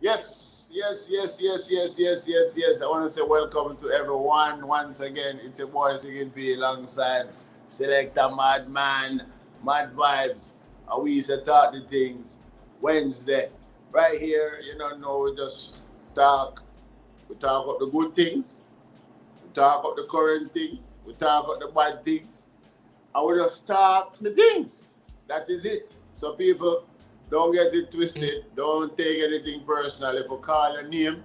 Yes. I want to say welcome to everyone once again. It's a boy singing P alongside Selector Madman, Mad Vibes. We used to talk the things Wednesday. Right here, we just talk. We talk about the good things, we talk about the current things, we talk about the bad things, and we just talk the things. That is it. So people, don't get it twisted. Don't take anything personal. If we call your name,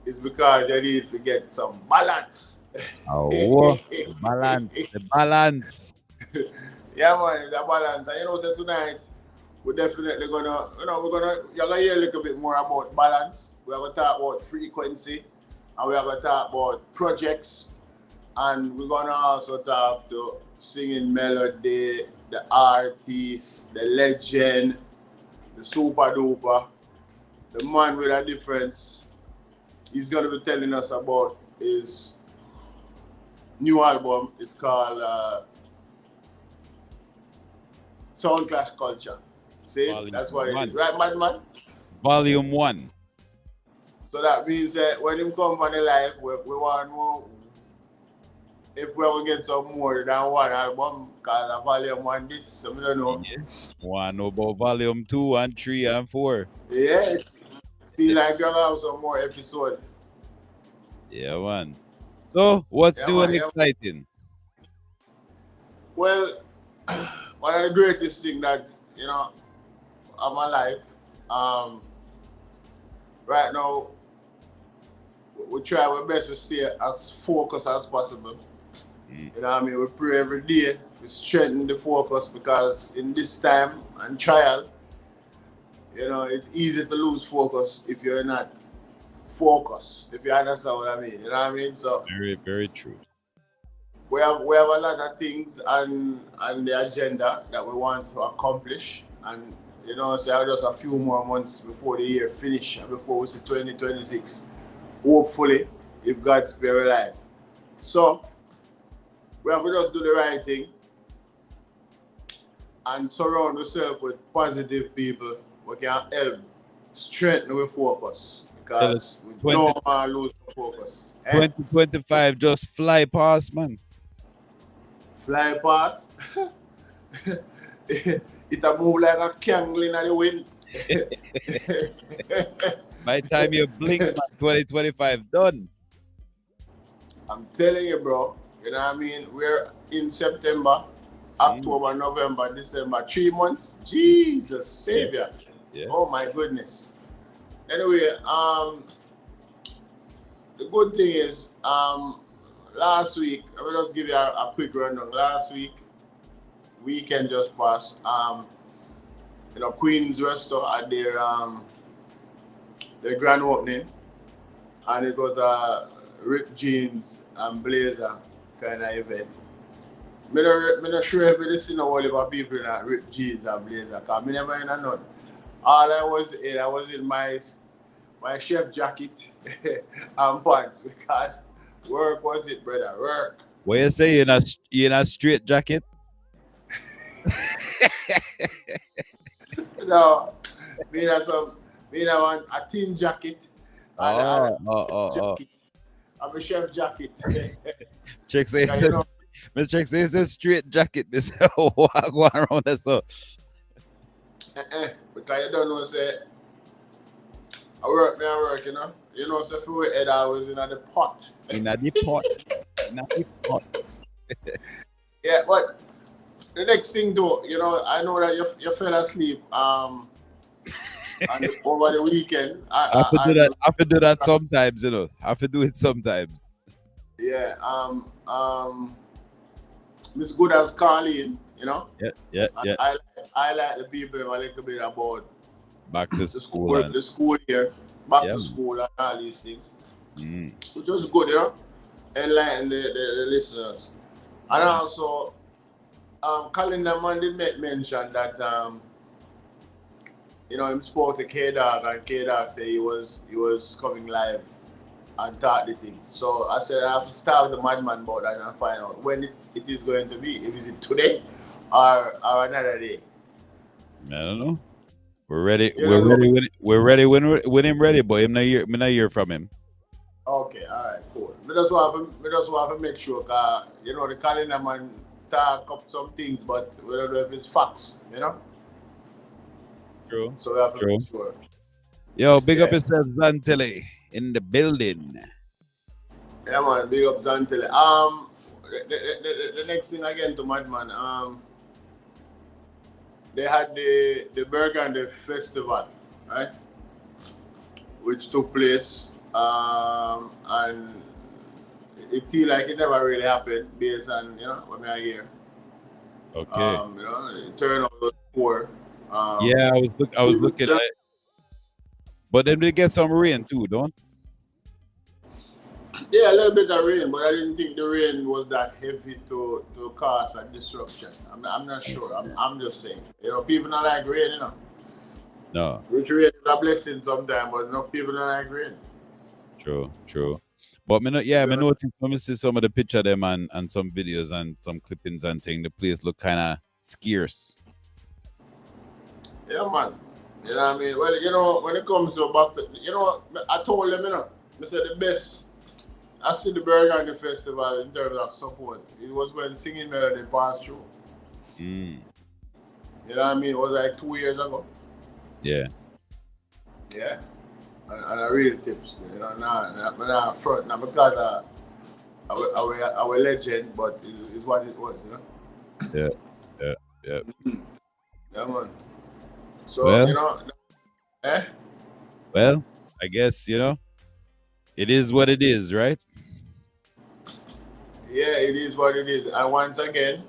it's because you need to get some balance. Oh, the balance, the balance. Yeah, man, it's a balance. And so tonight, we're definitely gonna, you're gonna hear a little bit more about balance. We're gonna talk about frequency, and we're gonna talk about projects, and we're gonna also talk to singing melody, the artist, the legend, the super duper, the man with a difference. He's gonna be telling us about his new album. It's called Sound Clash Culture. See, Volume that's what it is, one. right, man? Volume one. So that means that when him come on the live, we want more. If we ever get some more than one album, cause a volume one this, so we don't know. Yeah. Want to know about volume 2 and 3 and 4? Yeah, see like you have some more episode. Yeah, man. So, what's Yeah, new man. and Yeah. exciting? Well, one of the greatest thing that of my life, um, right now we try our best to stay as focused as possible. Mm. You know what I mean? We pray every day. We strengthen the focus because in this time and trial, it's easy to lose focus if you're not focused. If you understand what I mean, you know what I mean? So Very, very true. we have a lot of things on the agenda that we want to accomplish, and so just a few more months before the year finish and before we see 2026. Hopefully, if God spare alive. So we have to just do the right thing and surround yourself with positive people who can help strengthen our focus Tell us, because we 20, don't want to lose focus. 2025 just fly past, man. Fly past. it a move like a candle in the wind. By the time you blink, man, 2025 done. I'm telling you, bro. You know what I mean? We're in September, Mm. October, November, December, 3 months. Jesus, Yeah. Savior. Yeah. Oh my goodness. Anyway, the good thing is, last week, I will just give you a quick rundown. Last weekend just passed. Queen's Restaurant had their grand opening, and it was a ripped jeans and blazer kind of event. I'm not sure if this is all of people that ripped jeans and blazer, because I never in a none. All I was in my chef jacket and pants because work was it, brother, work. What you say in a straight jacket? No, me have want a thin jacket and a Oh. jacket. I'm a chef jacket. Check say Because, Mr. Check say it's a straight jacket. Miss walk around that so. because you don't know, say, I work, so if we head I was in the pot. In a deep pot. In a deep pot. Yeah, but the next thing though, I know that you fell asleep over the weekend. I have to do that. I have to do that sometimes, I have to do it sometimes. Yeah, Miss Good as Carlene, Yeah. I like the people a little bit about Back to the school. school, the school here, back Yeah. to school and all these things, Mm. which was good, enlighten the listeners. And also, Calendar Man did make mention that him spoke to K Dog and K Dog said he was coming live and talk the things. So I said I have to talk to the madman about that and find out when it is going to be. If is it today or another day. I don't know. We're ready. You We're don't know. ready. We're ready when him ready, but him not hear from him. Okay, all right, cool. We just want to make sure, you know, the calendar man talk up some things, but we don't know if it's facts, you know. True. So we have to True. make sure. Yo, big up Yeah, yourself, Zantelli, in the building. yeah, man. Big up Zantele. The next thing again to Madman. They had the Burgundy Festival, right, which took place, and it seemed like it never really happened based on what I hear. Okay. You know, the turnout was poor. Yeah, I was People looking turn- at, but then they get some rain too, don't? yeah, a little bit of rain, but I didn't think the rain was that heavy to cause a disruption. I'm not sure. I'm just saying. You know, people not like rain, you know. No. Which rain is a blessing sometimes, but no people don't like rain. True. True. But me, yeah, me noticed when me see some of the picture them and some videos and some clippings and thing, the place look kind of scarce. Yeah, man. You know what I mean? Well, you know, when it comes to back to, you know, I told them, I said the best. I see the Burgundy Festival in terms of support. It was when Singing Melody passed through. Mm. You know what I mean? It was like 2 years ago. Yeah. Yeah. And I really tips. You know, nah, front. Not because our legend, but it's what it was, you know? Yeah. Yeah. Yeah. Yeah, man. So, Well, you know, eh? well, I guess, it is what it is, right? Yeah, it is what it is. And once again,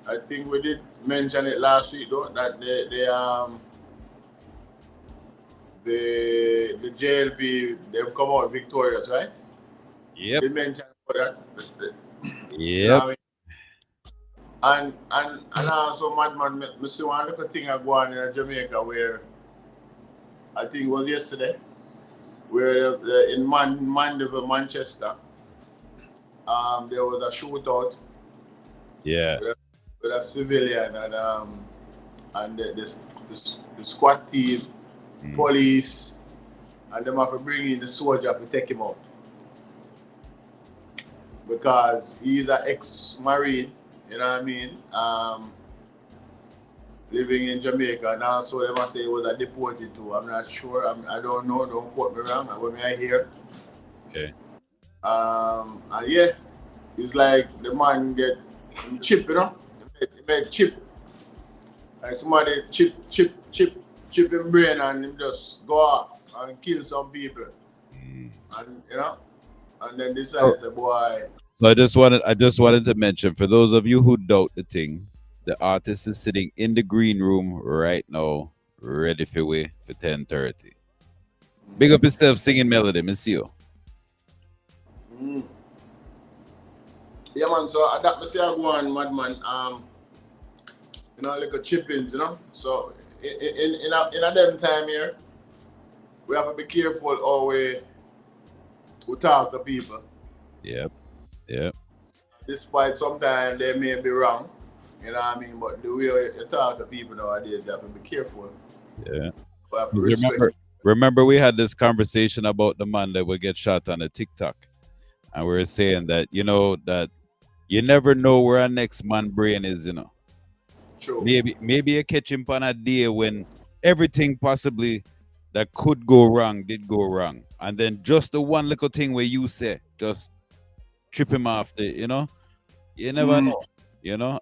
I think we did mention it last week though, that the JLP they've come out victorious, right? Yep. We mentioned for that. You know Yep. what I mean? And also Madman, me see one little thing I go on in Jamaica where I think it was yesterday, where in Mandeville, Manchester, there was a shootout. Yeah. With a civilian and the squad team, police, and them have to bring in the soldier to take him out because he's an ex-marine. You know what I mean? Living in Jamaica now, so they must say he was a deported too. I'm not sure. I don't know. Don't quote me wrong. What I hear. Okay. And yeah, it's like the man get chip, you know. He made chip. Like somebody chip him brain and him just go off and kill some people. And and then decide say, boy. So I just wanted to mention for those of you who doubt the thing, the artist is sitting in the green room right now, ready for 10:30. Big up yourself, Singing Melody, miss you. Yeah, man. So that me say I go on, Madman. Like a chippings, So in a them time here, we have to be careful how we talk to people. Yep. Yep. Despite sometimes they may be wrong, you know what I mean? But the way you talk to people nowadays, you have to be careful. Yeah. We have to respect. Remember we had this conversation about the man that would get shot on a TikTok. And we were saying that, that you never know where our next man brain is, True. Maybe you catch him on a day when everything possibly that could go wrong did go wrong. And then just the one little thing where you say, just trip him off you never know,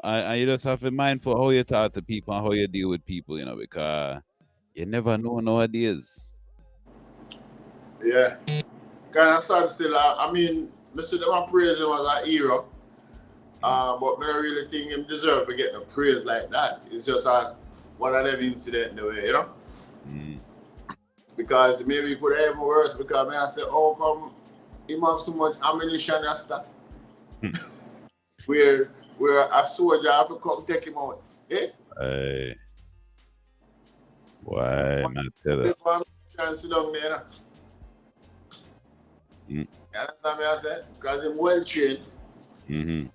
and you just have to be mindful how you talk to people and how you deal with people, because you never know nowadays. Yeah. Kind of sad still. I mean, Mr. Them praise him as a hero. But I don't really think him deserve to get the praise like that. It's just one of them incident in the way, Because maybe it could have even worse because I say, oh, come, him have so much ammunition and stuff. where a soldier have to come take him out. Eh? Hey. Why not tell us? Sit down there, You understand me? I say? Because him well trained. And him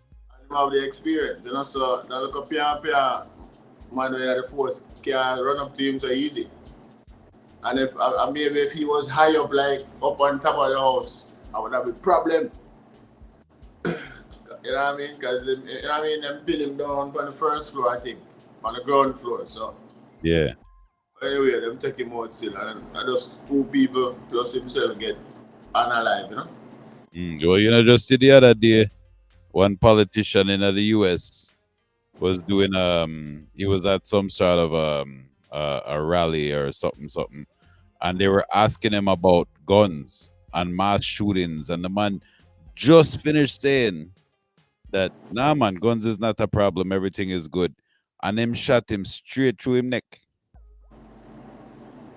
have the experience, So now look up here, man when the force can run up to him so easy. And if maybe if he was high up, like up on top of the house, I would have a problem. You know what I mean? Because you know what I mean, them pin him down on the first floor, I think, on the ground floor. So Yeah. anyway, them take him out still, and just 2 people plus himself get unalive, you know. Well, you know, just see the other day, one politician in the US was doing he was at some sort of a rally or something, and they were asking him about guns and mass shootings, and the man just finished saying that, nah man, guns is not a problem, everything is good, and them shot him straight through him neck.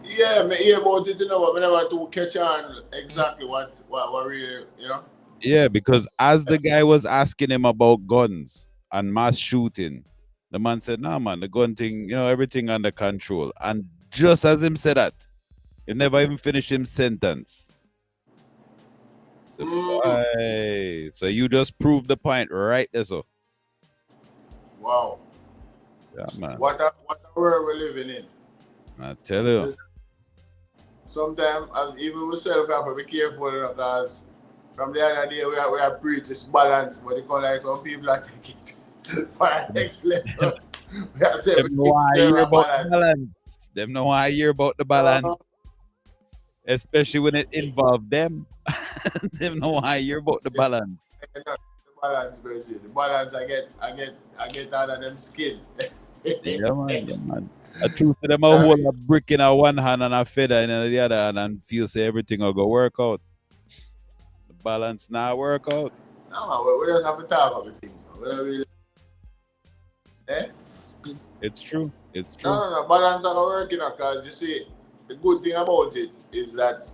Yeah, me hear about it, you know, but we never to catch on exactly what really, you know. Yeah, because as the guy was asking him about guns and mass shooting, the man said, nah man, the gun thing, you know, everything under control. And just as him said that, he never even finished his sentence. So, boy, so you just proved the point right there, so. Wow. Yeah, man. What a world we're living in. I tell you. Sometimes, as even myself, I have to be careful, you know, because from the other day we are preach this balance, but it like some people are taking it for the next level. We are saying Them know I hear about the balance. Them know I hear about the balance. Especially when it involves them. Them know I hear about the balance. The balance, Virgil. The balance I get out of them skin. Yeah, man. I choose to them a hold a brick in a one hand and a feather in the other hand and feel say everything will go work out. The balance not work out. No, man, we just have to talk about things, man. We don't really. It's true. It's true. No. Balance are not working, because you see, the good thing about it is that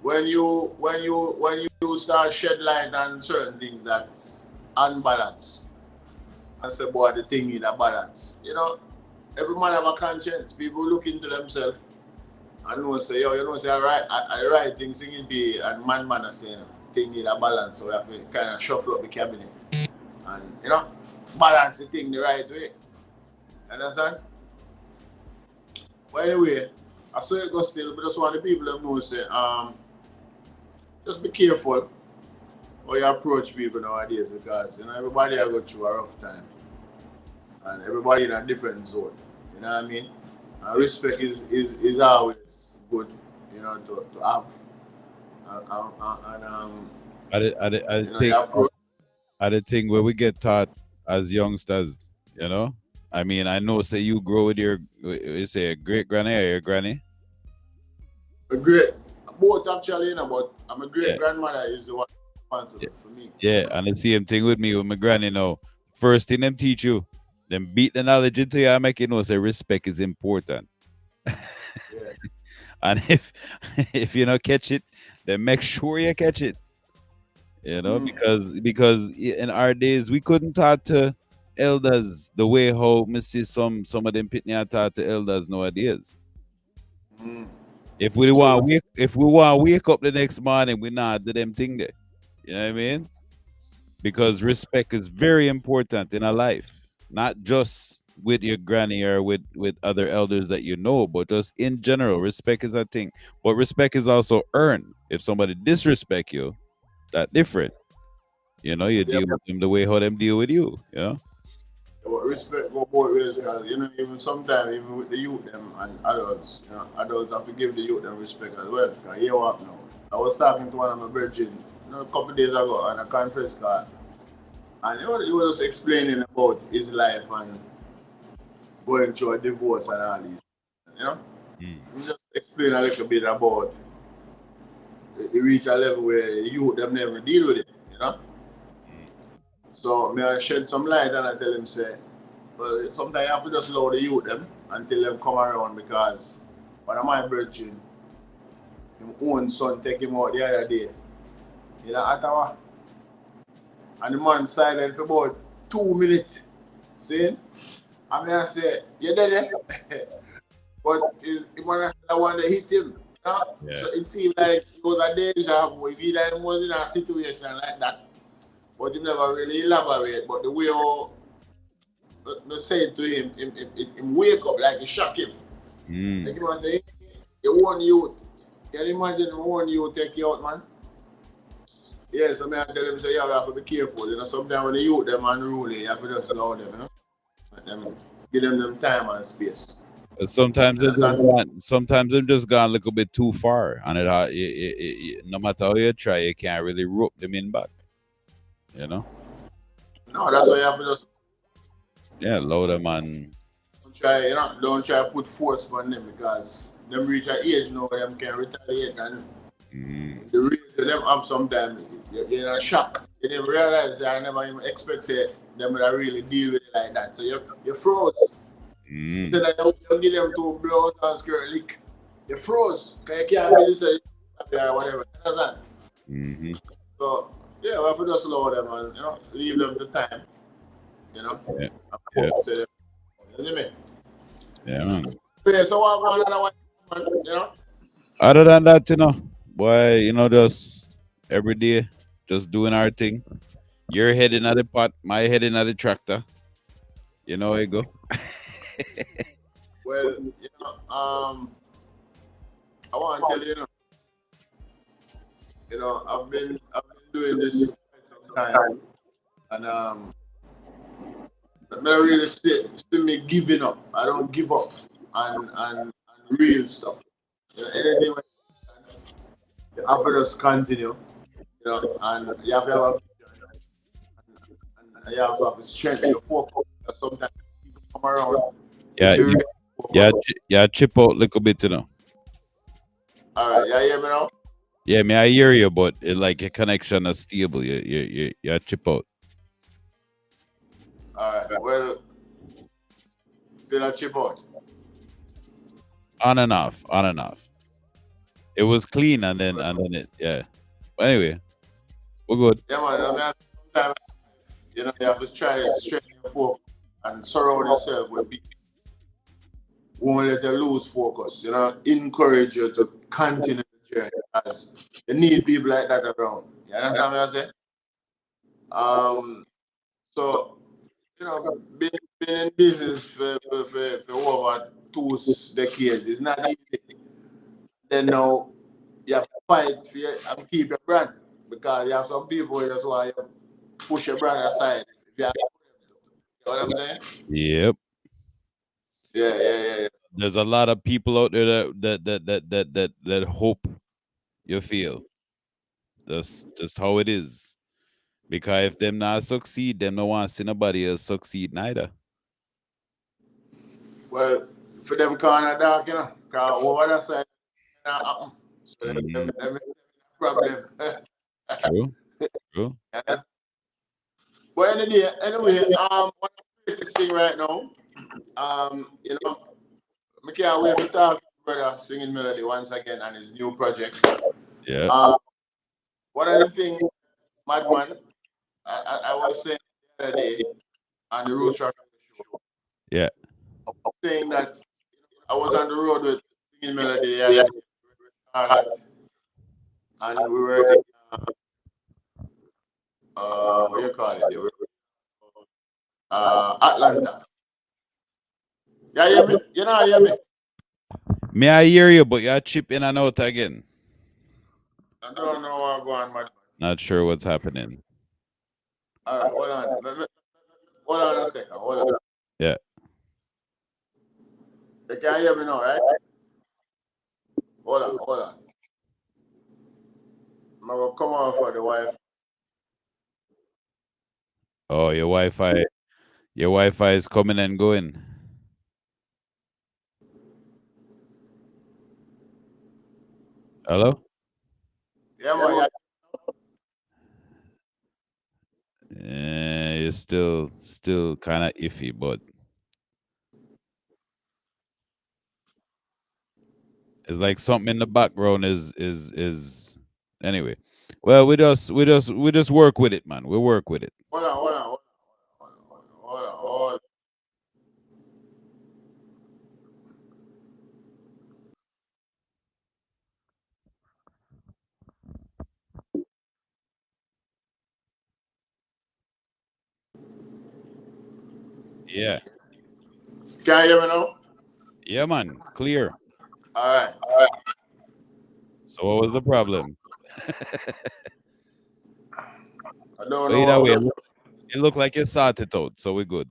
when you start shed light on certain things that's unbalanced, and say, boy, the thing in a balance. You know, every man have a conscience. People look into themselves and know say, yo, you know, say, I right thing singing be, and man are saying, thing in a balance, so we have to kind of shuffle up the cabinet. And, you know, balance the thing the right way. Understand? But anyway, I saw it go still, but just want the people that know, say, just be careful how you approach people nowadays, because you know everybody will go through a rough time, and everybody in a different zone. You know what I mean? And respect is always good, you know, to have. I think where we get taught as youngsters, you know. I mean, I know, say you grow with your, you say, great granny or your granny. A great, both actually, you know, but I'm a great grandmother is the one responsible for me. Yeah, and the same thing with me with my granny now. First thing them teach you, them beat the knowledge into you and make you know say respect is important. And if you don't catch it, then make sure you catch it. You know, because in our days we couldn't talk to elders the way how me see some of them pitney talk to elders nowadays. If we want to wake up the next morning, we not do them thing there. You know what I mean? Because respect is very important in our life, not just with your granny or with other elders that you know, but just in general, respect is a thing. But respect is also earned. If somebody disrespect you, that's different. You know, you deal with them the way how them deal with you. You know. But respect go both ways, because you know, even sometimes even with the youth them and adults, you know, adults have to give the youth them respect as well. Because you what now? I was talking to one of my brethren, you know, a couple of days ago on a conference call, and you know, he was just explaining about his life and going through a divorce and all these, you know. He just explain a little bit about he reach a level where the youth them never deal with it, you know. So may I shed some light and I tell him say, well, sometimes you have to just allow the youth them until them come around, because one of my brethren, his own son take him out the other day, you know, Ottawa, and the man silent for about 2 minutes, see? I mean, I say, you dead there? But the man I want to hit him. You know? Yeah. So it seemed like it was a deja vu. It's either he was in a situation like that, but he never really elaborate. But the way how say it to him, him wake up like it shock him. Like Mm. him and say, you own youth. Can you imagine you own youth take you out, man? Yeah, so I tell him, say, yeah, we have to be careful. You know, sometimes when the youth them unruly, you have to just allow them, you know. Let them, give them time and space. Sometimes You understand? sometimes they've just gone a little bit too far, and no matter how you try, you can't really rope them in back. You know? No, that's why you have to just Yeah, load them and don't try to put force on them because them reach an age now where them can retaliate and mm, the reason them up sometimes you're in a shock. You didn't realize that I never even expect say, them to really deal with it like that. So you froze. mm, Instead of you give them two blows and skirt lick. You froze. Because you can't really say or whatever. You understand? mm-hmm. So yeah, we have to just slow them and leave them the time. You know? Yeah, And yeah, focus on them. You see me? yeah, man. Yeah, so what going on other one, you know? Other than that, boy, just every day, just doing our thing. You're heading at the pot, my heading at the tractor. You know how it go. Well, I want to tell you, I've been doing this for quite some time, and I don't really see me giving up. I don't give up and real stuff. Anything you have to just continue, and you have to have a vision, and you also have to strength to focus. Because sometimes people come around, Yeah, you really yeah, focus. yeah. Chip out a little bit. All right, you hear me now? Yeah, me, I hear you, but like your connection is stable. You chip out All right, well, still a chip out. on and off, on and off. It was clean, and then it, yeah. But anyway, we're good. Yeah, man. I mean, sometimes you have to try to strengthen your focus and surround yourself with people who won't let you lose focus. Encourage you to continue the journey as you need people like that around. You understand what I say? Um, so been in business for over 2 decades. It's not easy. Then now you have to fight for and keep your brand because you have some people who just want to push your brand aside. If you have, you know what I'm saying? Yep. Yeah, yeah, yeah, yeah. There's a lot of people out there that hope you feel. That's just how it is. Because if them not succeed, them no want to see nobody else succeed neither. Well, for them kind of dark, because over that side, not happen. So Mhm. them problem. True, true. Yes. But anyway, one of the greatest thing right now, I can't wait to talk to brother singing melody once again on his new project. Yeah, Um, one of the things, Madman, I was saying the other day on the Roots Rock show, yeah. I was saying that I was on the road with singing melody the other day, Charlotte, and we were in what you call it? We were, Atlanta. Yeah, hear me? You know, hear me? May I hear you, but you chip in and out again. I don't know what's going on, Madman. Not sure what's happening. All right, hold on. Hold on a second. Hold on. Yeah. You can hear me now, right? Hold on, hold on. I'm gonna come on for the wife. Oh, your Wi-Fi is coming and going. Hello? Yeah, man. Yeah. It's still kind of iffy, but it's like something in the background is anyway. Well, we just work with it, man. We work with it. Hold on, hold on, hold on, hold on, hold on. Yeah. Can you hear me now? Yeah, man. Clear. All right. So what was the problem? I don't But know either what way, was. it looked like you sorted it out, so we're good.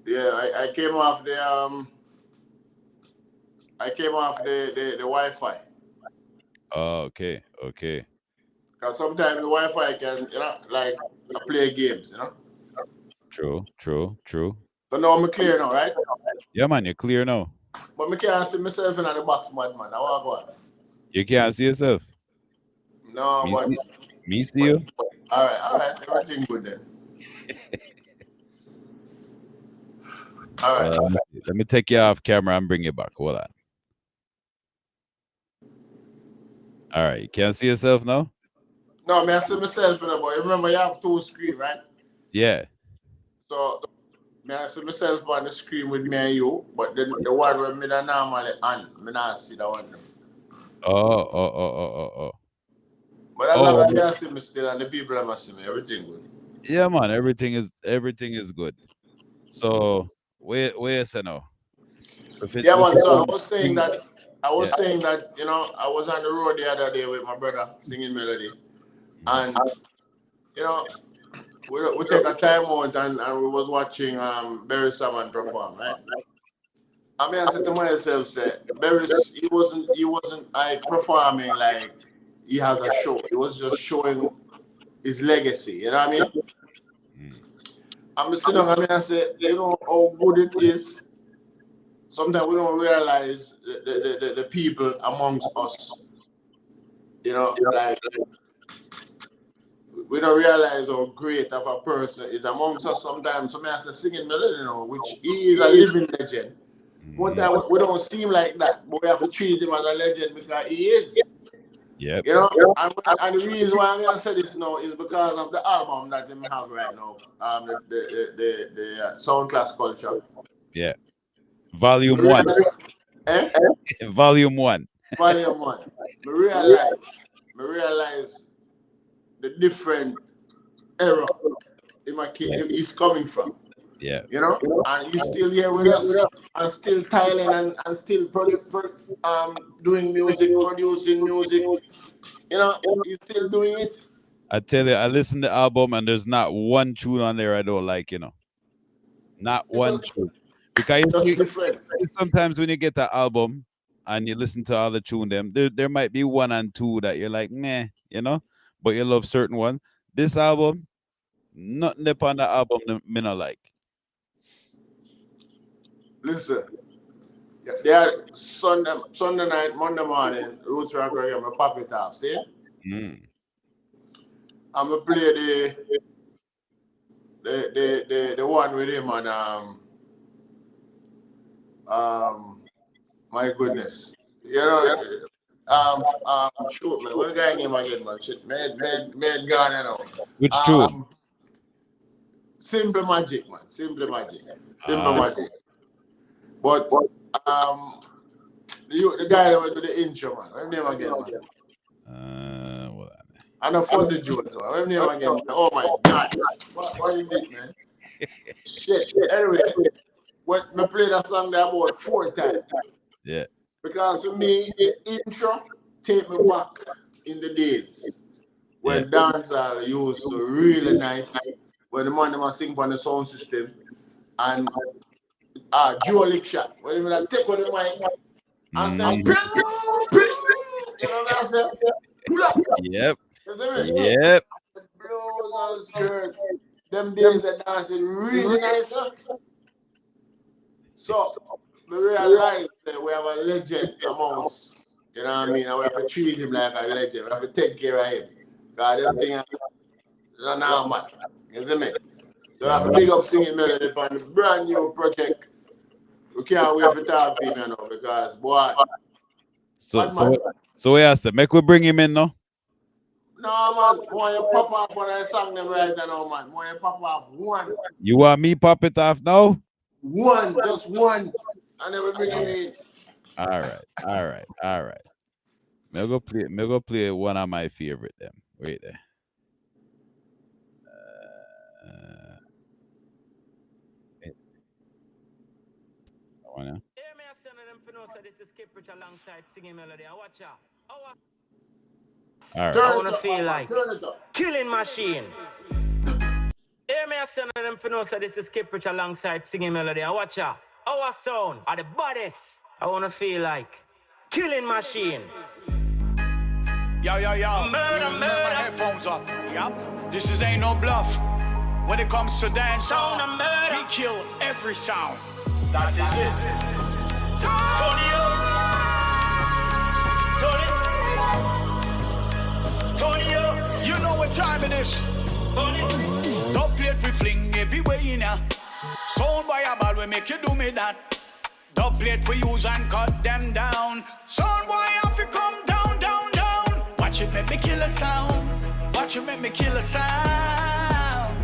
Yeah, I came off the Wi-Fi. Oh, okay. Okay. Cause sometimes the Wi-Fi can, like I play games, True. True. True. So now I'm clear now, right? Yeah, man. You're clear now. But I can't see myself in the box, man. I want to go on. You can't see yourself. No, Me but see. Me see but you. all right, everything good then. All Hold right. on, let me take you off camera and bring you back. Hold on. All right. You can't see yourself now? No, I see myself in the boy. Remember, you have two screen, right? Yeah. So, I see myself on the screen with me and you, but then the one where me da normally on, me not see that one. Oh, oh, oh, oh, oh, oh. But as long Oh, as you see me still and the people that see me, everything good. yeah, man. Everything is good. So where is it now? Yeah, If man. it So don't bring, I yeah. was saying that I was on the road the other day with my brother singing melody, Mhm. and you know we take a time out and we was watching Barry Salmon perform, right? I mean, I said to myself, say Barry, he wasn't performing like he has a show. He was just showing his legacy. You know what I mean? Mm. I'm sitting down, I mean, I say, how good it is. Sometimes we don't realize the people amongst us. Like we don't realize how great of a person is amongst us sometimes. Somebody has to singing melody, which he is a living legend. One Mhm. time we don't seem like that, but we have to treat him as a legend because he is. Yep. And the reason why I'm gonna say this now is because of the album that they have right now, the Sound Class Culture. Yeah. Me Volume one. realize, eh? Volume one. Volume one. Me realize, the different era Yeah. he's coming from. Yeah. And he's still here with us and still tiling and still doing music, producing music. He's still doing it. I tell you, I listened to the album and there's not one tune on there I don't like. Not It's one tune. Because just different. sometimes when you get the album and you listen to all the tune them, there might be one and two that you're like, meh, but you love certain one. This album, nothing upon the album me not like. Listen, they are Sunday night, Monday morning, Roots Rock Reggae, I pop it off, see? Mm. I'm gonna play the one with him and my goodness. Shoot man, what the guy name again, man? Shit, man gone, Which tune? Um Simple Magic, man. Simple Magic. Simple Ah, Magic. But um the guy that went to the intro, man. What name again, man? well, I know Fuzzy Jones, man. What name again, man? Oh my god. What is it, man? Shit. Anyway, me play that song there about 4 times. yeah, Because for me, the intro take me back in the days yeah. when dancehall used to really nice. When the man was sing on the sound system and Joe Lick shot. When he take on the mic and say, Mm. "Pew, pew," what I say? Pull up. Yep, You see me? yep. Blows and skirt. Them days of dancing really nice. Huh? So we realize that we have a legend amongst, you know what I mean? And we have to treat him like a legend. We have to take care of him. Because them things are normal. You see me? So we have to big up singing melody for the brand new project. We can't wait for talk to him, because boy, So bad so man. so yeah, so make we bring him in now. No man, more you pop off when I sang them right now, man. More you pop off one. You want me pop it off now? One, just one. And then we bring him in. All right, all right, all right. Me go play one of my favorite them. Wait there. Uh, on, yeah. Hear me, I say them for no, so this is Skip Rich alongside singing melody. And watch out. All right. I Turn wanna it up, feel Madman. like Turn it up. killing machine. Hear me, I say them for no, so this is Skip Rich alongside singing melody. And watch out. Our sound are the baddest. I wanna feel like killing machine. Yo, yo, yo. Murder, murder. My headphones up. Yup. This is ain't no bluff. When it comes to dance, Sound of murder. we kill every sound. That is it. Tony up. Tony up. You know what time it is. Tony. Don't play it, we fling everywhere in ya. Sound by a ball, we make you do me that. Dub plate we use and cut them down. Sound boy have to come down, down, down. Watch it make me kill a sound. Watch it make me kill a sound.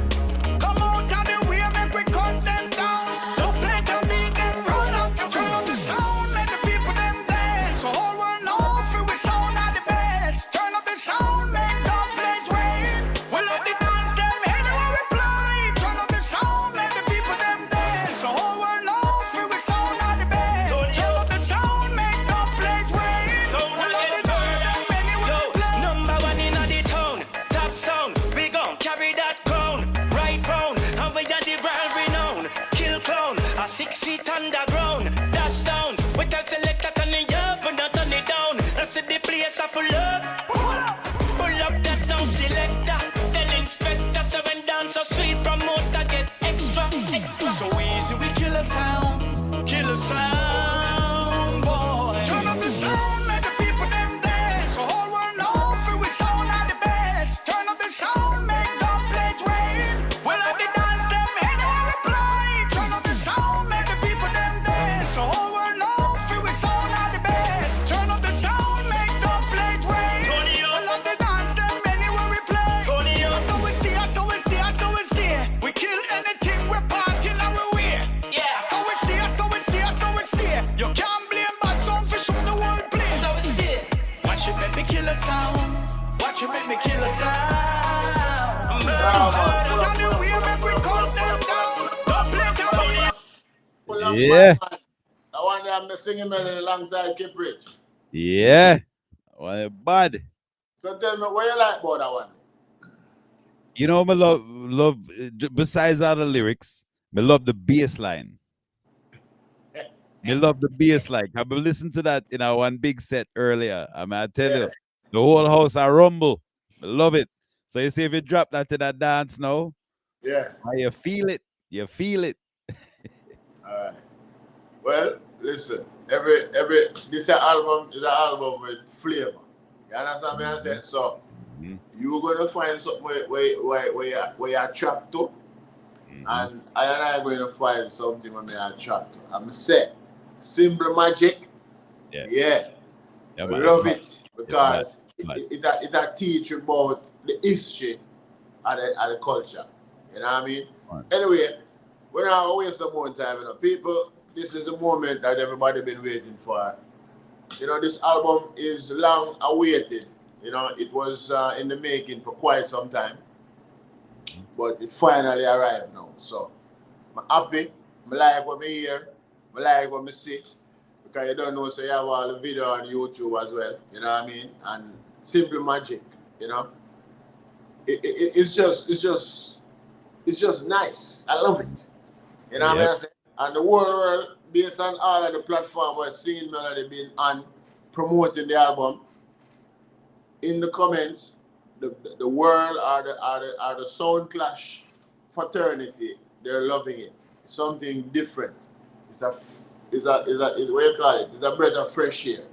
Come out of the way, make we cut them down. Dub plate and beat them run up. Turn up the sound, let the people them dance. So whole world know if we sound are the best. Turn up the sound, make dub plate rain. We let the dance them anywhere we play. Turn up the sound, let the people them dance. So whole world know if we sound are the best. Turn up the sound, make dub plate rain. We let the dance them anywhere we play. Number one in the town, top sound. We gon' carry that crown, right round. And we are the world renowned. Kill clown, a 6 feet underground. Dash down, we tell selector turn it up and not turn it down. I see the place a full up. Pull up that down selector. Tell inspector so when dance so sweet promoter get extra. So easy, we kill a sound, boy. Turn up the sound, let the people them dance. So whole world know if we sound are the best. Turn up the sound, make dub plate rain. We let the dance them anywhere we play. Turn up the sound, make the people them dance. So whole world know if we sound are the best. Turn up the sound, make dub plate rain. We let the dance them anywhere we play. So we stay, so we stay, so we stay. We kill anything we party now we wear. Yeah, So we stay, so we stay, so we stay. You can't blame bad sound for shoot the whole place. so it's still. Watch it make me kill a sound. Watch it make me kill a sound. Tell the way make we cut them down. Don't play down. Pull up, Yeah. Madman. I want to have me singing melody alongside Skip Rich. Yeah. Well, bad. So tell me, what you like about that one? You know, me love. Besides all the lyrics, me love the bass line. Me love the bass line. I've been listening to that in our one big set earlier. I mean, I tell Yeah. you, the whole house I rumble. I love it. So you see, if you drop that to that dance now, Yeah. you feel it. You feel it. All right. Well, listen. This album is an album with flavor. You understand me? I said so. Mhm. You're gonna find something where you're trapped to, Mhm. and I going to find something where you're trapped to. I'm say, simple magic. Yeah. Yeah. Yeah, I man. love it It's because mad. it teach you about the history of the culture. You know what I mean? Right. Anyway, we're not waste some more time. You know, people, this is the moment that everybody been waiting for. You know, this album is long awaited. You know, it was in the making for quite some time, but it finally arrived now. So I'm happy. I like what I hear. I like what I see. Because you don't know, so you have all the video on YouTube as well. You know what I mean? And simple magic. You know, it's just nice. I love it. You know what I mean? And the world, based on all of the platform where Singing Melody been on promoting the album, in the comments, the world are the Sound Clash fraternity. They're loving it. It's something different. It's what you call it? It's a breath of fresh air.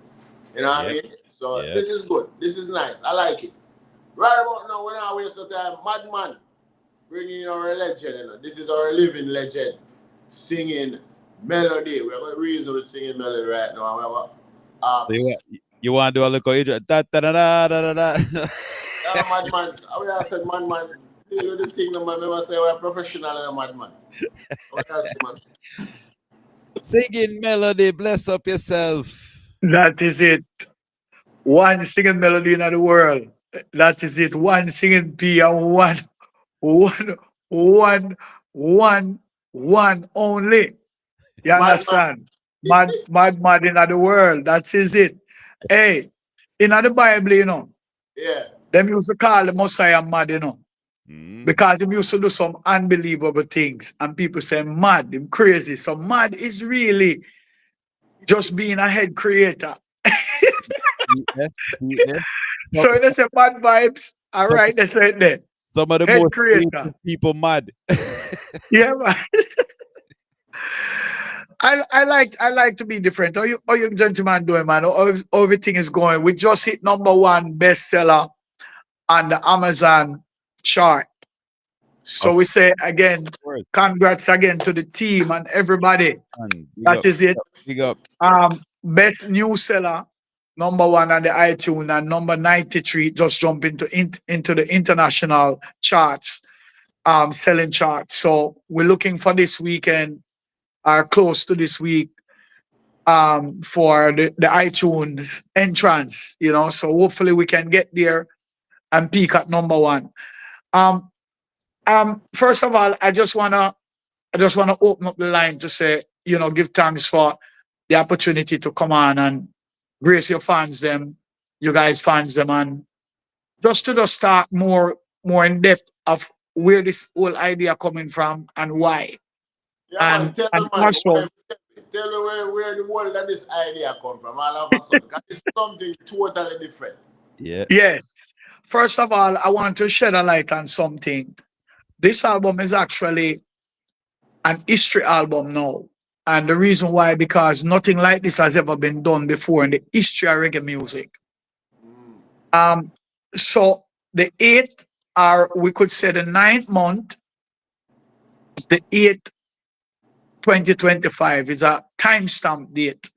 You know what I mean? So Yes. this is good. This is nice. I like it. Right about now, we're not wasting time. Madman, bringing our legend. You know? This is our living legend singing melody. We have a reason we're singing melody right now. We have a So you want to do a little intro? Da, da, da, da, da, da, da. Madman. I said Madman. Deal with the thing, no man. Never say we're professional and a madman. What else, man? Singing melody, bless up yourself. That is it. One singing melody in the world. That is it. One singing P and one, one, one only. You Madman. understand? mad in the world. That is it. Hey, in the Bible, Yeah. them used to call the Messiah mad, Mm. because him used to do some unbelievable things, and people say mad, him crazy. So mad is really just being a head creator. CS, CS. Some, So they say mad vibes. All some, right, that's right there. some of the Head most creator. creative people mad. Yeah, man. I like to be different. How you gentlemen doing, man? How everything is going. We just hit #1 bestseller on the Amazon chart. So Of we say again, course, congrats again to the team and everybody. man. Big That up, is big it. up, big up. Best new seller, #1 on the iTunes, and number 93 just jump into the international charts, selling charts. So we're looking for this weekend or close to this week, for the iTunes entrance, so hopefully we can get there and peak at #1. Um, First of all, I just wanna open up the line to say, give thanks for the opportunity to come on and grace your fans them, you guys fans them, and just talk more in depth of where this whole idea coming from and why. Yeah, man. And Tell and man. also, Tell me where the world that this idea come from all of a sudden. 'Cause it's something totally different. Yeah. yes, first of all, I want to shed a light on something. This album is actually an history album now. And the reason why, because nothing like this has ever been done before in the history of reggae music. Mm. Um, so the 8th, or we could say the 9th month, the 8th, 2025 is a timestamp date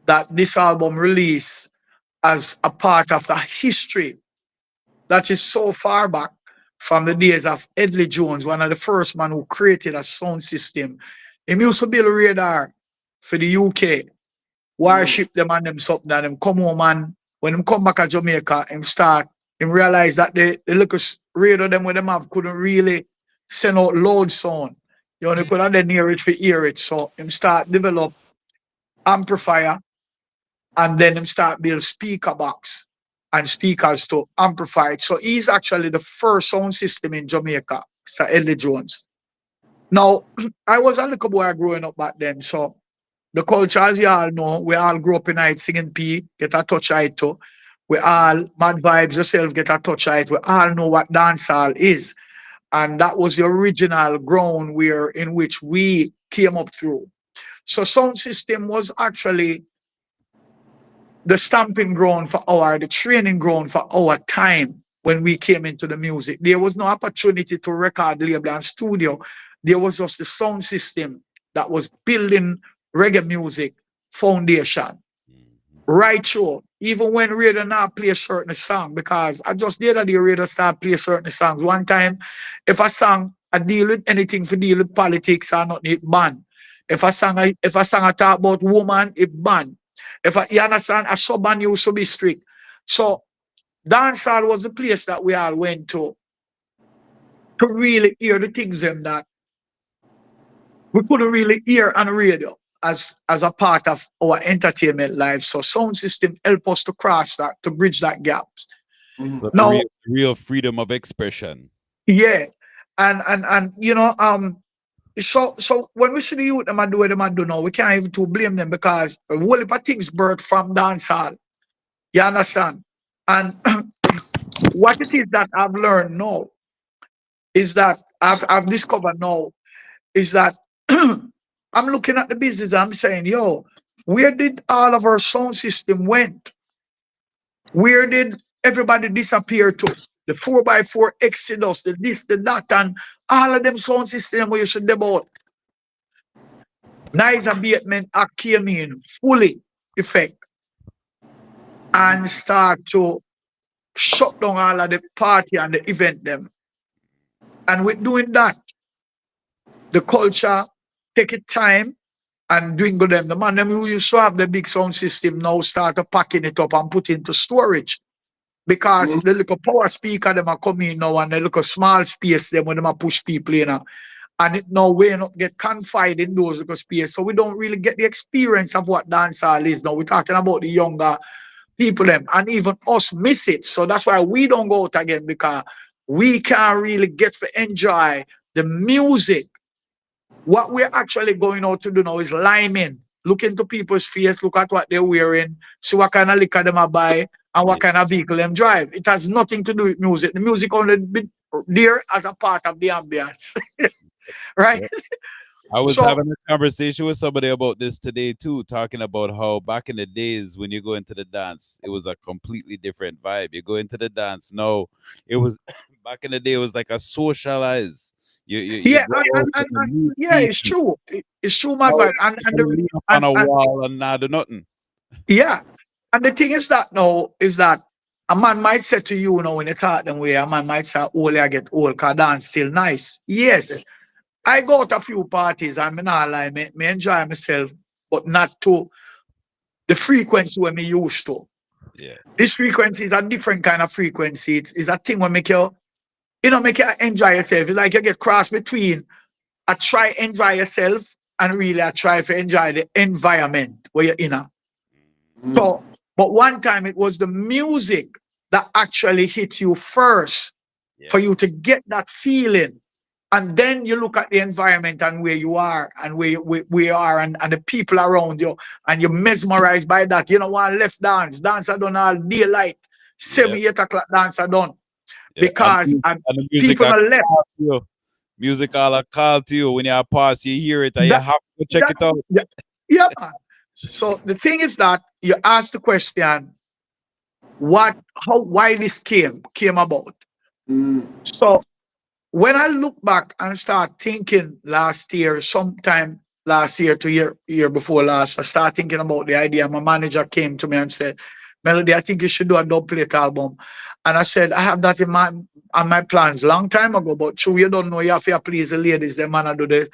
that this album released as a part of the history that is so far back from the days of Edley Jones, one of the first man who created a sound system. He used to build a radar for the UK, Mm. warship them and them something, and them come home, and when him come back to Jamaica, him realize that the little radar them with them have couldn't really send out loud sound. You only could have then hear it for hear it. So him start develop amplifier, and then him start build speaker box and speakers to amplify it. So he's actually the first sound system in Jamaica, Sir Ellie Jones. Now, I was a little boy growing up back then, so the culture, as you all know, we all grew up in it singing P, get a touch of it too. We all, Mad Vibes yourself, get a touch of it. We all know what dancehall is. And that was the original ground where in which we came up through. So sound system was actually the stamping ground for the training ground for our time when we came into the music. There was no opportunity to record label and studio. There was just the sound system that was building reggae music foundation. Right, sure. Even when radio not play a certain song, because I just did that the radio start play certain songs. One time, if a song I deal with anything for deal with politics or not, it ban. If a song I talk about woman, it ban. You understand, a sub used to be strict. So dancehall was the place that we all went to really hear the things them that we couldn't really hear on the radio as a part of our entertainment life. So sound system help us to cross that, to bridge that gap. Mm. So the Now, real freedom of expression. yeah, and so when we see the youth them and do what them and do now, we can't even to blame them, because a whole heap of things birth from dancehall. You understand? And what it is that I've learned now is that I've discovered now is that I'm looking at the business. I'm saying, yo, where did all of our sound system went? Where did everybody disappear to? The 4x4 Exodus, the this, the that, and all of them sound system where you should about. Nice abatement act came in fully effect and start to shut down all of the party and the event them. And with doing that, the culture take it time and dwindle them. The man them who used to have the big sound system now start to packing it up and put into storage. Because Mm. the little power speaker them are coming now, and the little small space them when them a push people in. And it now we not get confined in those little space. So we don't really get the experience of what dancehall is now. We're talking about the younger people them, and even us miss it. So that's why we don't go out again, because we can't really get to enjoy the music. What we're actually going out to do now is liming. Look into people's face, look at what they're wearing, see what kind of liquor them are buy, and what kind of vehicle them drive. It has nothing to do with music. The music only be there as a part of the ambience. Right? Yeah. I was So having a conversation with somebody about this today too, talking about how back in the days when you go into the dance, it was a completely different vibe. You go into the dance, no, it was back in the day, it was like a socialize. You yeah, go out and meet yeah, it's people. true. It's true, Now MadVibez. you can lean up on a And wall and not do nothing. yeah. And the thing is that now is that a man might say to you, now when you talk them way, a man might say, "Only I get old, cause dance still nice." Yes, I go to a few parties and me not lie, me enjoy myself, but not to the frequency when me used to. Yeah, This frequency is a different kind of frequency. It's a thing where make make you enjoy yourself. It's like you get cross between I try enjoy yourself and really I try to enjoy the environment where you're in. Mm. So, but one time it was the music that actually hit you first yeah, for you to get that feeling. And then you look at the environment and where you are and where you are and the people around you, and you're mesmerized by that. You know, one left dance are done all daylight, yeah, 7, 8 o'clock dance are done. yeah. Because And the music people I are left. call to you. Music all a call to you when you pass, you hear it and you That, have to check that, it out. yeah, yeah, man. So the thing is that you ask the question, why this came about. Mm. So when I look back and start thinking last year, sometime last year to year before last, I start thinking about the idea. My manager came to me and said, "Melody, I think you should do a dub plate album." And I said, "I have that in my plans long time ago, but true, you don't know, you have to please the ladies, the man do this,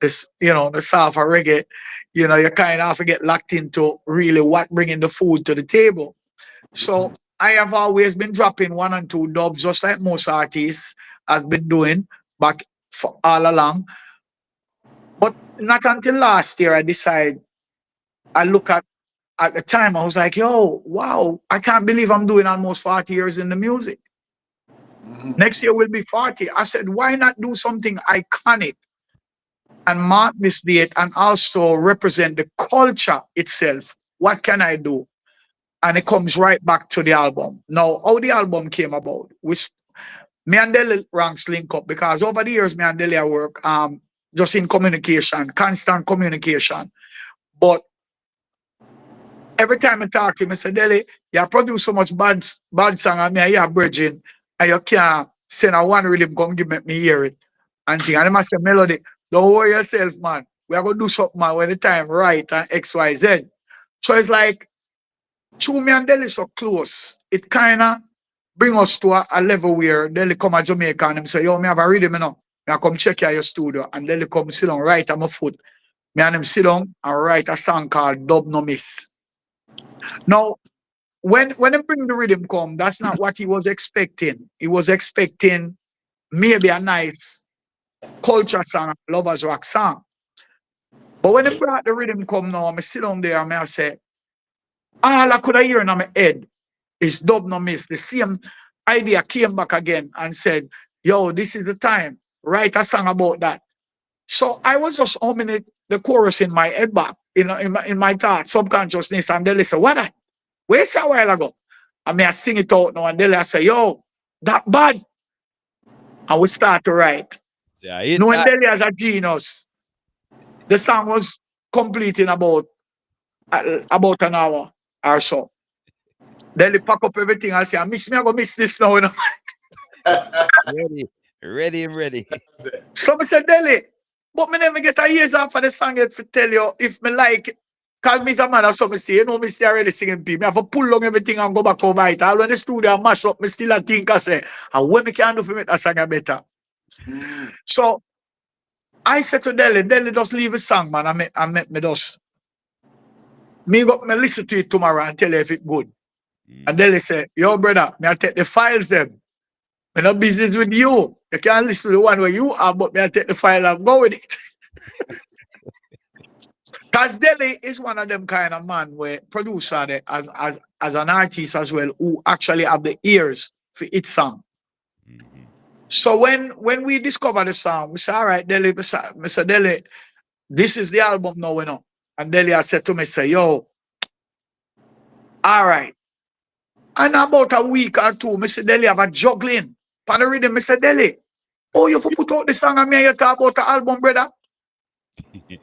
the soft reggae. You kind of have to get locked into really what bringing the food to the table." So I have always been dropping 1 and 2 dubs, just like most artists has been doing back for all along. But not until last year I decided. I look at the time, I was like, "Yo, wow, I can't believe I'm doing almost 40 years in the music. Mhm. Next year will be 40." I said, "Why not do something iconic and mark this date and also represent the culture itself? What can I do?" And it comes right back to the album. Now, how the album came about, which me and Deli ranks link up, because over the years, me and Deli I work just in communication, constant communication. But every time I talk to him, I say, "Deli, you produce so much bad song and me I hear bridging, and you can't send a one rhythm come give me hear it." And thing. And I must say, "Melody, don't worry yourself, man. We are gonna do something, man, when the time right and XYZ." So it's like, true, me and Deli so close. It kinda bring us to a level where Deli come to Jamaica and him say, "Yo, me have a rhythm, Me I come check out your studio." And Deli come sit down right at my foot. Me and him sit down and write a song called Dub No Miss. Now, when he bring the rhythm come, that's not what he was expecting. He was expecting maybe a nice culture song, a lovers rock song. But when he brought the rhythm come now, I sit down there and I say, all I could hear in my head is Dub No Miss. The same idea came back again and said, "Yo, this is the time. Write a song about that." So I was just humming the chorus in my head back, in my thought, subconsciousness, and they listen, "What that? Where's a while ago?" I mean, I sing it out now, and then I say, "Yo, that bad." And we start to write. See, I hit Knowing that. Deli as a genius, the song was complete in about an hour or so. Deli pack up everything and say, "Mix me, I go mix this now." Ready, ready, and ready. So I said, "Deli, but me never get a years off of the song yet to tell you if me like it. Cause me's a man of something say, me still already singing people. Me have to pull on everything and go back over it. All when the studio and mash up, me still a think I say, and what me can do for make that song better." Mm. So I said to Deli just leave a song, man. I met me just me listen to it tomorrow and tell you if it good. And Mm. Deli say, "Yo, brother, me I take the files them I'm not business with you. You can't listen to the one where you are, but me I take the file and go with it. Because Delhi is one of them kind of man where producer as an artist as well who actually have the ears for its song. Mm-hmm. So when we discover the song, we say, all right, Delhi, Mr. Delhi, this is the album now, you know. And Delhi I said to me, say, yo, all right. And about a week or two, Mr. Delhi have a juggling. Pan the rhythm, Mr. Delhi. Oh, you for put out the song and me and you talk about the album, brother.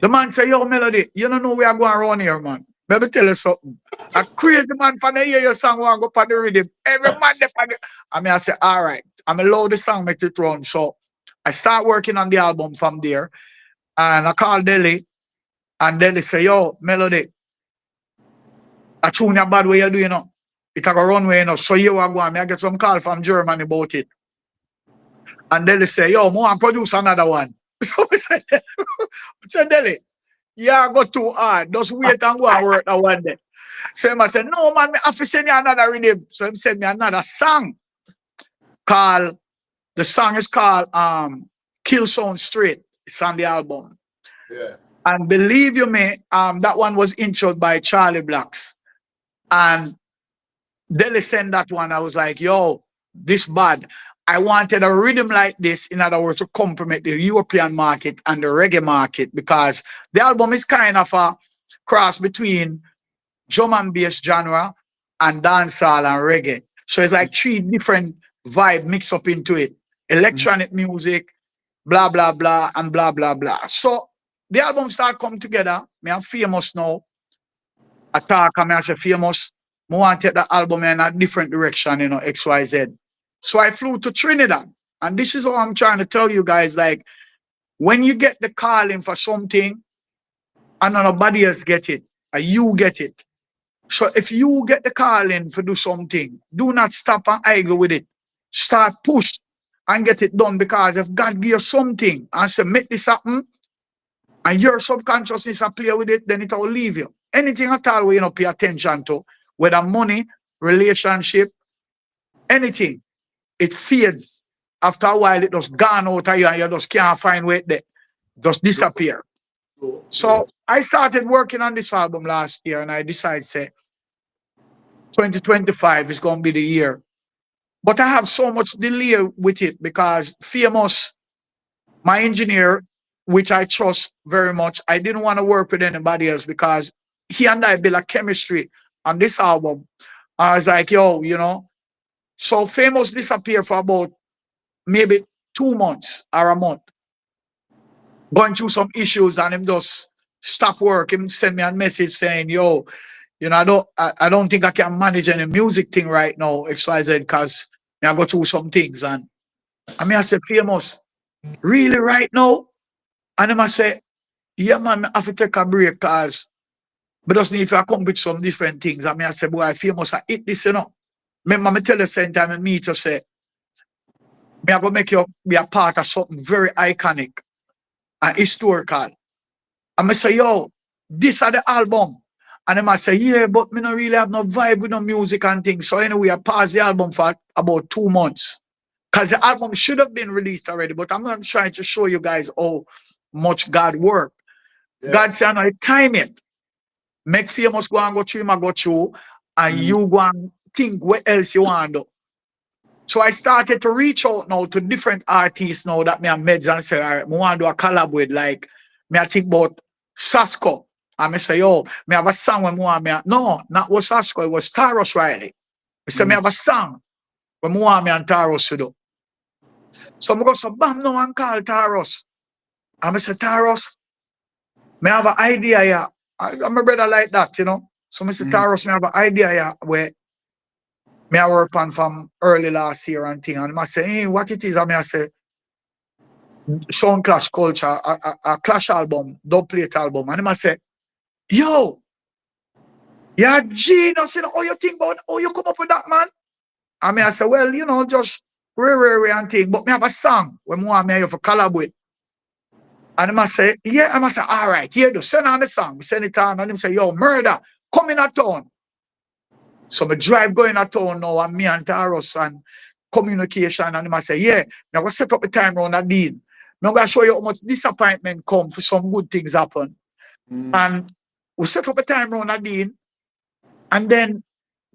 The man say, yo, Melody, you don't know we are going around here, man. Let me tell you something. A crazy man for the hear your song want go pan the rhythm. Every man they pan the... I mean, I say, all right, I'm allow the song make it run. So I start working on the album from there. And I call Delhi. And Delhi say, yo, Melody, a tune a bad way you do, you know. It a go run way, you know. So you are going. I get some call from Germany about it. And Delhi say, yo, more and produce another one. So we say, Delhi, yeah, go too hard. Just wait and go and work that one day. So I said, no, man, I have to send you another rhythm. So he sent me another song called, the song is called Kill Sound Straight. It's on the album. Yeah. And believe you me, that one was introed by Charlie Blacks. And Delhi sent that one. I was like, yo, this bad. I wanted a rhythm like this, in other words, to complement the European market and the reggae market, because the album is kind of a cross between drum and bass genre and dancehall and reggae. So it's like three different vibe mixed up into it. Electronic music, blah, blah, blah, and blah, blah, blah. So the album start come together. Me I'm famous now. I talk and I say famous. I want to take the album in a different direction, you know, XYZ. So I flew to Trinidad. And this is what I'm trying to tell you guys. Like, when you get the calling for something and nobody else get it, and you get it. So if you get the calling for do something, do not stop and argue with it. Start push and get it done, because if God give you something and say, make this happen, and your subconsciousness will play with it, then it will leave you. Anything at all we you know pay attention to, whether money, relationship, anything, it fades. After a while, it just gone out of you and you just can't find where it just disappear. So I started working on this album last year and I decided, say, 2025 is going to be the year. But I have so much delay with it because Famous, my engineer, which I trust very much, I didn't want to work with anybody else because he and I built a chemistry on this album. I was like, yo, you know. So Famous disappeared for about maybe 2 months or a month, going through some issues, and him just stop work. Him send me a message saying, yo, you know, I don't think I can manage any music thing right now, XYZ, because I go through some things. And I mean, I said, Famous, really right now? And him I say, yeah, man, I have to take a break because but just need to come with some different things. I mean, I say, boy, Famous, I eat this, you know. Remember, me tell you same time I meet you say, me I go make you be a part of something very iconic and historical. And I say, yo, this are the album. And then I say, yeah, but me not really have no vibe with no music and things. So anyway, I paused the album for about 2 months. Because the album should have been released already. But I'm not trying to show you guys how much God worked. Yeah. God said, I time it. Make Famous go and go through him and go through. And you go and think what else you want to do. So I started to reach out now to different artists now that me and meds and say, all right, I want to do a collab with. Like, me I think about Sasko. And I say, yo, me have a song when want me. No, not was Sasko, it was Taros Riley. I say, me have a song when want me and Taros to do. So I go, so bam, no one call Taros. And I say, Taros, me have an idea here. I'm a brother like that, you know. So I say, Taros, me have an idea here where me I work on from early last year and thing. And I say, hey, what it is? I mean, I say, Sound Clash Culture, a Clash album, dub plate album. And I say, yo, you're genius, you know, how you think about, how you come up with that, man? I mean, I say, well, you know, just rare and thing. But me have a song when want me for collab with. And I say, yeah, I say, all right, here do, send on the song. We send it on, and him say, yo, Murder, come in a town. So me drive going a town now, and me and Taros, and communication, and him I say, yeah, I'm gonna set up a time around a dean. I'm gonna show you how much disappointment come for some good things happen. And we set up a time around a dean, and then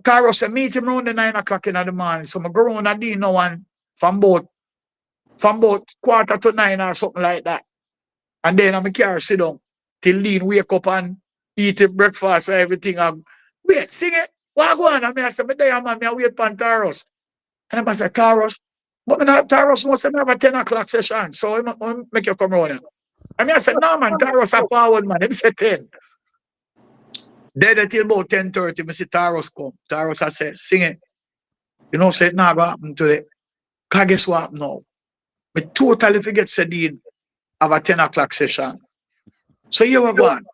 Taro said, meet him around the 9 o'clock in the morning. So I go around a dean now and from about 8:45 or something like that. And then I'm carry sit down till Dean wake up and eat a breakfast and everything. And wait, sing it. What go on? I mean, I said, man, I wait for Taros. And I said, Taros. But me not Taros must have a 10 o'clock session. So I make you come around. I mean, I said, no, man, Taros are forward, man. Him say 10. Then till about 10:30, I see Taros come. Taros I said, sing it. You know, say it now what happened today. Because guess what happened now? I totally forget said Dean have a 10 o'clock session. So here we go on.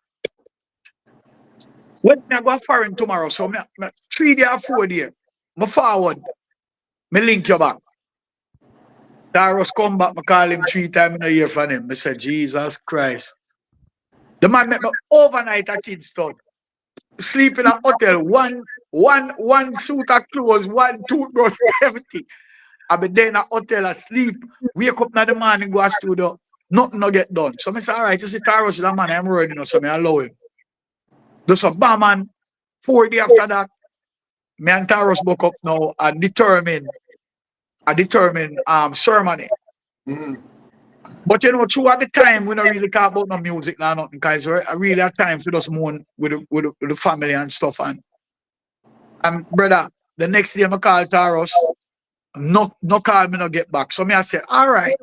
When I go foreign tomorrow, so me 3 days or 4 days, I forward, me link you back. Taros come back, I call him 3 times in a year from him. I said, Jesus Christ. The man make me overnight at Kingston. Sleep in a hotel, one suit of clothes, one toothbrush, everything. I be there in a hotel asleep. Wake up in the morning, go to studio. Nothing no get done. So I say, all right, you see Taros is the man I'm ready now, so I allow him. Do some bam man. 4 days after that, me and Taros woke up now and determine ceremony. But you know, true at the time we don't really talk about no music now, nothing, because we really at times we just mourn with the family and stuff. And brother, the next day I call Taros, no call me no get back. So me I say, all right.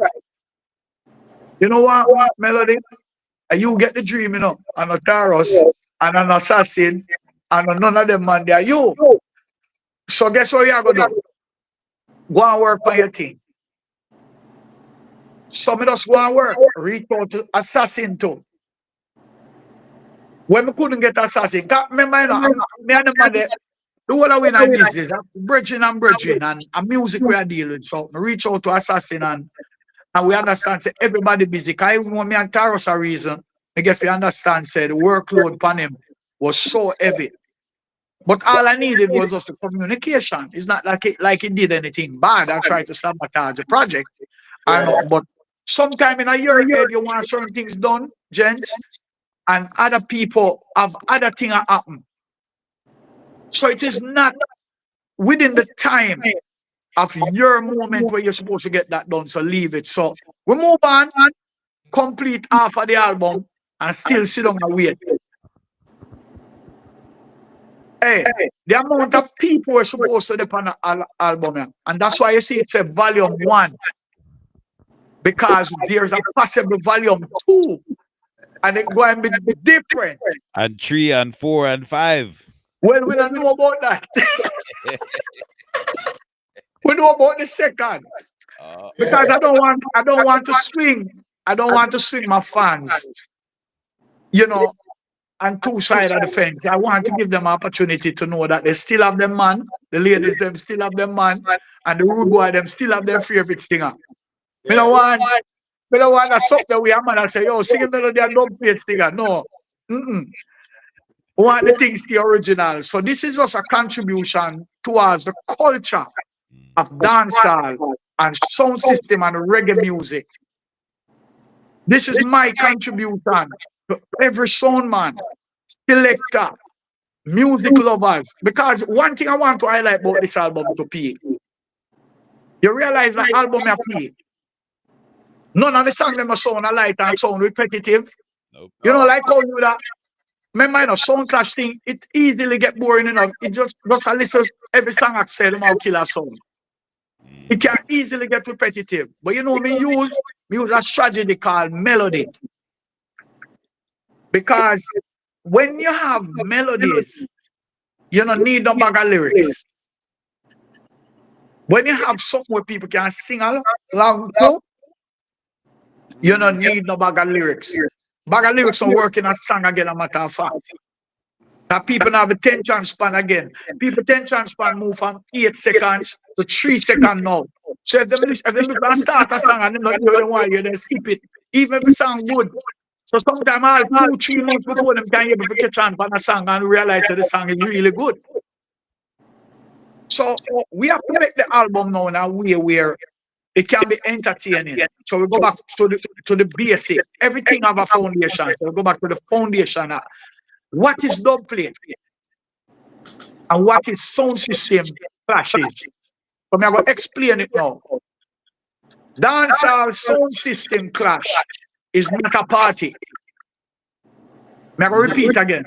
You know what, Melody? And you get the dream, you know, and a Taros and an assassin and none of them man there. You. So guess what you are gonna do? Go and work on your thing. Some of us go and work, reach out to assassin too. When we couldn't get assassin, remember, you know, me and the man there, the whole of we in our business, bridging and music we are dealing with. So we reach out to assassin and we understand say everybody busy. Because even when me and Taros a reason, I get to understand say the workload upon him was so heavy. But all I needed was just the communication. It's not like he did anything bad. I tried to sabotage the project. I know, but sometime in a year ahead, you want certain things done, gents, and other people have other things happen. So it is not within the time of your moment where you're supposed to get that done. So leave it. So we move on, complete half of the album, and still sit down and wait. Hey, the amount of people are supposed to depend on the album, and that's why you see it's a volume 1. Because there's a possible volume 2, and it's going to be different. And 3 and 4 and 5. Well, we don't know about that. We know about the second. Because I don't want to swing. I don't want to swing my fans, you know, on two sides of the fence. I want to give them opportunity to know that they still have them man, the ladies them still have them man, and the rude boy them still have their favorite singer. Me don't want to suck the way a man and say, yo, sing a melody and don't play it singer. No. We want the things the original. So this is just a contribution towards the culture of dancehall and sound system and reggae music. This is my contribution to every sound man, selector, music lovers. Because one thing I want to highlight about this album to P, you realize the album I play, none of the songs them sound alike and sound repetitive. Nope. You know, like how you that. Remember, you know, sound clash thing, it easily get boring enough. It just a listen every song I say them out kill a song. It can easily get repetitive. But you know, me use a strategy called melody. Because when you have melodies, you don't need no bag of lyrics. When you have something where people can sing along to, you don't need no bag of lyrics. Bag of lyrics don't work in a song again, a matter of fact. That people have attention span again. People attention span move from 8 seconds to 3 seconds now. So if they start a song and they don't hear why you then skip it. Even if the song good. So sometimes all 2-3 months before them can able to catch on a song and realize that the song is really good. So we have to make the album now in a way where it can be entertaining. So we go back to the basic. Everything have a foundation. So we go back to the foundation. What is dubplate and what is sound system clashes? So I'm going to explain it now. Dancehall sound system clash is not a party. I'm going to repeat again.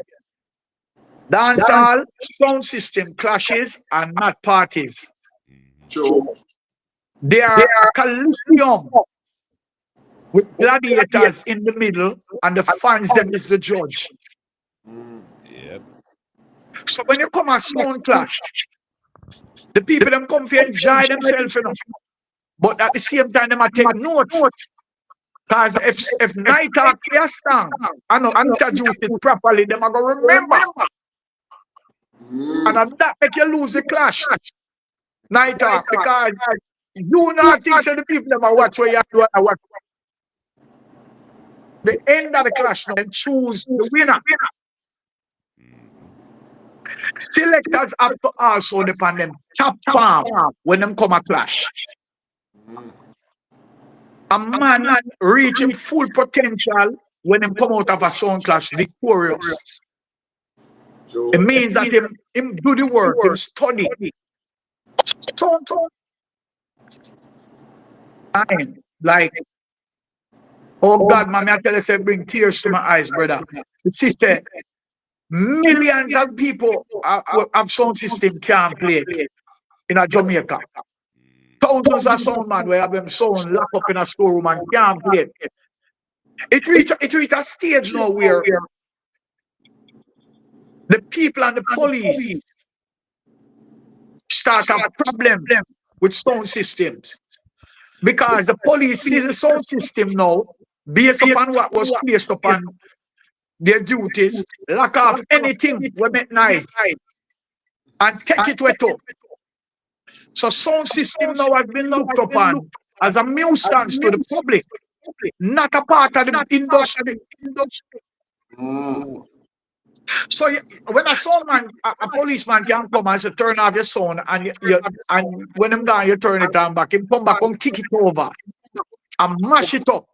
Dancehall sound system clashes are not parties. True. They are a coliseum with gladiators in the middle and the fans them is the judge. Yep. So when you come a sound clash, the people them come to enjoy themselves enough. But at the same time, they might take notes. Because if Night Talk play a song and not introduce it properly, they might go remember. And that make you lose the clash. Night Talk, because you not think so the people them are watch where you do and watch. The end of the clash now, and choose the winner. Selectors have to also depend them top farm when them come a clash. A man reaching full potential when him come out of a sound clash victorious. It means that him do the work, him study. Sound time, like, oh God, man, I tell you, say, bring tears to my eyes, brother. The sister, millions of people have sound system can't play in a Jamaica. Thousands of sound man where have them sound locked up in a storeroom and can't play. It reach a stage now where the people and the police start a problem with sound systems. Because the police see the sound system now, based upon what was placed upon their duties, lock off anything we make nice and take it with up. So sound system now has been looked upon as a nuisance to the public, not a part of the industry. So when a sound man, a policeman can come and say, turn off your sound, and when him gone, you turn it on back. Him come back and kick it over and mash it up.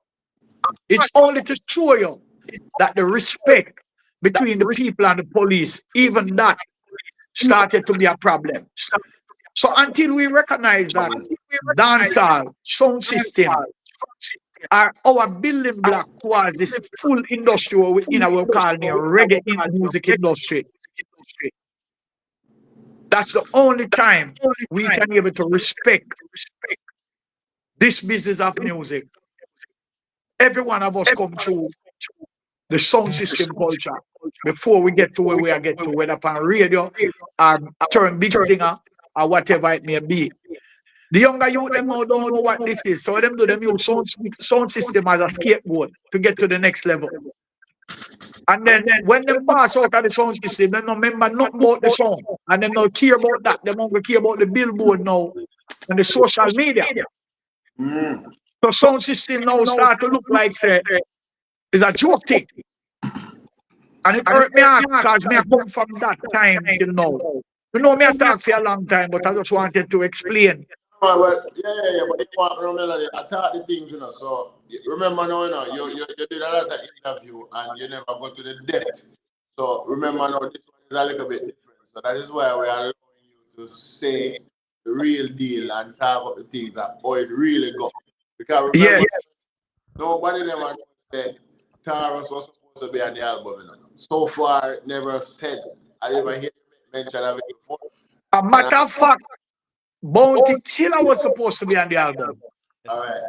It's only to show you that the respect between the people and the police, even that started to be a problem. So until we recognize that dancehall sound system are our building block towards this full industry in our calling reggae in music industry, that's the only time we can be able to respect this business of music. Every one of us come through the sound system culture before we get to where we are get to, whether upon radio or turn big singer or whatever it may be. The younger youth them now don't know what this is, so them do them use sound system as a scapegoat to get to the next level. And then when they pass out of the sound system, they don't remember nothing about the song, and they don't care about that. They don't care about the billboard now and the social media. So sound system now start to look like say it's a joke thing. And it hurt me because me come from that time till now. You know me I talk for a long time, but I just wanted to explain. Well, yeah, but you want to remember, I thought the things, you know, so remember now, you did a lot of interview and you never go to the depth. So remember now, this one is a little bit different. So that is why we are allowing you to say the real deal and talk about the things that how it really goes. Because remember, nobody never said Taurus was supposed to be on the album. You know. So far, it never said, I never hear mention of it before. A matter of fact, Bounty Killer was supposed to be on the album. All right.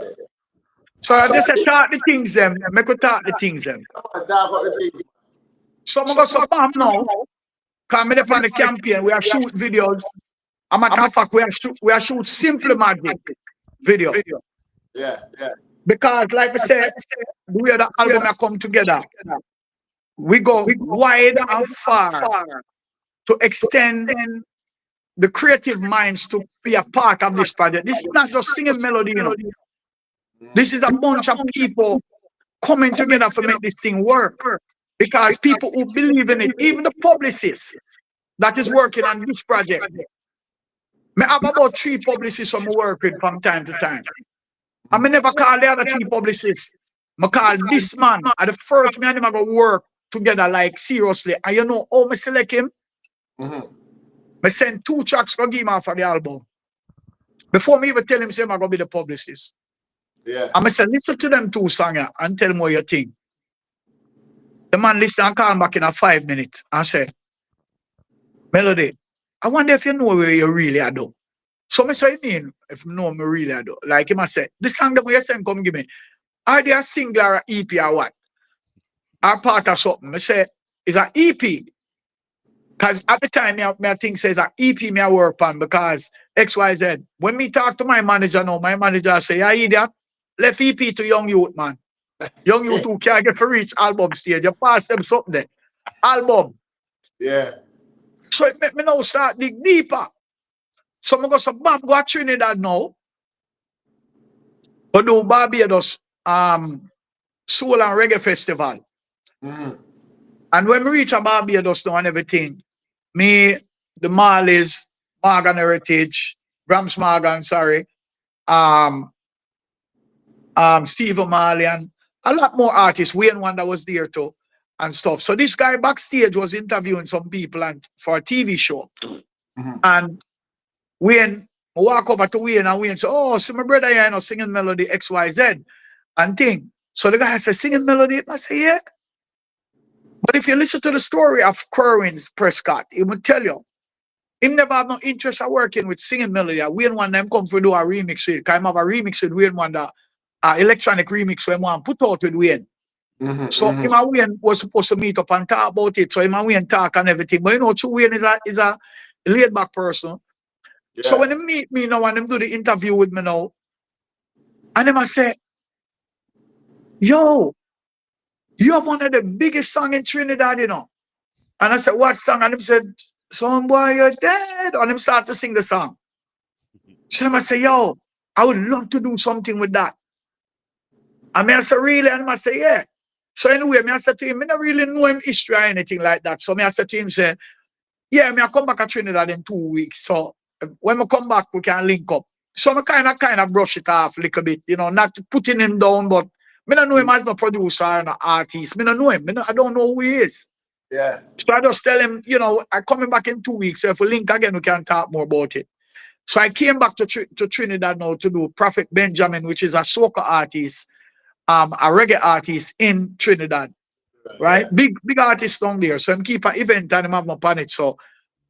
So I just said, talk the things them. Make we talk the things them. Talk about the things. So I'm going to bomb now. Coming up on the campaign, we are shoot videos. A matter of fact, we are shoot Simple Magic video. Yeah. Because like I said, the way the album have come together, we go wide and far to extend the creative minds to be a part of this project. This is not just singing melody, you know. This is a bunch of people coming together to make this thing work. Because people who believe in it, even the publicists that is working on this project, Me have about 3 publicists who I work with from time to time. And me never call the other 3 publicists. I call this man at the first me and him go work together like seriously. And you know how me select him? Me send 2 tracks for him for the album. Before me even tell him say I'm gonna be the publicist. Yeah. And I say, listen to them 2 songs and tell me what you think. The man listen and call back in a 5 minutes and say, Melody, I wonder if you know where you really are do. So I say, you mean if you know me really are do? Like him I say, this song that you send come give me. Are they a single or EP or what? Or part of something? I say, it's an EP. Because at the time, I think says an EP me I work on because XYZ. When me talk to my manager now, my manager say, yeah, idiot, left EP to young youth, man. Young youth who can't get for reach album stage. You pass them something there. Album. Yeah. So it make me now start dig deeper. So I go some Bob go to Trinidad now. But do Barbados Soul and Reggae Festival. And when we reach a Barbados now and everything, me, the Marleys, Morgan Heritage, Grams Morgan, sorry, Steve O'Malley, and a lot more artists. Wayne Wonder was there too and stuff. So this guy backstage was interviewing some people and for a TV show. And Wayne walk over to Wayne and Wayne say, oh, see my brother here, you know, singing melody XYZ and thing. So the guy said, singing melody? I say, yeah. But if you listen to the story of Kerwin's Prescott, he would tell you, he never have no interest in working with singing melody. Wayne Wonder them come for do a remix with, because I have a remix with Wayne Wonder, electronic remix when one put out with Wayne. So him and Wayne was supposed to meet up and talk about it. So him and Wayne talk and everything. But you know, Wayne is a laid back person. Yeah. So when they meet me now and them do the interview with me now, and them I say, yo, you have one of the biggest songs in Trinidad, you know. And I said, what song? And him said, some boy, you're dead. And him start to sing the song. So I say, yo, I would love to do something with that. And I say, really? And I say, yeah. So anyway, I said to him, I don't really know him history or anything like that. So I said to him, say, yeah, I come back to Trinidad in 2 weeks. So when I come back, we can link up. So I kind of brush it off a little bit, you know, not putting him down, but I don't know him as no producer or no artist. I don't know him. I don't know who he is. Yeah. So I just tell him, you know, I'm coming back in 2 weeks. So if we link again, we can talk more about it. So I came back to Trinidad now to do Prophet Benjamin, which is a soca artist, a reggae artist in Trinidad. Right? Yeah. Big artist down there. So I'm keep an event and I'm have my on it. So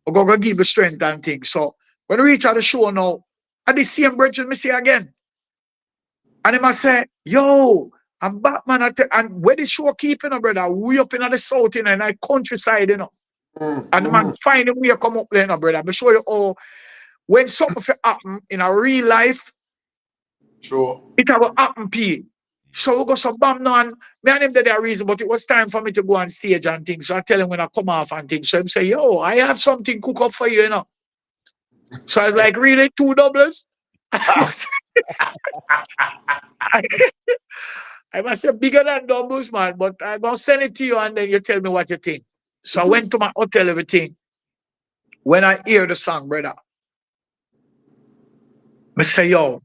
I'm going to give the strength and things. So when we reach at the show now, at the same bridge, me see again. And he must say, yo, I'm Batman. And where the show keeping, brother, we up in the south, you know, in the countryside, you know. And the man find a way to come up there, you know, brother. I'll show you how, when something happen in a real life, sure, it will happen, P. So we go some bam now, and me and him did that reason, but it was time for me to go on stage and things. So I tell him when I come off and things. So him say, yo, I have something cook up for you, you know. So I was like, really? 2 doubles? I must say bigger than doubles, man, but I'm going to send it to you and then you tell me what you think. So I went to my hotel, everything. When I hear the song, brother, I say, yo,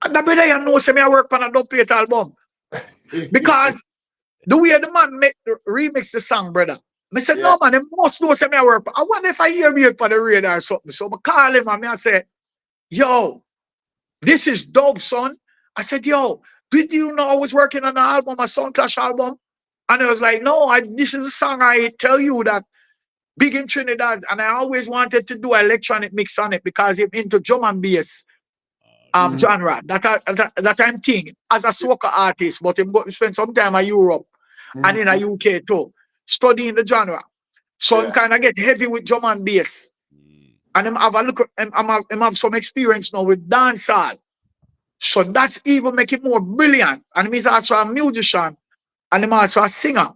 and the brother you know, say me I work on a dubplate album. Because the way the man remix the song, brother, I said, no, man, they must know say me I work. I wonder if I hear me for the radar or something. So I call him and I say, yo, this is dope, son. I said, yo, did you know I was working on an album, a Soundclash album? And I was like, no, this is a song I tell you that big in Trinidad. And I always wanted to do an electronic mix on it because I'm into drum and bass genre that I'm thinking as a soca artist, but I'm going to spend some time in Europe and in the UK too, studying the genre. So I'm kind of get heavy with drum and bass. And I'm have a look, I'm have some experience now with dancehall. So that's even make it more brilliant. And he's also a musician and I'm also a singer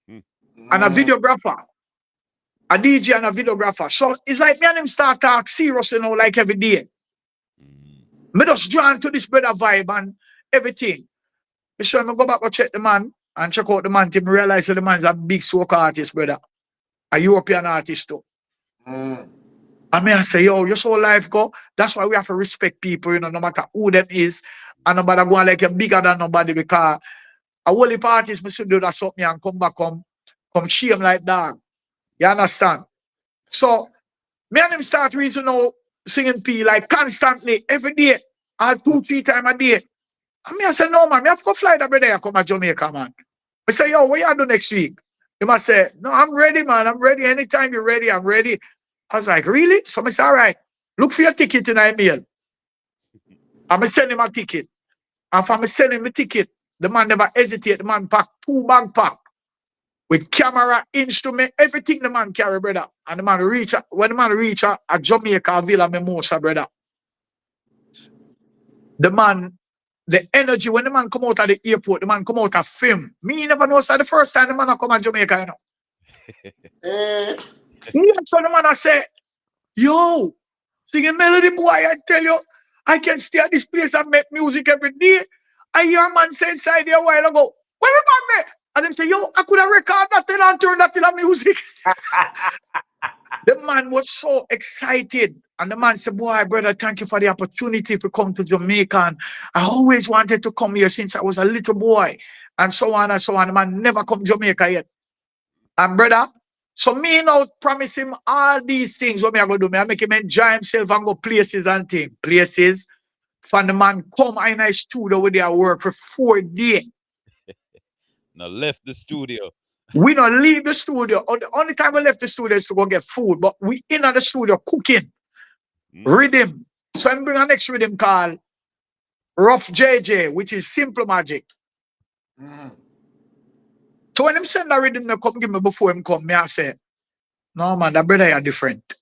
and a videographer, a DJ and a videographer. So it's like me and him start talk serious, you know, like every day. Me just drawn to this brother vibe and everything. So I go back and check the man and check out the man till me realize that the man's a big soca artist, brother. A European artist too. I mean, I say, yo, you saw life go. That's why we have to respect people, you know, no matter who them is. And nobody go like you're bigger than nobody because a whole heap of artists must do that something and come back, come shame like dog. You understand? So, me and him start reason now singing P like constantly, every day, or 2-3 times a day. And me I say, no man, me have to go fly that brother come to Jamaica, man. I say, yo, what you do next week? He must say, no, I'm ready, man. I'm ready. Anytime you're ready, I'm ready. I was like, really? So I say, all right, look for your ticket in my mail. I'm going to send him a ticket. And if I'm sending him a ticket, the man never hesitate. The man pack 2 backpack with camera, instrument, everything the man carry, brother. And the man reach, when the man reach a Jamaica Villa Mimosa, brother, the man, the energy, when the man come out of the airport, the man come out of film. Me never know, so the first time the man come to Jamaica, you know. Yeah, so the man I say, yo, singing melody boy, I tell you, I can stay at this place and make music every day. I hear a man say inside there a while ago, where the man there? And them say, yo, I could have recorded that thing and turned that into music. The man was so excited. And the man said, boy, brother, thank you for the opportunity to come to Jamaica. And I always wanted to come here since I was a little boy. And so on and so on. The man never come to Jamaica yet. And brother, so me now promise him all these things. What me I going to do? I make him enjoy himself and go places and things. Places. For the man come in a studio where they work for 4 days. Now left the studio. We don't leave the studio. The only time we left the studio is to go get food. But we in the studio cooking. Rhythm. So I'm bring our next rhythm called Rough JJ, which is Simple Magic. So when him send that rhythm to come give me before him come, me I say, no man, that brother are different.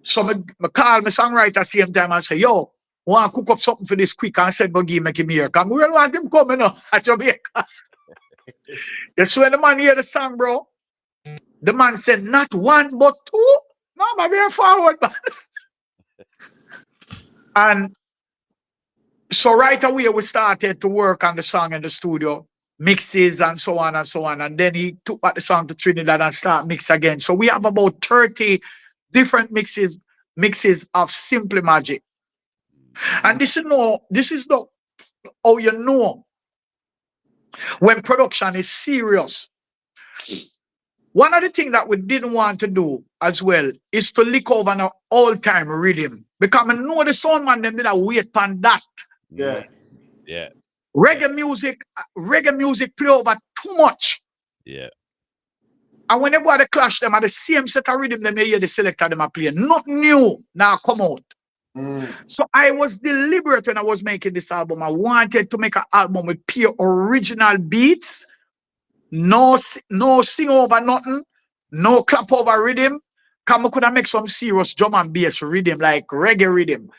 So I call my songwriter same time and say, yo, want to cook up something for this quick and send go give make him here. Because we don't want him coming up at Jamaica. You see when the man hear the song, bro, the man said, not 1 but 2. No, man, we're forward, man. And so right away we started to work on the song in the studio, mixes and so on and so on. And then he took back the song to Trinidad and start mix again. So we have about 30 different mixes of Simple Magic. And this is the how you know when production is serious. One of the things that we didn't want to do as well is to lick over an all-time rhythm. Because I know the sound man them did a wait on that. Yeah. Yeah. Reggae music play over too much. Yeah. And whenever they clash them at the same set of rhythm, they may hear the selector them a play. Nothing new now come out. So I was deliberate when I was making this album. I wanted to make an album with pure original beats. No sing over nothing, no clap over rhythm. Come could have make some serious drum and bass rhythm, like reggae rhythm.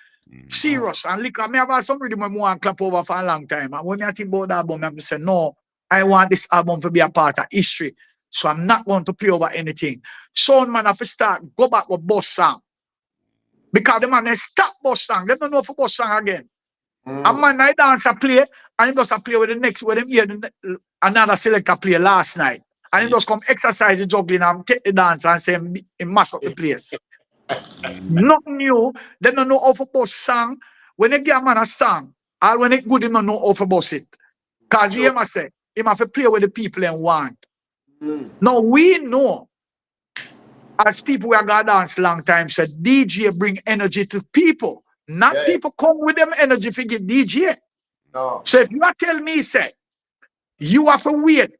Serious. And look, I may have had some rhythm I want to clap over for a long time. And when I think about the album, I'm saying, no, I want this album to be a part of history. So I'm not going to play over anything. Sound man have to start, go back with boss song. Because the man they stop boss song. They don't know for boss song again. A man I dance a play, and he does a play with the next with him here. Another selector play last night. And he just come exercise the juggling and take the dance and say he mash up the place. Nothing new. They don't know how to boss song. When they give a man a song, all when it good, they don't know how to boss it. Because he must say, he must play with the people and want. Now we know, as people who are going to dance long time, said DJ bring energy to people. Not people come with them energy for get DJ. No. So if you are tell me, say, you have to wait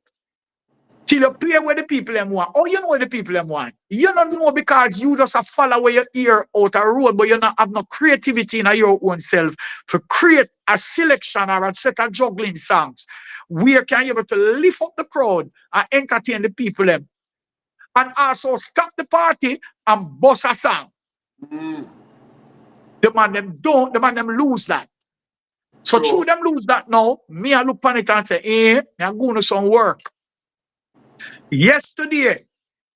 till you play with the people them want. Oh, you know what the people them want. You don't know because you just a follow where your ear out a road, but you not have no creativity in your own self to create a selection or a set of juggling songs where can you able to lift up the crowd and entertain the people them. And also stop the party and bust a song. The man them lose that. So through them lose that now, me I look on it and say, I'm going to some work. Yesterday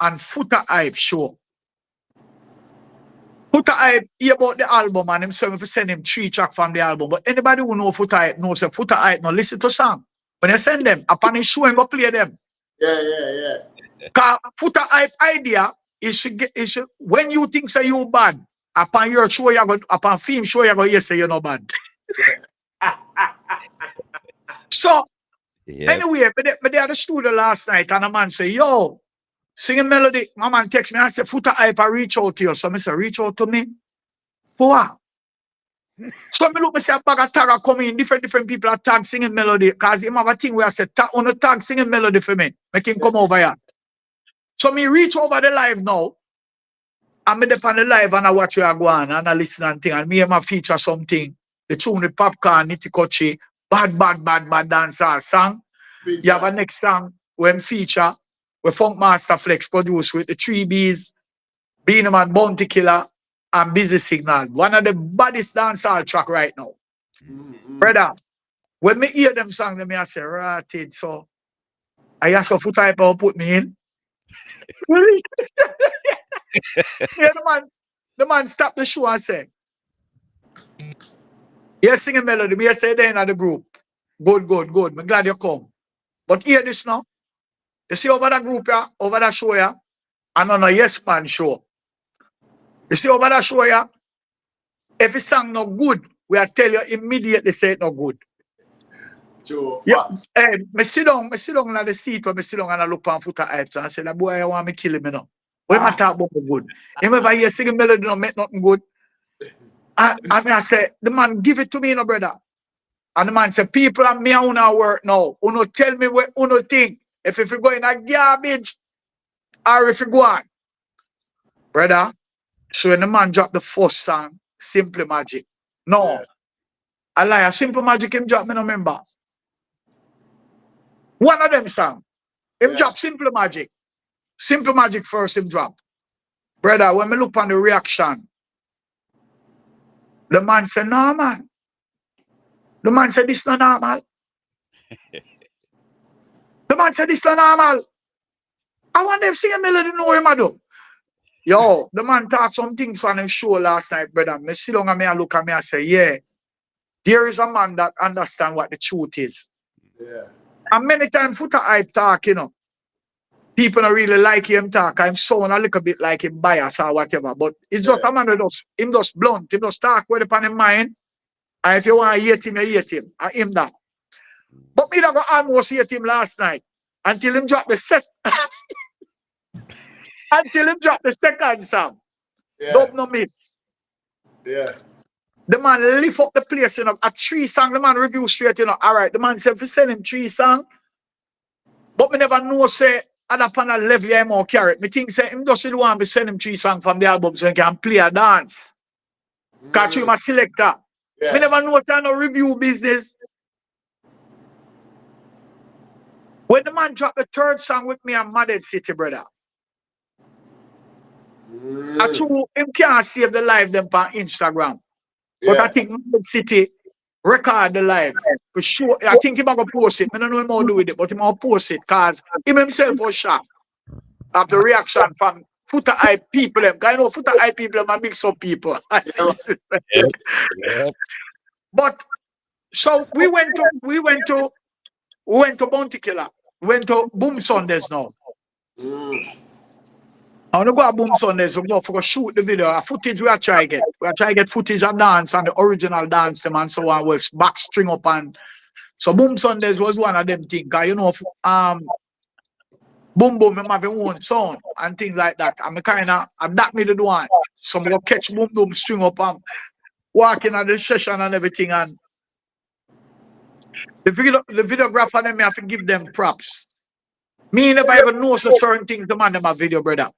on Footer Hype show. Footer Hype hear about the album and himself if send him 3 tracks from the album. But anybody who know Footer Hype knows that Footer Hype now listen to song. When you send them, upon his show and go play them. Yeah. Because Footer Hype idea when you think say you bad, upon your show you go upon film show you go you say you're not bad. So anyway, but they had a studio last night and a man say, yo, sing a melody. My man text me and say, Foota Hype, I reach out to you. So I say, reach out to me? For what? So I look, I say, a bag of tag come in, different people are tag singing melody. Because him have a thing where I say, on a tag singing melody for me. Make him come over here. So me reach over the live now. I'm there on the live and I watch you go on and I listen and thing. And me and my feature something. The tune with Popcorn, Nitty Kochi, bad dancer song. You have a next song when feature where Funk Master Flex produced with the 3Bs, Beanie Man, Bounty Killer, and Busy Signal. One of the baddest dancehall track right now. Brother, when me hear them songs, I say, ratted. So I ask for Foota Hype put me in. Yeah, the man stopped the show and say, yes, sing a melody. Me say then at the group. Good. I'm glad you come. But hear this now. You see over that group here, over that show here, and on a Yes Man show. You see over that show here, if a song not good, we are tell you immediately say it not good. True. Yeah. Hey, me sit down on the seat where me sit down and I look on Foota Hype and I say, that boy, I want me kill him, you know. When I talk about good. If I hear singing melody don't make nothing good. I say, the man give it to me, you know, brother. And the man say, people and me and una work now. Uno tell me what uno think. If you go in a garbage or if you go on. Brother, so when the man drop the first song, Simple Magic. No. Yeah. I lie, Simple Magic him drop, me no remember. One of them song. Him drop Simple Magic. Simple Magic first him drop. Brother, when me look on the reaction, the man said, no man. The man said, this not normal. The man said, this not normal. I want them sing a melody, know him I do. Yo, the man talk something from him show last night, brother. Me sit down and me look at me and say, yeah, there is a man that understand what the truth is. Yeah. And many times Foota Hype talk, you know, people don't really like him talk. I'm sound a little bit like him bias or whatever. But it's just a man that does, him just blunt, him just talk with upon his mind. And if you want to hate him, you hate him. I him that. But me that go almost hate him last night until him drop the until him drop the second song. Yeah. Dub no miss. Yeah. The man lift up the place, you know, a 3 song, the man review straight, you know. All right, the man said, if you send him 3 songs, but me never know, say, at a panel level, I'm more carrot. Me think, say, him doesn't want to send him 3 songs from the album so he can play a dance. Catch him a selector. Yeah. Me never know, say, no review business. When the man dropped the 3rd song with me on MadVibez City, brother, actually, him can't save the live them on Instagram. Yeah. But I think MadVibez City record the live. For sure. I think he might go post it. I don't know him how to do with it, but he might post it because him himself was shocked of the reaction from Foota Hype people. Because I know Foota Hype people are mix up people. Yep. But so we went to Bounty Killer. We went to Boom Sundays now. I want to go to Boom Sundays. So we go shoot the video. A footage we are trying to get. We are trying to get footage of dance and the original dance them and so on with back string up and so Boom Sundays was one of them things. Cause you know Boom Boom have their own sound and things like that. And I kinda adapt me to do one. So we go catch Boom Boom string up and walking at the session and everything and the videographer them, I have to give them props. Me never even know so certain things the man them a video, brother.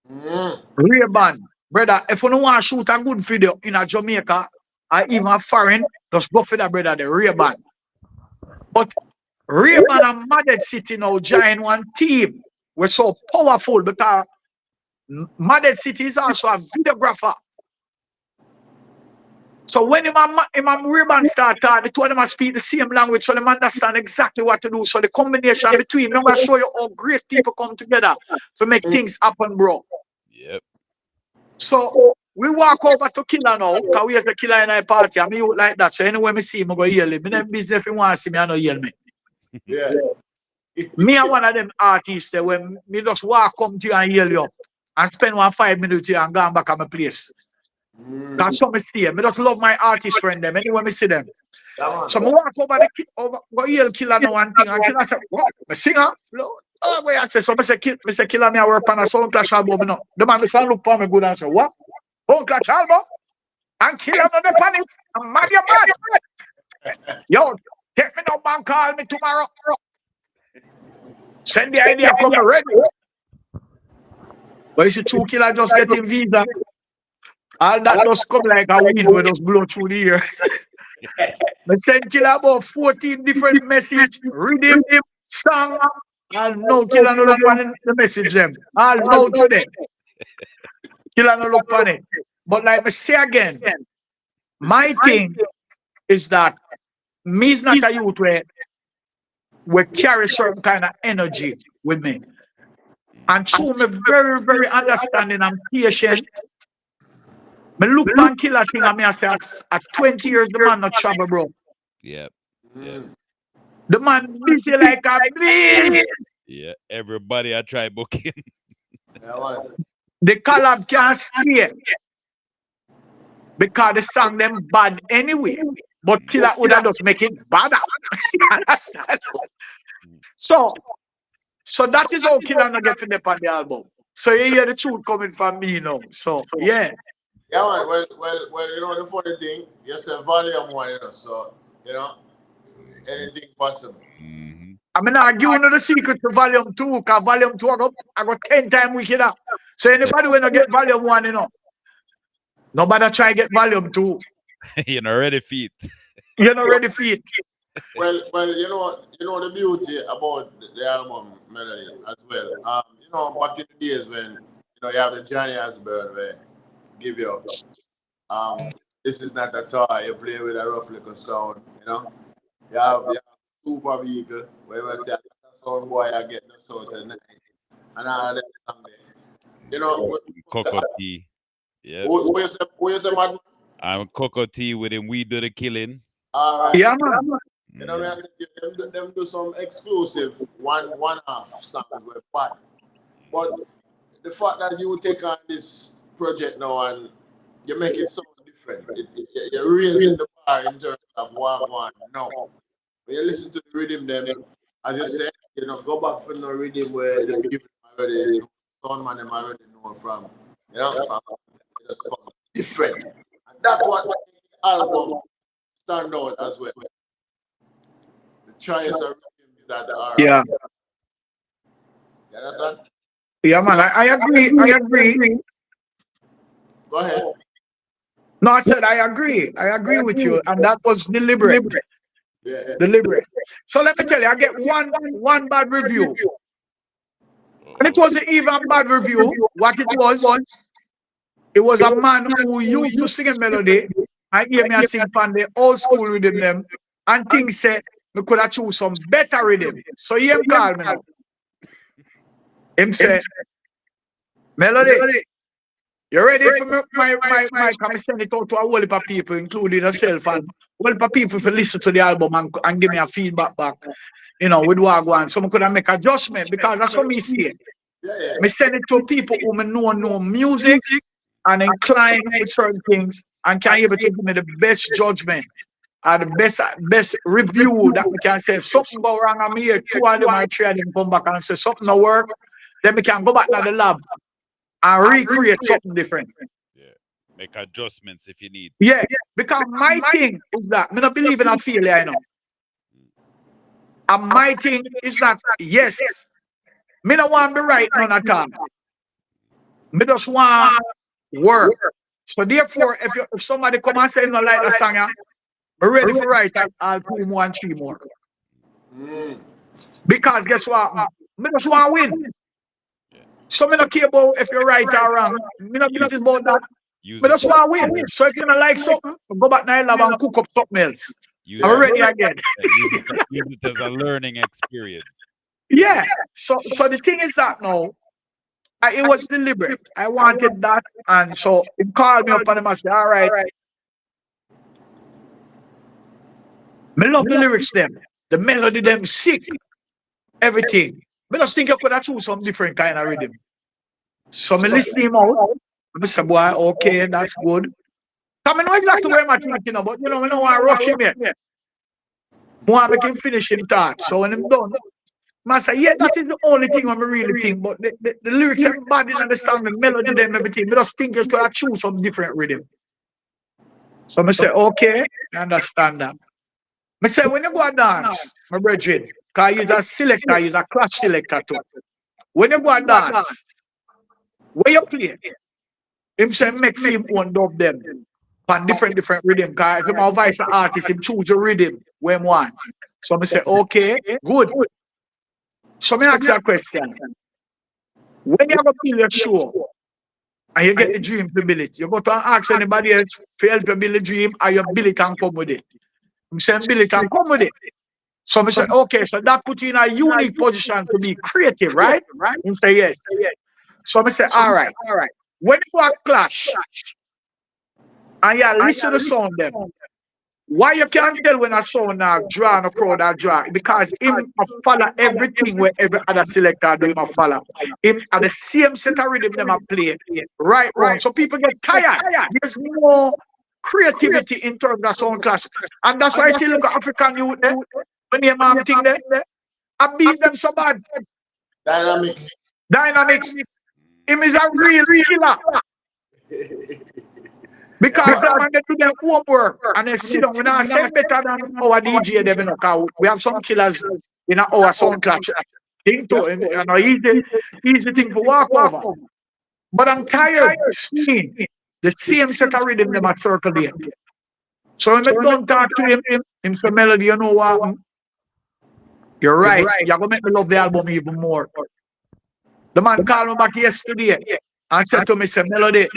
Ray-Ban, brother, if you don't want to shoot a good video in a Jamaica or even a foreign, just go for that, brother, the Ray-Ban. But Ray-Ban and MadVibez City now join one team. We're so powerful because MadVibez City is also a videographer. So when him Ray-Ban start talk, the two of them speak the same language, so they understand exactly what to do. So the combination between, I'm going to show you how great people come together to make things happen, bro. Yep. So we walk over to Killer now, because we have the Killer in our party, and me out like that. So anyway, me see him, I go yell him. Me never business if he want to see me, I don't yell me. Yeah. Me and one of them artists there, when me just walk come to you and yell you up. and spend 5 minutes here and go back at my place. That's some stay. Me just love my artist friend them. Anyway, me see them. So I walk over the go yell Killer no one thing and Killer say, what? Me singer? Oh, wait, I say, so I say, Killer me I work on a Sound Clash album. No. The man me look for me good and say, what? Sound Clash album? And Killer no the panic. I'm mad, you mad. Yo, take me no man call me tomorrow. Send the idea come ready. But you see true Killer just getting visa. All that just come like a wind when just blow through the air. I send Killer about 14 different messages, rhythm, song, and no Killer no look on the message them. All know today. Killer no look on it. But like I say again, my thing is that me is not a youth where carry certain kind of energy with me. And true, me very, very understanding and patient. Me look man Killer thing and me I say at 20 years the man not trouble, bro. Yep. The man busy like a beast. Yeah, everybody I try booking. The collab can't stay. Because the song them bad anyway. But Killer would have just make it badder. Understand? So that is how Killer not get up on the album. So you hear the truth coming from me now. So yeah. Yeah, man. Well, you know the funny thing, you say volume 1, you know, so you know, anything possible. I mean, I give you the secret to volume 2, because volume 2 I got 10 times wickeder. So anybody when I get volume 1, you know, nobody try get volume 2. You're not ready for it. You're not ready for it. Well, you know the beauty about the album melody as well. You know, back in the days when you have the Johnny Asburn where give you this is not a toy, you play with a rough little sound, you know. You have super vehicle where you say sound boy I get the sound tonight and all that song there. You know Coco T. Yeah. Who you say Madman? I'm Coco T with him. We do the killing. All right. Yeah, man. You know, I said them do some exclusive one-off songs with bad. But the fact that you take on this project now and you make it so different, you're raising the bar in terms of one now. When you listen to the rhythm, them as you said, you know, go back for the rhythm where the people already, you know, sound man them already know from, you know, from just different. And that's what the album stand out as well. The choice of rhythms that are. Yeah. You understand? Yeah, man. I agree. Go ahead. No, I said I agree. I agree with you, and that was deliberate. Yeah. Deliberate. So let me tell you, I get one bad review. And it wasn't even bad review. What it was a man who used to sing a melody. I hear me sing from the old school rhythm them, and things said we could have choose some better rhythm. So he call me now. Him say, Melody, you ready for my come send it out to a whole heap of people, including yourself, and a whole heap of people to listen to the album and give me a feedback back, you know, with what I want. So I could make adjustment because that's what me see. Me send it to people who know music and inclined with certain things and can able to give me the best judgment and the best review that we can say. If something go wrong, I'm here, 2 of them or 3 of them come back and say something no work, then we can go back to the lab and recreate something different. Yeah. Make adjustments if you need. Yeah, because my thing is that I don't believe in a failure, you know. And my thing is that yes, me don't want to be right none at all. Me just want work. So therefore, if somebody come and say no like the song, I'm ready for write I'll 2 more and 3 more. Because guess what? Me just want to win. So me don't care about if you're right or wrong. Me not business about that. Me just want to win. So if you don't like something, go back to the lab and cook up something else. I'm ready again. Use it as a learning experience. Yeah. So the thing is that now, it was deliberate. I wanted that, and so he called me up and he said, all right. Me love the lyrics them. The melody them sick. Everything. Me just think I could have choose some different kind of rhythm. So me listen him out. I say, boy, okay, that's good. I know exactly where I'm thinking, but you know, I don't want to rush him yet. Want make him finish him thought. So when I'm done, I say, yeah, that is the only thing I'm really think. But the lyrics are bad in understand the melody, them everything. I just think just could choose some different rhythm. So I say, okay, I understand that. I say, when you go and dance, my brethren, because I use a selector, I use a class selector too. When you go and dance, where you play, him say make film one dub them on different rhythm. Because if him advise an artist, him choose a rhythm when him want. So I say, okay, good. So me ask you a question. When you have a build your show and you get the dream to build it, you go to ask anybody else to help you build the dream or you build it and come with it. I'm saying build it and come with it. So I say, okay, so that put you in a unique position to be creative, right? You say yes. So I say, all right. When you have clash and you listen to sound them, why you can't tell when a sound now draw and a crowd are draw? Because him a follow everything where every other selector do him a follow. Him at the same set of rhythm them a play right round. So people get tired. There's no creativity in terms of sound clash. And that's why I see look at African youth there. When your mom thing there, I beat them so bad. Dynamics. Him is a real killer. Because them man they do their homework and they sit down. We not say better than our DJ them, you know, 'cause we have some killers in our sound clash. Thing too, you know, easy thing to walk over. But I'm tired seeing the same set of rhythm them at circle there. So when I don't talk to him say, Melody, you know what? You're right. You're gonna make me love the album even more. The man called me back yesterday and said to me, say, Melody,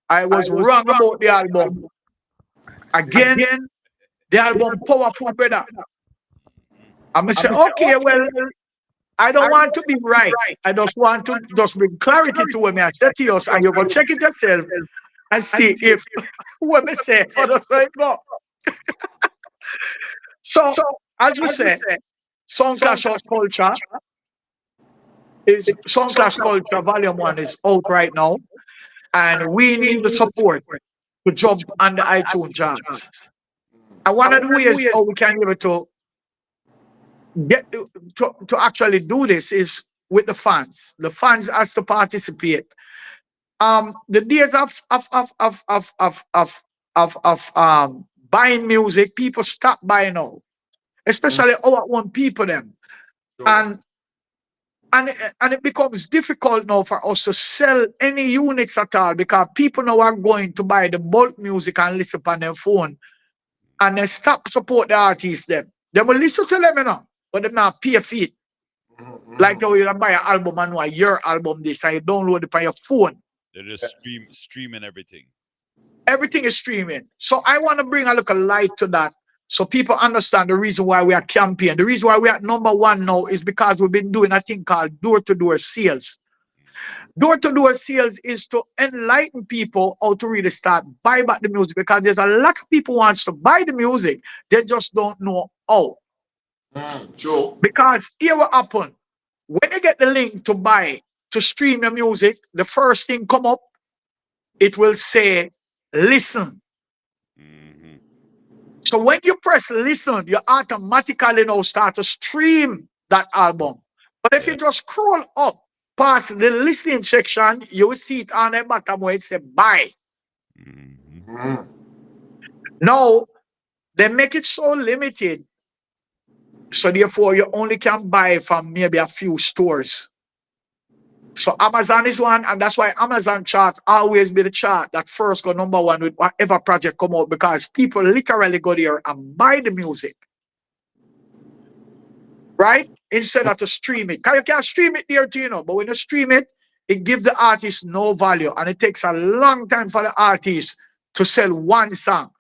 I was wrong about the album. Again, the album powerful, brother. I'm say, okay, well, I don't want to be right. I just want to just bring clarity to what I said to you, and you go check it yourself and see if what I say for the same go. So, as we say, Sound Clash Culture is Sound Clash Culture Volume 1 is out right now, and we need the support to jump on the iTunes charts. And one of the ways how we can be able to get to actually do this is with the fans. The fans has to participate. The days of buying music, people stop buying now, especially our own people them, and it becomes difficult now for us to sell any units at all because people now are going to buy the bulk music and listen on their phone, and they stop support the artists them. They will listen to them, you know, but they not pay for it. Like how you buy an album and why your album this and you download it on your phone. They're just streaming everything. Everything is streaming. So I want to bring a little light to that so people understand the reason why we are campaigning. The reason why we are #1 now is because we've been doing a thing called door-to-door sales. Door-to-door sales is to enlighten people how to really start buy back the music because there's a lot of people wants to buy the music. They just don't know how. True. Because here what happen, when you get the link to buy, to stream your music, the first thing come up, it will say, listen. So when you press listen, you automatically now start to stream that album. But if you just scroll up past the listening section, you will see it on the bottom where it says buy. Now, they make it so limited. So therefore, you only can buy from maybe a few stores. So Amazon is one, and that's why Amazon chart always be the chart that first go #1 with whatever project come out because people literally go there and buy the music. Right? Instead of to stream it. Because you can stream it there too, you know, but when you stream it, it gives the artist no value. And it takes a long time for the artist to sell one song.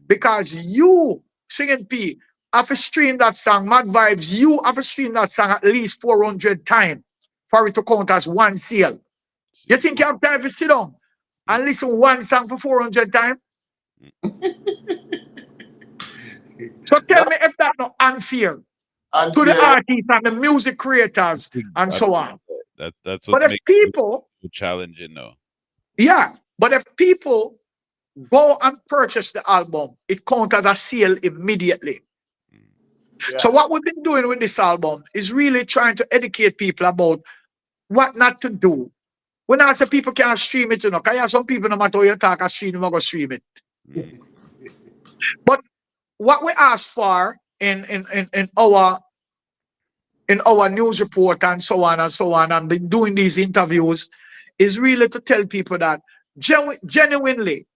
Because you, Singing P, have to stream that song, MadVibez, you have to stream that song at least 400 times for it to count as one sale. You think you have time to sit down and listen one song for 400 times? So tell me if that's not unfair to the artists and the music creators and so on. That's but if people so challenging now. Yeah, but if people go and purchase the album, it counts as a sale immediately. Mm. So Yeah. what we've been doing with this album is really trying to educate people about what not to do. When I say people can't stream it, because you have some people no matter how you talk, I stream, them, I go stream it. Mm. But what we ask for in our news report and so on and so on, and been doing these interviews, is really to tell people that genuinely,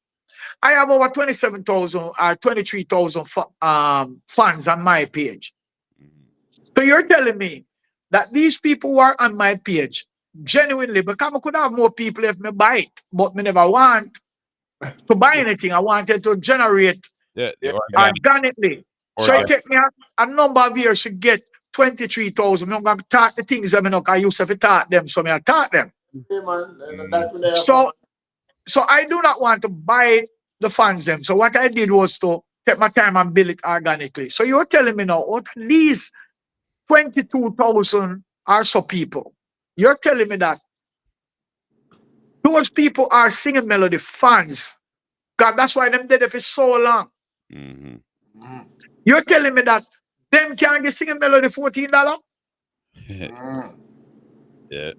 I have over 27,000 or 23,000 fans on my page. Mm. So you're telling me that these people who are on my page, genuinely, because I could have more people if me buy it, but me never want to buy anything. I wanted to generate Yeah, the Yeah. organic, organically. So it organic. take me a number of years to get 23,000. I'm going to talk the things that I used to talk them, so I talk them. Hey, man, Mm. that's there for So so I do not want to buy the funds them. So what I did was to take my time and build it organically. So you're telling me now, at least 22,000 are so people. You're telling me that those people are singing melody fans. God, that's why them did it for so long. Mm-hmm. Mm, You're telling me that them can't get singing melody $14 mm. Yeah.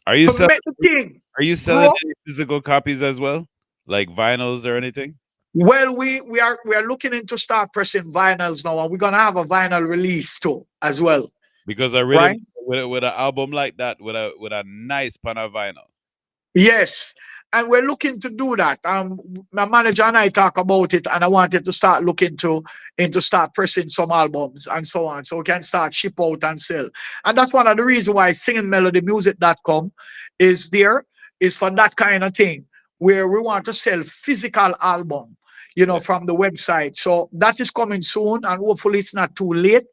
Are you to selling? make the thing Are you selling grow. any physical copies as well, like vinyls or anything? Well, we are looking into start pressing vinyls now, and we're gonna have a vinyl release too as well, Because I really right? with an album like that, with a nice pan of vinyl. Yes, and we're looking to do that. My manager and I talk about it, and I wanted to start looking to into start pressing some albums and so on, so we can start ship out and sell. And that's one of the reasons why singingmelodymusic.com is there, is for that kind of thing where we want to sell physical album, Yeah. from the website. So that is coming soon, and hopefully it's not too late.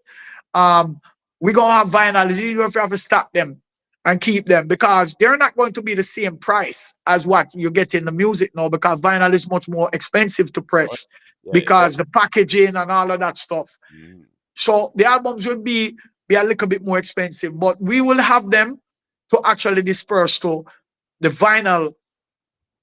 um, we're gonna have vinyls, even if you have to stock them and keep them, because they're not going to be the same price as what you get in the music now, because vinyl is much more expensive to Oh, press yeah, yeah. because the packaging and all of that stuff. Mm. So the albums will be a little bit more expensive, but we will have them to actually disperse to the vinyl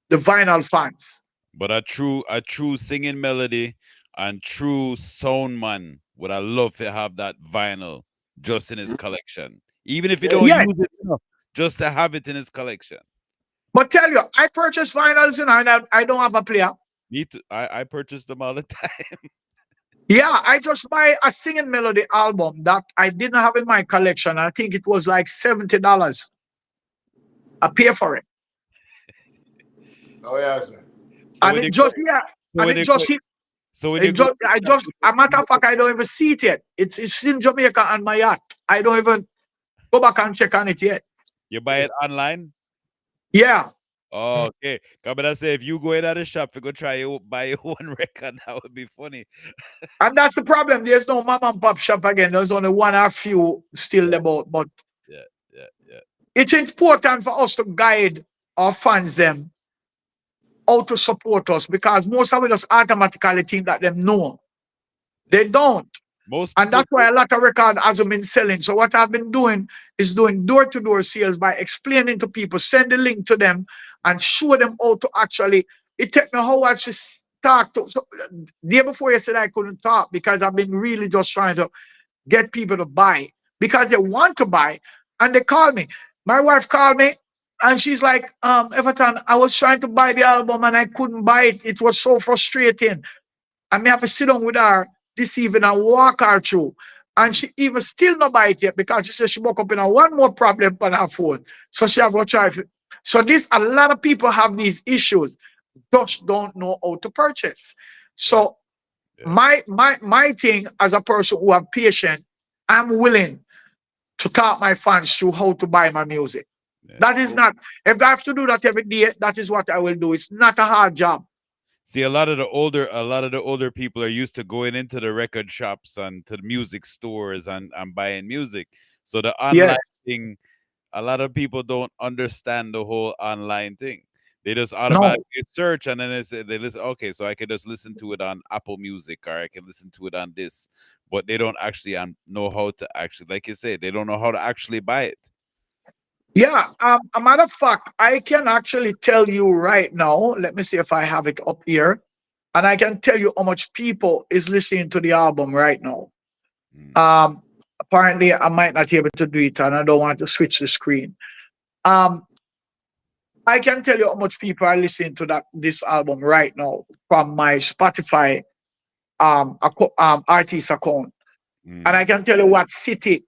the vinyl fans. But a true singing melody and true sound man would I love to have that vinyl just in his collection. Even if he Yes. don't Yes, use it, just to have it in his collection. but tell you, I purchase vinyls, and I don't have a player. Me too. I purchase them all the time. Yeah, I just buy a singing melody album that I didn't have in my collection. I think it was like $70. I pay for it, Oh, yeah, sir. So and when it you just yeah, so and when it you just so when you it go just I just a matter of fact, I don't even see it yet. It's in Jamaica on my yacht. I don't even go back and check on it yet. you buy it online. Yeah, Oh, okay. Come and say if you go in at the shop, you go try you buy your one record. That would be funny. and that's the problem. There's no mom and pop shop again. There's only one or few still Yeah, about, but yeah, yeah, yeah. it's important for us to guide our fans them how to support us, because most of us automatically think that them know. They don't. Most And people that's why a lot of record hasn't been selling. So what I've been doing is doing door-to-door sales by explaining to people, send the link to them and show them how to actually. It took me hours to start to. So, the day before yesterday, I couldn't talk because I've been really just trying to get people to buy because they want to buy, and they call me. My wife called me and she's like, Everton, I was trying to buy the album and I couldn't buy it. It was so frustrating. I may have to sit down with her this evening and walk her through. And mm, she even still not buy it yet because she said she woke up in a one more problem on her phone. So she have to try to. So this a lot of people have these issues, just don't know how to purchase. yeah, So yeah, my thing as a person who have patience, I'm willing to talk my fans through how to buy my music. yeah. That is not, if I have to do that every day, that is what I will do. It's not a hard job. See, a lot of the older people are used to going into the record shops and to the music stores and buying music. So the Yes. online thing, a lot of people don't understand the whole online thing. They just No. automatically search and then they listen. Okay, so I can just listen to it on Apple Music or I can listen to it on this, but they don't actually know how to actually, like you said, they don't know how to actually buy it. Yeah, a matter of fact, I can actually tell you right now. Let me see if I have it up here, and I can tell you how much people is listening to the album right now. Mm. Um, Apparently, I might not be able to do it, and I don't want to switch the screen. Um, I can tell you how much people are listening to this album right now from my Spotify artist account, and I Mm. can tell you what city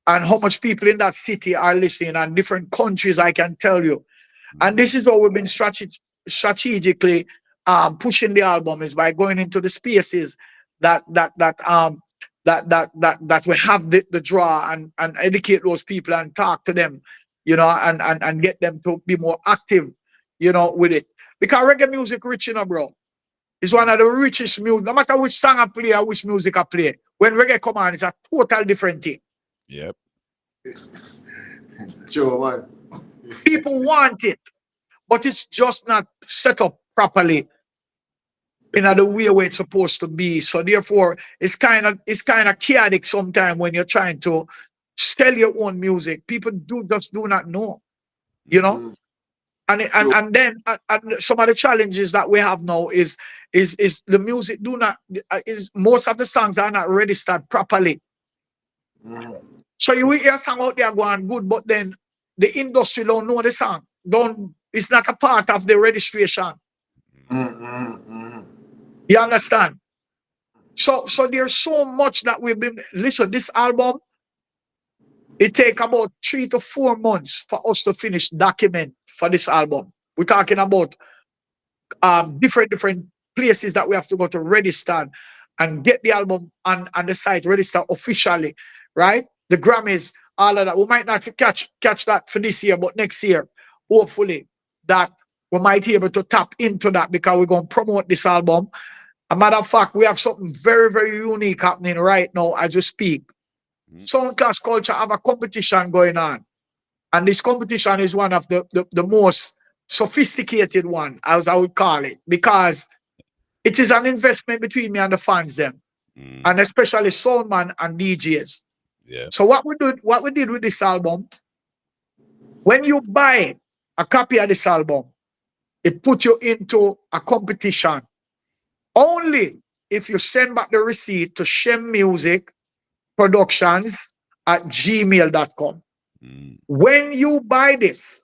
and how much people in that city are listening, and different countries. I can tell you. And Mm. this is how we've been strategically pushing the album, is by going into the spaces that that that that we have the draw, and educate those people and talk to them, and get them to be more active, with it. Because reggae music rich, bro. It's one of the richest music. No matter which song I play or which music I play, when reggae come on, it's a total different thing. Yep. Sure, man. People want it, but it's just not set up properly in the way where it's supposed to be. So therefore, it's kind of chaotic sometimes when you're trying to sell your own music. People do not know, you know. Mm. And Sure. and then and some of the challenges that we have now is the music do not is most of the songs are not registered properly. Mm. So you will hear a song out there going good, but then the industry don't know the song. Don't It's not a part of the registration. Mm, mm, mm. You understand? So there's so much that we've been listen. This album, it take about 3 to 4 months for us to finish document for this album. We're talking about different places that we have to go to register and get the album on the site register officially, right? The Grammys, all of that. We might not catch that for this year, but next year, hopefully, that we might be able to tap into that, because we're going to promote this album. A matter of fact, we have something very, very unique happening right now as we speak. Mm. Sound Clash Culture have a competition going on. And this competition is one of the most sophisticated one, as I would call it, because it is an investment between me and the fans them, Mm. and especially soundman and DJs. Yeah. So what we did with this album, when you buy a copy of this album, it put you into a competition. Only if you send back the receipt to Shem Music Productions at gmail.com. Mm. When you buy this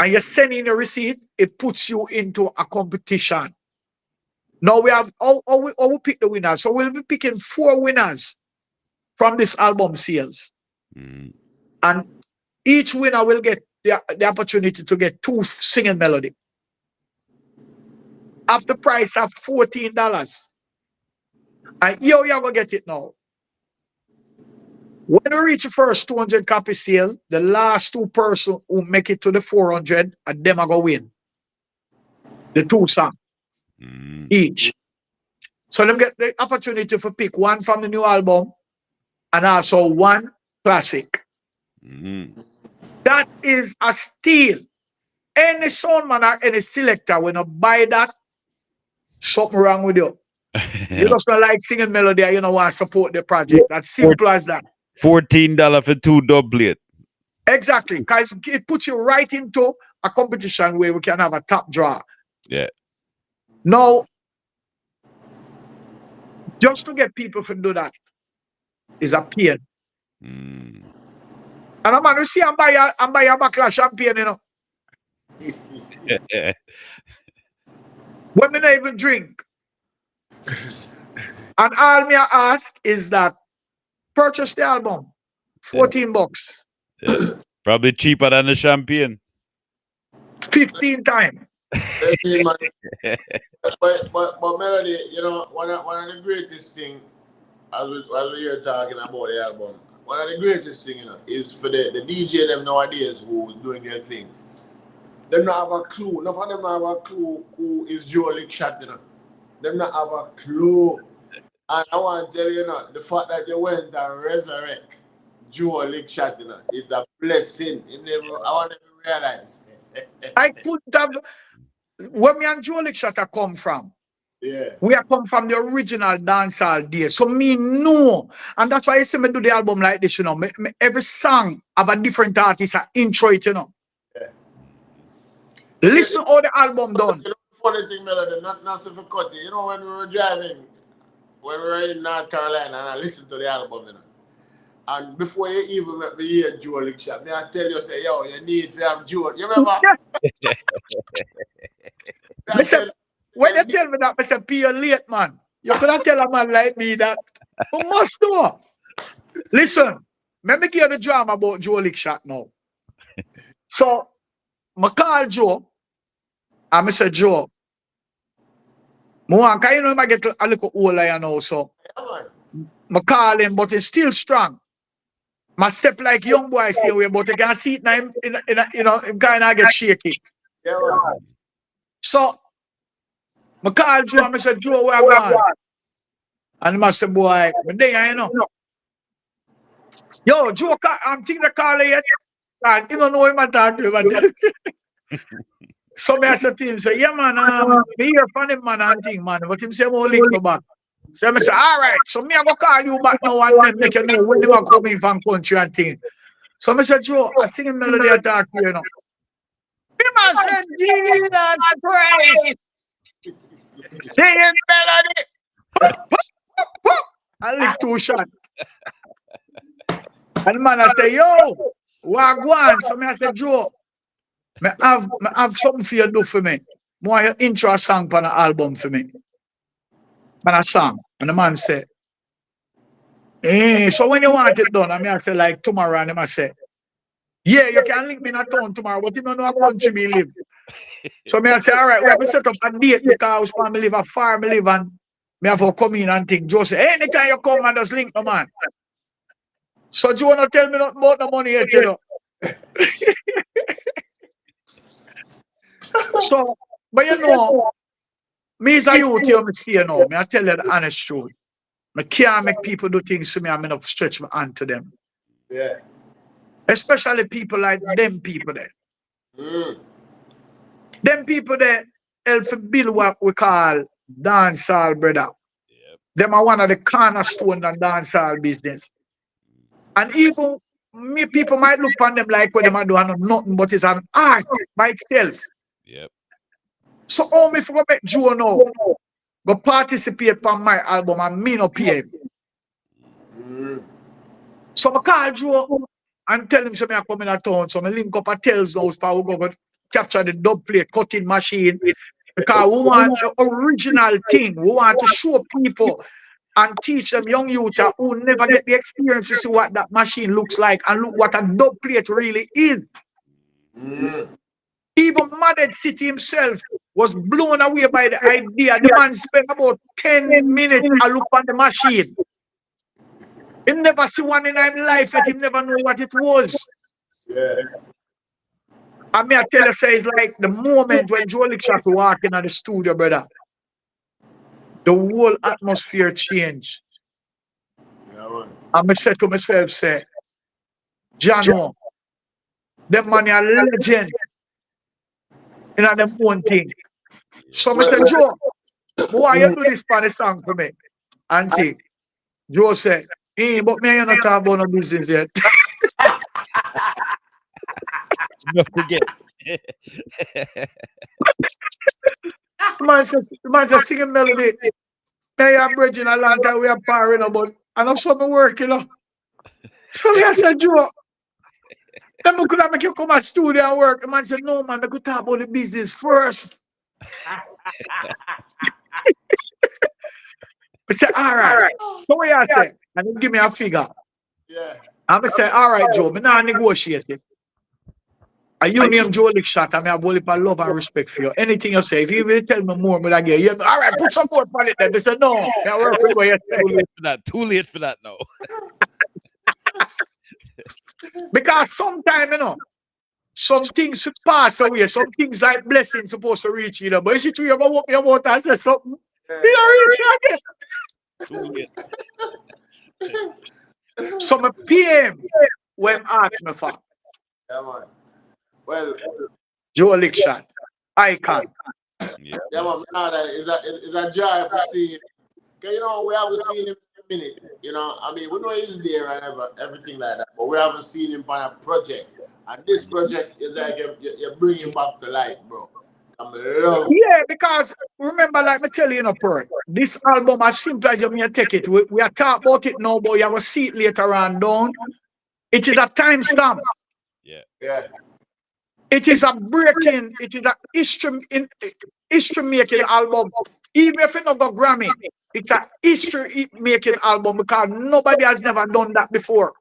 and you send in a receipt, it puts you into a competition. Now we have all we pick the winners. So we'll be picking 4 winners from this album sales. Mm. And each winner will get the opportunity to get 2 singing melody at the price of $14. And you're gonna get it now. When we reach the first 200 copy sale, the last 2 person who make it to the 400, and them are gonna win the 2 songs Mm. each. So them get the opportunity to pick one from the new album and also one classic. Mm. That is a steal. Any soundman or any selector when you buy that, something wrong with you. You just don't like singing melody and you don't want to support the project. That's simple as that. $14 for 2 doublet. Exactly. Because it puts you right into a competition where we can have a top draw. Yeah. Now, just to get people to do that is a pain. Mm. And I'm going to see I'm buy a bottle of champagne, when me not even drink. And all me ask is that purchase the album, $14, Yeah. Probably cheaper than the champagne. 15 times. Let's see, man. But Melody, one of the greatest thing, as we are talking about the album, one of the greatest thing, is for the DJ them nowadays who doing their thing. Them not have a clue. None of them not have a clue who is Joe Lickshot, Them not have a clue. And I want to tell you, the fact that you went and resurrect Joe Lickshot, is a blessing. I want to realize. I put that where me and Jolie Shatter come from. Yeah. We are come from the original dancehall days. So me know. And that's why I say me do the album like this, you know. Every song have a different artist and intro it, you know. Yeah. Listen how the album done. You know, funny thing, Melody, not so for cut it. You know, when we were driving, when we were in North Carolina, and I listened to the album, you know. And before you even met me hear Joe Lick Shop, me I tell you, say, yo, you need to have Joe. You remember? I Listen, tell when you you, tell me that, I say, P, you're late, man. You could have tell a man like me that. You must know. Listen, let me give you the drama about Joe Lick Shot now. So, I call Joe, and I say, Joe, because you know, I get a little older, you know, so I call him, but he's still strong. My step like young boy stay away, but you can see it now, you know, him kind of get shaky. yeah, man. So, I call Joe, and I say, Joe, where I going? And I say, boy, but there, you know. Yo, Joe, I'm thinking the call yet. And you don't know him at that. So I said to him, say, yeah, man, me hear from him, man, and thing, man. But him say, I'm going to link me back. So I say, all right. So me, I go call you back now and then make you know when him come in from country and thing. So I said, Joe, I sing him melody attack to you know. Him I said, Jesus Christ. Singing melody. I lick 2 shots. And the man I say, yo, what go on? So I said, Joe, I have something for you to do for me. More you intro a song for an album for me. And a song. And the man said, so when you want it done, I say like tomorrow, and I say, yeah, you can link me in a town tomorrow, but you don't know what country me live. So I say, all right, we have to set up a date because I live a farm, I live and me have to come in and think. Joe say, anytime you come and just link me, man. So Joe not tell me nothing about the money yet, you know. So, but you know, me as a youth, you see, you know, me I tell you the honest truth. I can't make people do things to me, I'm not stretch my hand to them. Yeah. Especially people like them people there. Mm. Them people there help to build what we call dancehall, brother. Yep. Them are one of the cornerstone of dancehall business. And even me, people might look upon them like what them are doing nothing but it's an art by itself. Yep. So all me for make Joe know, go participate on my album and me no pay him. Mm. So I call Joe and tell him so me I come in a town. So I link up a Tingz house for we go capture the dub plate cutting machine. Because we want the original thing. We want to show people and teach them young youth who never get the experience to see what that machine looks like and look what a dub plate really is. Mm. Even Maded City himself was blown away by the idea. The man spent about 10 minutes to look on the machine. He never see one in his life that he never know what it was. Yeah. I mean, I tell you, say it's like the moment when Joe Lickshot walk in the studio, brother. The whole atmosphere changed. Yeah, man. And I said to myself, say, Jano, them man are legend in them own thing. So I said, Joe, why you do this for the song for me? And think. Joe said, but me, you not talk about no business yet. Don't forget. Man says singing melody. Hey, I'm bridging a long time. We are parring about. And I'm something work, you know. So I said, Joe, then we could have make you come to studio and work. The man said, no, man, we could talk about the business first. I said, all right. So what I said, and then give me a figure. Yeah. I'm going to say, all right, Joe, I'm not negotiating. And you name Joe Lickshot, and I have only love and respect for you. Anything you say, if you even tell me more, but I get you. All right, put some more on it then. They said, no, I work with what you say. Too late for that. Too late for that now. Because sometimes, you know, some things should pass away. Some things like blessings supposed to reach you. Know, but if you ever walk your mouth and say something, you don't reach again. So my PM when asked me for. Yeah, man. Well, Joe Lickshot, icon. Yeah. Yeah, man, it's a joy to see. Cause you know we haven't seen him in a minute. You know, I mean we know he's there and everything like that, but we haven't seen him on a project. And this project is like you bring him back to life, bro. I'm love. Yeah, because remember, like me tell you, Pert, this album, as simple as you may take it, we are talking about it now, but you have to see it later on down. It is a timestamp. Yeah. Yeah. It is a breaking, it is a history making album. Even if it not got Grammy, it's a history making album because nobody has never done that before.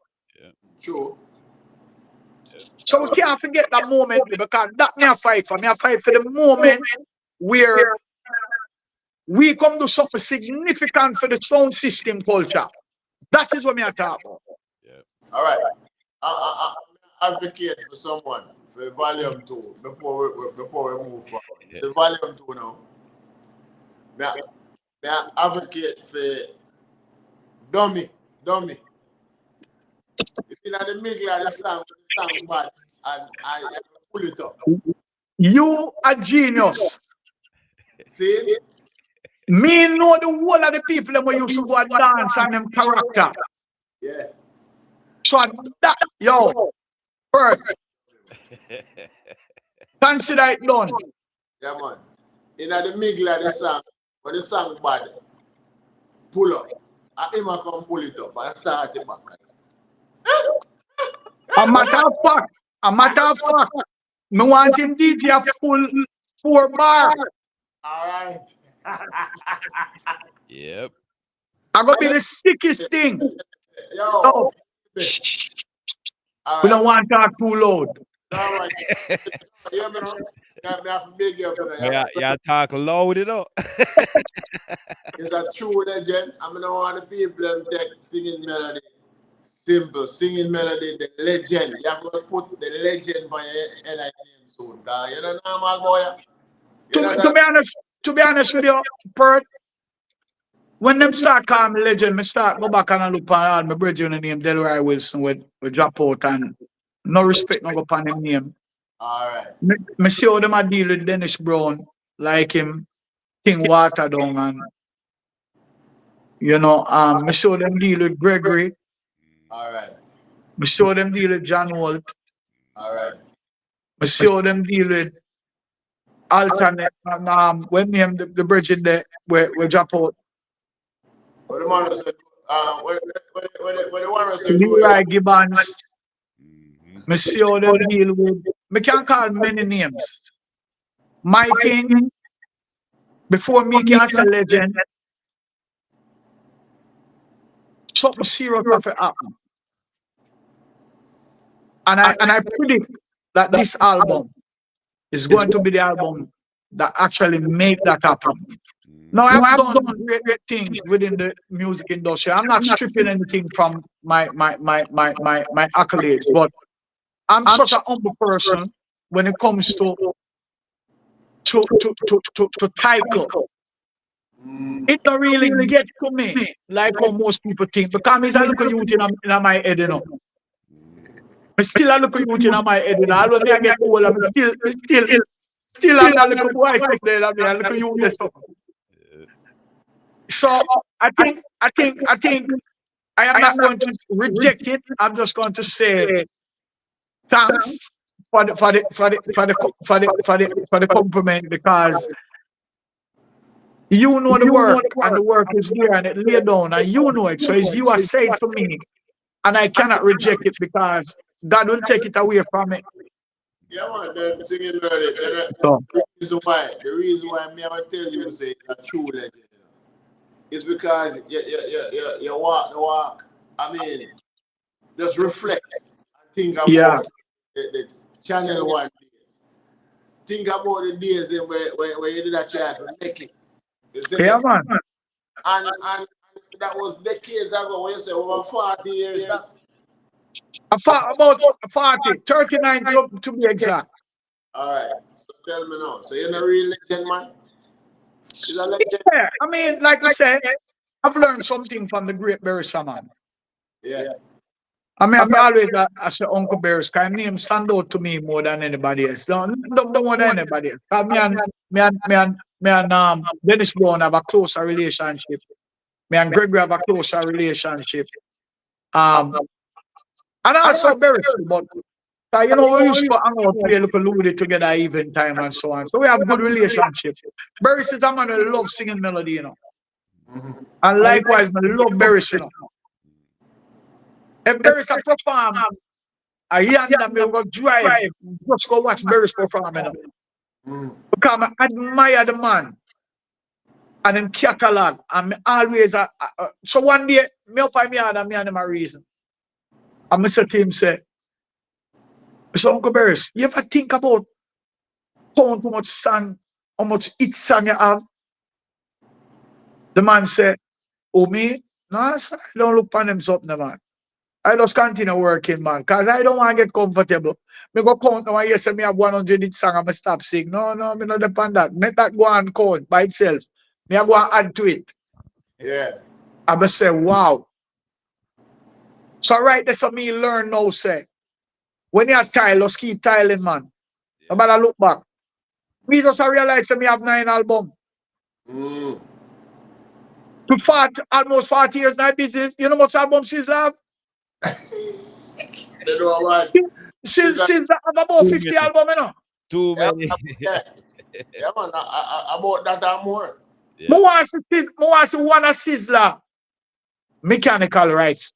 Yeah. True. So we can't forget that moment because that me a fight for. Me a fight for the moment where we come do something significant for the sound system culture. That is what me a talk about. Yeah. All right. I advocate for someone for volume 2 before we move forward. It's a volume 2 now. May I advocate for Dummy. It's in the middle of the song bad and I pull it up. You a genius. See? Me know the whole of the people that used to go and dance and them character. Yeah. So that, yo, first, consider it done. Yeah, man. In the middle of the song, when the song bad, pull up. I him a come pull it up and start it back. A matter of fact, me want him DJ a full 4 bar. All right. Yep. I gonna be the sickest thing. Yo. Oh, All we don't right. want to talk too loud. All right. Yeah, man. I have to big you up. Yeah, talk loud it up. It's a true legend. I mean, I want the people them take singing melody. Simple singing melody, the legend. You have to put the legend by your name soon. You know, normal boy. To be honest with you, Pert, when them start calling me legend, me start go back and look on all my brethren name Delroy Wilson with drop out and no respect no go upon him name. All right. Me see how them a deal with Dennis Brown, like him, King Water down and you know, me see how them deal with Gregory. All right. Me see how them deal with John Walt. All right. Me see how them deal with alternate when name the bridge there where drop out. What the man said, when the one said, Leroy Gibbons. Me see how them deal with. Me can call many names. My King, before me can say legend, something serious have to happen. And I predict that this album is going to be the album that actually make that happen. Now I've done great things within the music industry. I'm not stripping anything from my accolades, but I'm such a humble person when it comes to title. It don't really get to me like how most people think because it's a little youth in my head, you know. I still a little youth in my head, you know. Although me I get old, I'm still have a little voice up there, I mean, a little youth there. So I think I am not going to reject it. I'm just going to say thanks for the compliment because you know the work and the work is there and it lay down and you know it. So it's you are said to me and I cannot reject it because God will take it away from me. Yeah, man, then singing melody. So The reason why me ever tell you say it's a true legend. It's because you walk the walk. I mean, just reflect and think about the Channel 1 days. Think about the days where you did that try to make it. yeah, man. And that was decades ago when you say over 40 years. That About 40, 39 to be exact. all right. So tell me now. So you're not a real legend, man? Is a legend? Yeah, I mean, like I said, I've learned something from the great Barrister, man. Yeah. I mean, I'm always I say Uncle Bears, because name stand out to me more than anybody else. Don't more than anybody else. I mean, Dennis Brown have a closer relationship. Me and Gregory have a closer relationship. And also very soon, but you know, we used to hang out, play a little Ludi together even time and so on. So we have good relationship. Barry is a man who loves singing melody, you know. And likewise, I love Barry, you know. If Barry is a perform, I and me go drive, just go watch Barry perform, you know. Because I admire the man and him catalog. And me always, so one day, me up by me and him a reason. And I said to him, say, so Uncle Barris, you ever think about how much song, how much hit song you have? The man said, oh me? No, sir, I don't look on them something, man. I just continue working, man, because I don't want to get comfortable. Me go count now and you say me have 100 hit song and I stop sing. No, me not depend that. Make that go and count by itself. Me I go and add to it. Yeah. I say, wow. So right there for me learn now, say, when you're tile, just keep tiling, man. No matter look back. Me just realize that me have 9 albums. To almost 40 years now business. You know how much albums she's have? They know what? She's have about 50 albums, you know. Too many. Yeah, man. About that and more. Yeah. I want to one of Sizzler mechanical rights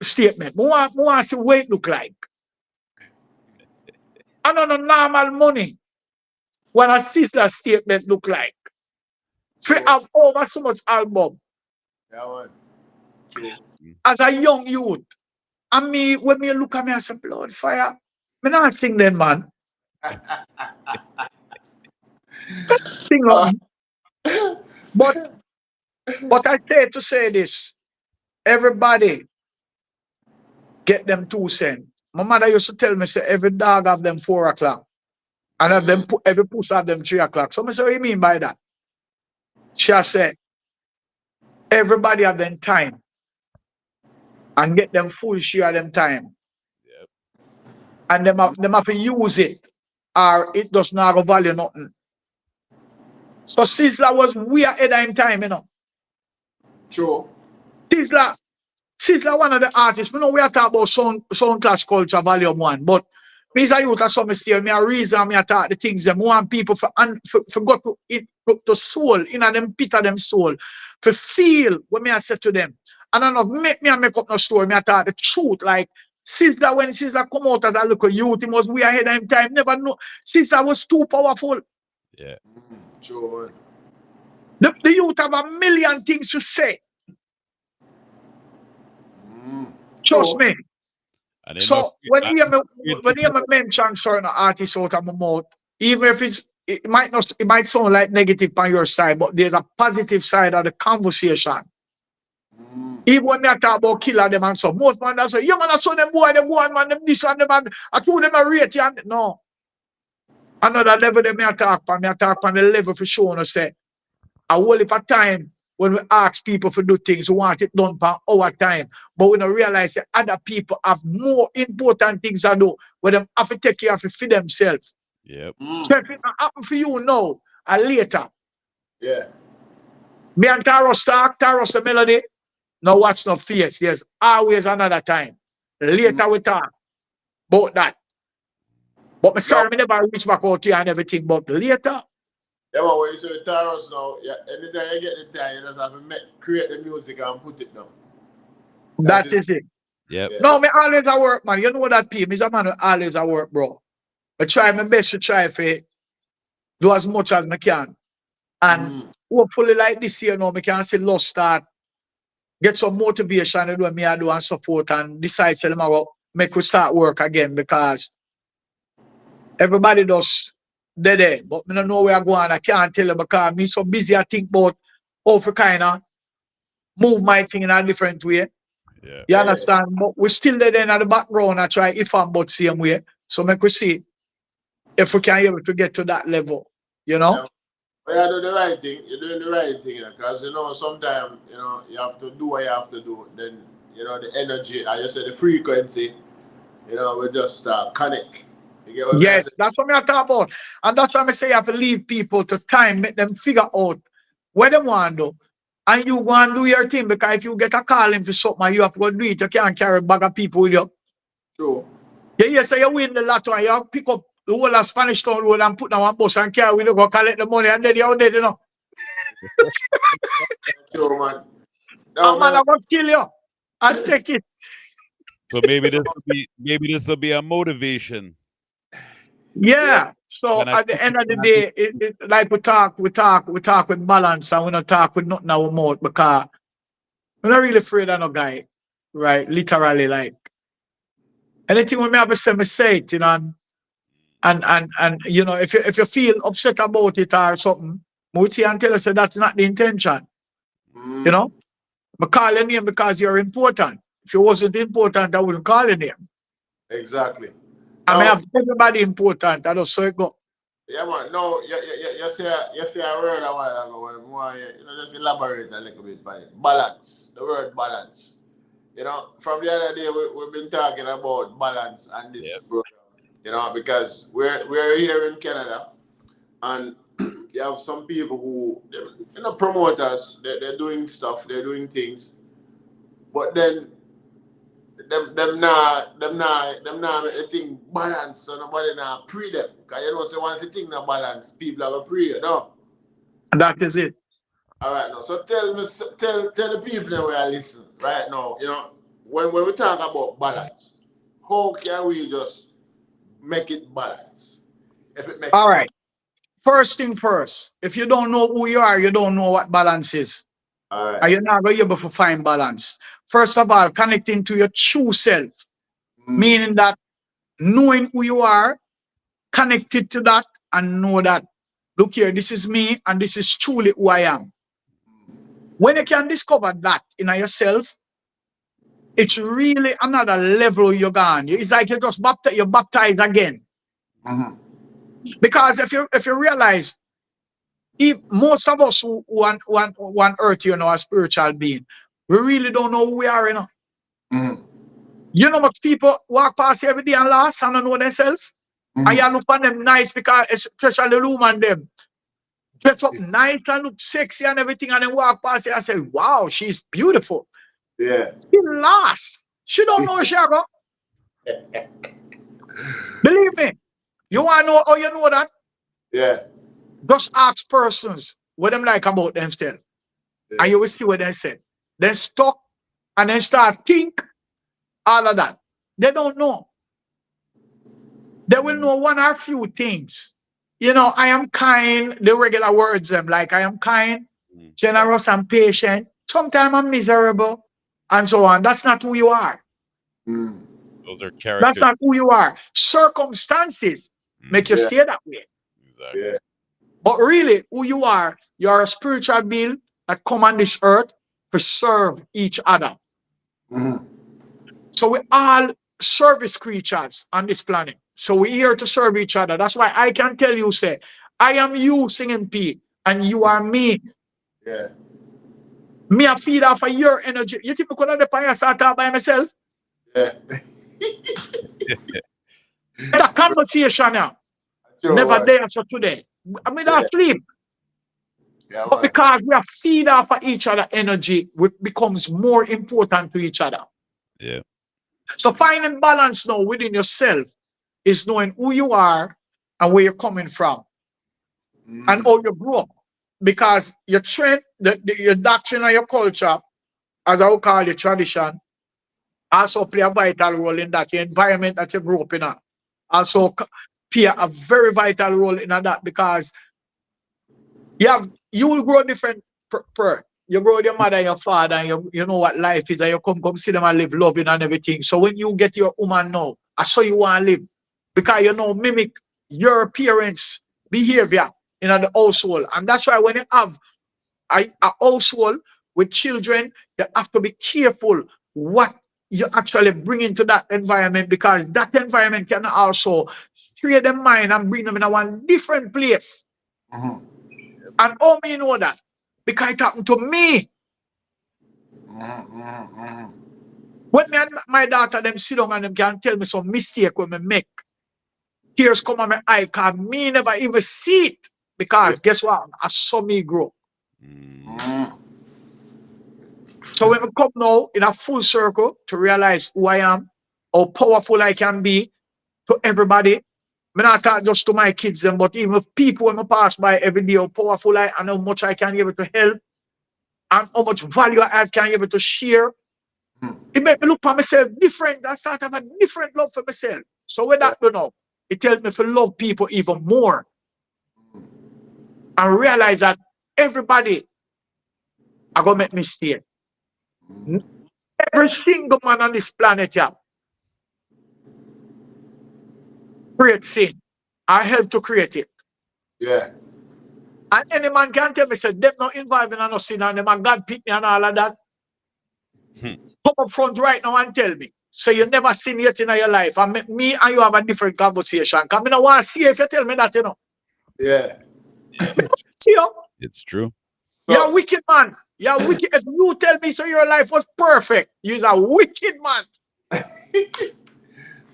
statement. I want to see what it look like. I don't know normal money. What a Sizzler statement look like. To have over so much album. Yeah, man. True. As a young youth. And me, when me look at me, I say, blood fire. Me not sing then, man. Sing up. But I say to say this. Everybody get them 2 cents. My mother used to tell me, say, every dog have them 4 o'clock. And have them every puss have them 3 o'clock. So I say, what do you mean by that? She said, everybody have them time. And get them full share of them time. Yep. And them have to use it. Or it does not have value nothing. So Sizzler was way ahead of him time, you know. True. Sizzler one of the artists. We know we are talking about sound clash culture volume 1. But me as a youth of some still, me a reason me a talk the things them. Want people for go to soul, in them pit of them soul. To feel what me I say to them. And I don't make up no story. Me I talk the truth. Like Sizzler, when Sizzler come out as a little youth, he was way ahead of him time. Never know. Sizzler was too powerful. Yeah. True. The youth have a million things to say. Trust me. So when you mention certain artists out of my mouth, even if it might sound like negative on your side, but there's a positive side of the conversation. Even when I talk about killer them and so, most man say, yeah man, I saw them boy, man, them this and them man, I told them I rate you. No. Another level they may talk on the level for sure and say, a whole heap of time when we ask people to do things, we want it done for our time. But we don't realize that other people have more important things to do, where them have to take care of it for themselves. Yep. So if it happen for you now or later. Yeah. Me and Taros talk, Taros the melody. Now watch no face. There's always another time. Later we talk about that. But me sorry, me never reach back out here and everything, but later. Yeah, but when you say Taros now, yeah, anytime you get the time, you just have to create the music and put it down. That is it. Yep. Yeah. No, me always at work, man. You know that P. Me's a man who always at work, bro. I try my best to try to do as much as I can. And hopefully like this year now, I can see lost start, get some motivation to do what I do and support and decide to make we start work again, because everybody does dead, but I don't know where I go and I can't tell you because I'm so busy. I think about how to kind of move my thing in a different way. Yeah. You understand? But we're still there in the background. I try if I'm but same way. So make we see if we can be able to get to that level. You know? Yeah. But you do the right thing. You're doing the right thing, because sometimes you have to do what you have to do. Then the energy, I just say the frequency, we just connect. You get what I'm saying? Yes, that's what I'm talking about. And that's why I say you have to leave people to time, make them figure out what they want to do. And you go and do your thing, because if you get a call in for something, you have to go do it. You can't carry a bag of people with you. True. Yeah, so you win the lotto and you pick up the whole of Spanish Town Road and put on one bus and carry with you, go collect the money, and then you're dead, you know. True, man. A No, man man. are going to kill you and take it. So maybe this will be a motivation. Yeah. So Can I at the end of the day, like we talk with balance, and we don't talk with nothing our mouth, because we're not really afraid of no guy, right? Literally, like anything we may have to say, me say it, you know, and you know, if you feel upset about it or something, we would say and tell us that that's not the intention, you know. But call your name because you're important. If you wasn't important, I wouldn't call your name. Exactly. I may No, have everybody important. I just say it go. yeah, man. No, you say a word a while ago. More, just elaborate a little bit by it. Balance. The word balance. You know, from the other day we've been talking about balance and this program. You know, because we're here in Canada, and you have some people who, you know, promoters. They're doing stuff. They're doing things, but then them not make the thing balance, so nobody not pre them. Cause you know, say once the thing not balance, people have a pre you, no? And that is it. All right now. So tell the people that we are listening right now, you know, when we talk about balance, how can we just make it balance? If it makes All sense. right. First thing first, if you don't know who you are, you don't know what balance is. All right. And you're not going to be able to find balance. First of all, connecting to your true self, meaning that knowing who you are, connected to that, and know that, look here, this is me, and this is truly who I am. When you can discover that in yourself, it's really another level you're gone. It's like you're baptized again. Mhm. Because if you realize, if most of us who want earth, you know, a spiritual being, we really don't know who we are, you know. Mhm. You know much people walk past every day and last and don't know themselves. And you look on them nice, because especially the woman them dress up nice and look sexy and everything, and then walk past you and say, wow, she's beautiful. Yeah. She lost. She don't know she go. Believe me. You want to know how you know that? Yeah. Just ask persons what them like about themselves. And you will see what they say. Then stop and then start think all of that. They don't know. They will know one or few things. You know, I am kind, the regular words them, like I am kind, generous, and patient. Sometimes I'm miserable, and so on. That's not who you are. Those are That's characters. not who you are. Circumstances make you Yeah. stay that way. Exactly. Yeah. But really, who you are a spiritual being that come on this earth to serve each other. Mhm. So we all service creatures on this planet. So we're here to serve each other. That's why I can tell you, say, I am you singing P, and you are me. Yeah. Me I feed off of your energy. You think I could have the pie start out by myself? Yeah. That conversation now. True, Never man. there so today. I mean, I Yeah. sleep. Yeah, But man. because we are feed off of each other energy, it becomes more important to each other. Yeah. So finding balance now within yourself is knowing who you are and where you're coming from and how you grew up. Because your trend, your doctrine and your culture, as I would call it, tradition, also play a vital role in that. Your environment that you grew up in also play a very vital role in that, because you will grow different you grow with your mother and your father, and you know what life is, and you come see them and live loving and everything. So when you get your woman now, I saw you want to live, because you know mimic your parents' behavior in the household. And that's why when you have a household with children, you have to be careful what you actually bring into that environment, because that environment can also stray them mind and bring them in a one different place. Mhm. And how me know that? Because it happened to me. When me and my daughter them sit down and them can tell me some mistake when me make. Tears come on my eye because me never even see it. Because guess what? I saw me grow. Mm. So when we come now in a full circle to realize who I am, how powerful I can be to everybody. I not talk just to my kids, them, but even if people when I pass by every day, how powerful I and how much I can be able to help and how much value I can be able to share. It make me look for myself different. I start to have a different love for myself. So with that, you know, it tells me to love people even more and realize that everybody are gonna make mistake. Every single man on this planet here create sin. I help to create it. Yeah. And any man can tell me, say, them not involved in no sin and them and God pick me and all of that. Come up front right now and tell me. So you never seen yet in your life. And me and you have a different conversation. Because I don't want to see if you tell me that, you know. Yeah. See you? It's true. You're a wicked man. You're wicked. If you tell me so your life was perfect, you're a wicked man.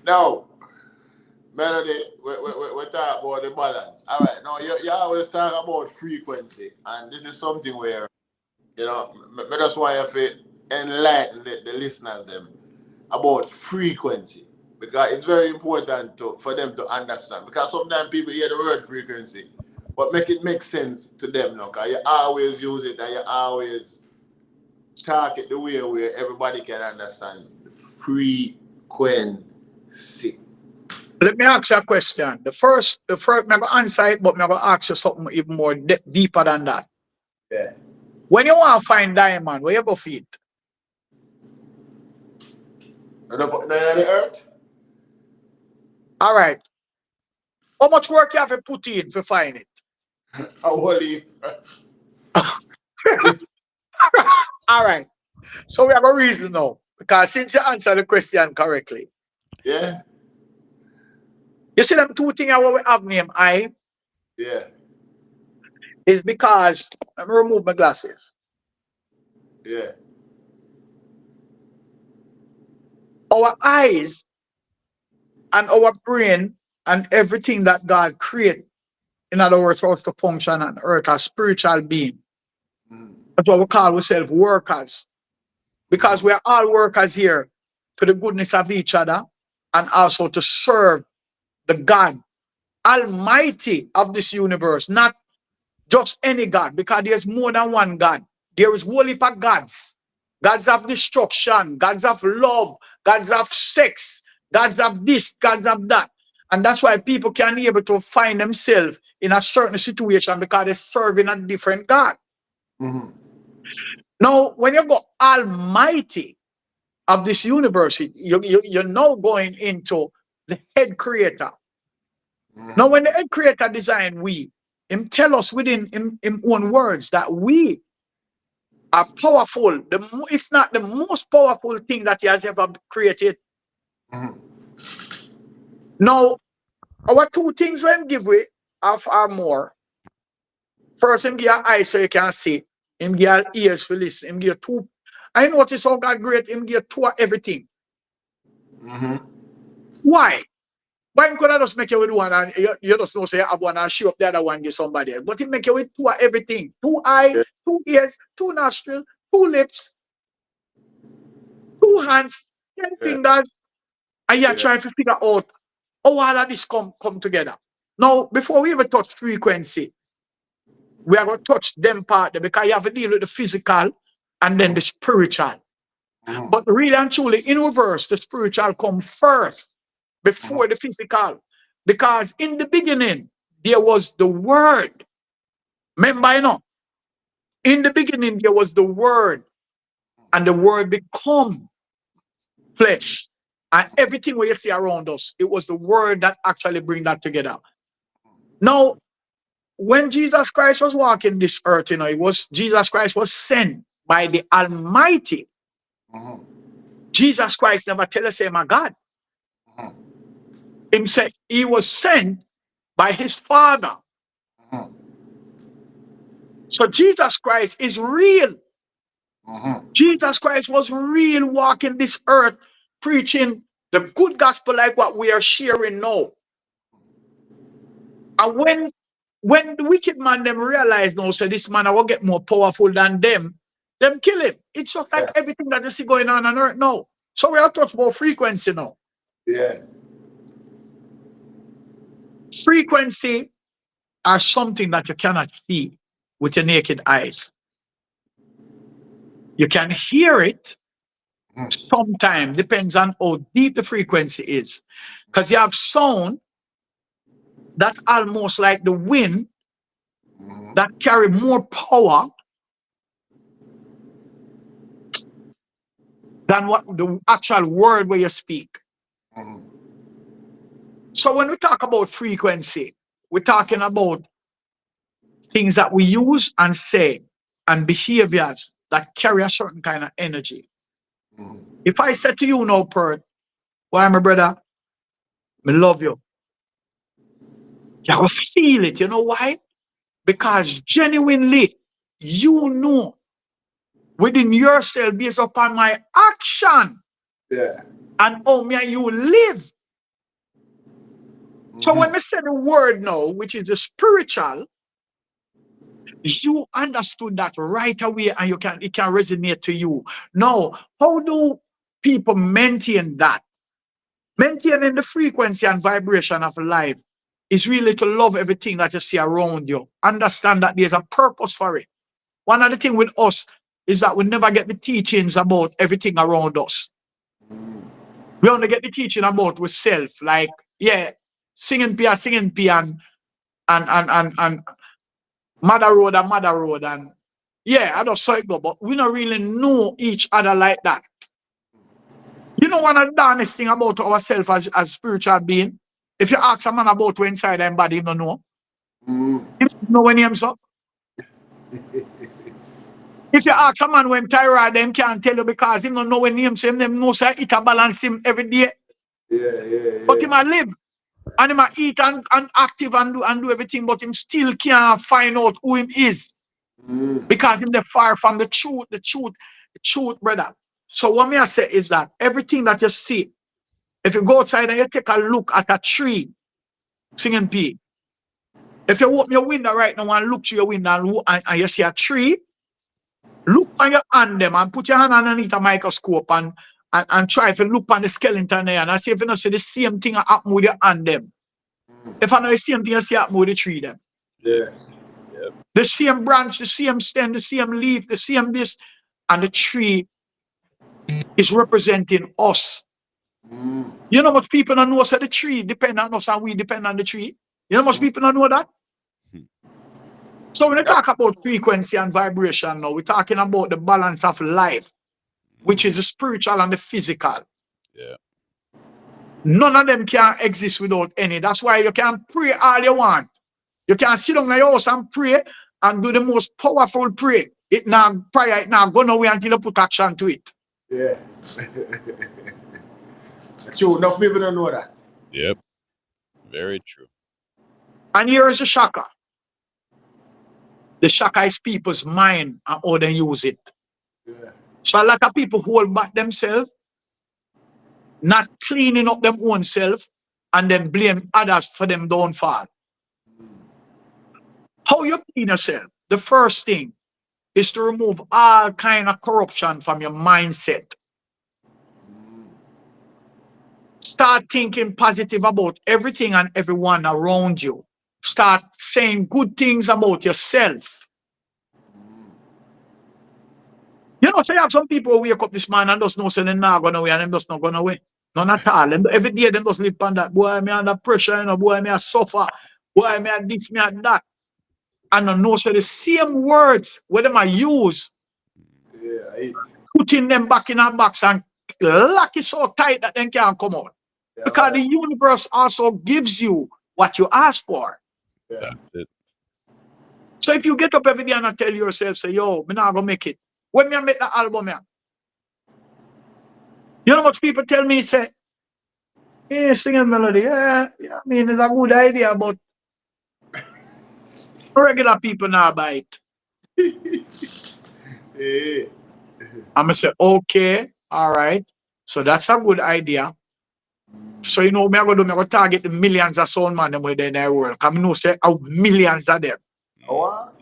Now, Melody, we talk about the balance. All right. Now, you always talk about frequency. And this is something where, you know, I just want you to enlighten the listeners them about frequency. Because it's very important for them to understand. Because sometimes people hear the word frequency, but make it make sense to them now. Because you always use it and you always talk it the way where everybody can understand. Frequency. Let me ask you a question. The first, I'm going to answer it, but I'm going to ask you something even more deeper than that. Yeah. When you want to find diamond, where you go feed? No, the earth? All right. How much work you have to put in to find it? A whole heap. All right. So we have a reason now. Because since you answered the question correctly, Yeah. you see them two things we have named I Yeah. is because let me remove my glasses. Yeah. Our eyes and our brain and everything that God created, in other words, for us to function on earth as spiritual being. Mm. That's what we call ourselves workers. Because we are all workers here for the goodness of each other and also to serve the God Almighty of this universe, not just any God, because there's more than one God. There is whole heap of gods. Gods of destruction, gods of love, gods of sex, gods of this, gods of that. And that's why people can be able to find themselves in a certain situation because they're serving a different God. Mm-hmm. Now, when you go Almighty of this universe, you're now going into the head creator. Mm-hmm. Now, when the head creator designed we, him tell us within him own words that we are powerful, if not the most powerful thing that he has ever created. Mm-hmm. Now, our two things when give we are more. First, him give eyes so you can see. Him give ears for listen. Him give two. I notice how God great. Him give two of everything. Mm-hmm. Why? Why could I just make you with one and you just know say I have one and show up the other one give somebody else? But he make you with two of everything. Two eyes, Yeah. two ears, two nostrils, two lips, two hands, 10 Yeah. fingers. And you're Yeah. trying to figure out how all of this come together. Now, before we even touch frequency, we are going to touch them part there because you have to deal with the physical and then the spiritual. Mm-hmm. But really and truly, in reverse, the spiritual come first before the physical. Because in the beginning, there was the word. Remember, you know, in the beginning, there was the word, and the word become flesh. And everything we see around us, it was the word that actually bring that together. Now, when Jesus Christ was walking this earth, you know, it was Jesus Christ was sent by the Almighty. Mm-hmm. Jesus Christ never tell us, say, my God. Mm-hmm. Him said he was sent by his Father. Mm-hmm. So Jesus Christ is real. Mm-hmm. Jesus Christ was real walking this earth, preaching the good gospel like what we are sharing now. And when the wicked man them realize now, so this man I will get more powerful than them kill him. It's just like everything that you see going on earth now. So we are talking about frequency now. Yeah. Frequency are something that you cannot see with your naked eyes. You can hear it sometimes, depends on how deep the frequency is. Because you have sound that's almost like the wind that carry more power than what the actual word where you speak. So when we talk about frequency, we're talking about things that we use and say and behaviors that carry a certain kind of energy. If I say to you now, Perth, why my brother, I love you. You will feel it. You know why? Because genuinely, you know within yourself based upon my action and how me and you live. So when we say the word now, which is the spiritual, you understood that right away and it can resonate to you. Now, how do people maintain that? Maintaining the frequency and vibration of life is really to love everything that you see around you. Understand that there's a purpose for it. One of the things with us is that we never get the teachings about everything around us. We only get the teaching about ourselves, like, singing P and mother road, and I just saw it go, but we don't really know each other like that. You know one of the darnest thing about ourselves as spiritual being? If you ask a man about what's inside their body, he don't know. He doesn't know when he himself. If you ask a man when thyroid, them can't tell you because he don't know when he himself, them know say it a balance him every day. But he might live and he might eat and active and do everything, but him still can't find out who him is. Because him the far from the truth, brother. So what me I say is that everything that you see, if you go outside and you take a look at a tree, singing P. If you open your window right now and look through your window and you see a tree, look on your hand them and put your hand underneath a microscope and try to look on the skeleton there and see if you don't see the same thing happen with your hand them. If I know the same thing you see happen with the tree them. The same branch, the same stem, the same leaf, the same this, and the tree is representing us. You know much people don't know that the tree depend on us and we depend on the tree. You know much people don't know that? So when we talk about frequency and vibration now, we're talking about the balance of life, which is the spiritual and the physical. None of them can exist without any. That's why you can pray all you want. You can sit down in your house and pray and do the most powerful prayer. It now go nowhere until you put action to it. True, enough people don't know that. Yep. Very true. And here is the chakra. The chakra is people's mind and how they use it. So a lot of people hold back themselves, not cleaning up them own self, and then blame others for them downfall. How you clean yourself? The first thing is to remove all kind of corruption from your mindset. Start thinking positive about everything and everyone around you. Start saying good things about yourself. You know, so you have some people who wake up this morning and just know say they're not going away and them just not going away. None at all. And every day them just live on that. Boy, me under pressure, you know, boy, me I suffer. Boy, me I this, me I that. And I know so the same words where them I use, putting them back in a box and lock it so tight that they can't come out. Because the universe also gives you what you ask for. That's it. So if you get up every day and tell yourself, say, yo, I'm not going to make it. When I make the album, you know much people tell me, say, hey, singing melody, I mean, it's a good idea, but regular people now buy it. I'm going to say, okay, all right. So that's a good idea. So you know, me I go target the millions of sound man them within the world. Cause me know say how millions of them. What?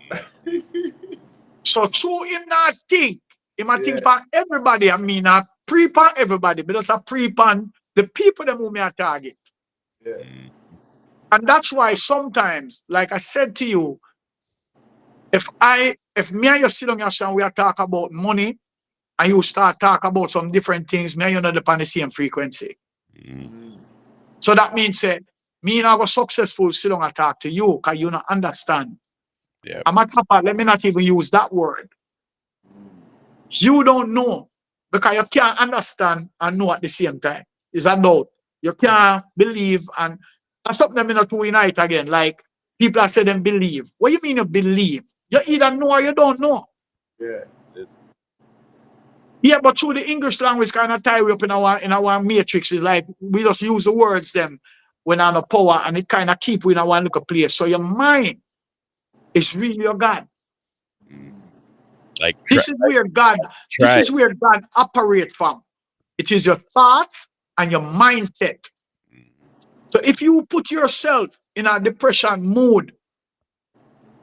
So through him not think, him a think Yeah. for everybody. I mean not pre-pan everybody, but it's a pre-pan the people them who me a target. Yeah. And that's why sometimes, like I said to you, if me and you sit on your son, we are talk about money, and you start talk about some different things, me and you not upon the same frequency. So that means me and I go successful sit down and talk to you because you not understand. Yeah. I'm at top, let me not even use that word. You don't know because you can't understand and know at the same time. It's a doubt. You can't believe and stop them not to unite again. Like people are saying them believe. What you mean you believe? You either know or you don't know. Yeah. Yeah, but through the English language kind of tie we up in our matrix. Is like we just use the words them when on a power and it kind of keep we in one little place. So your mind is really your God. Like This is where God, this try. is where God operates from. It is your thoughts and your mindset. So if you put yourself in a depression mood,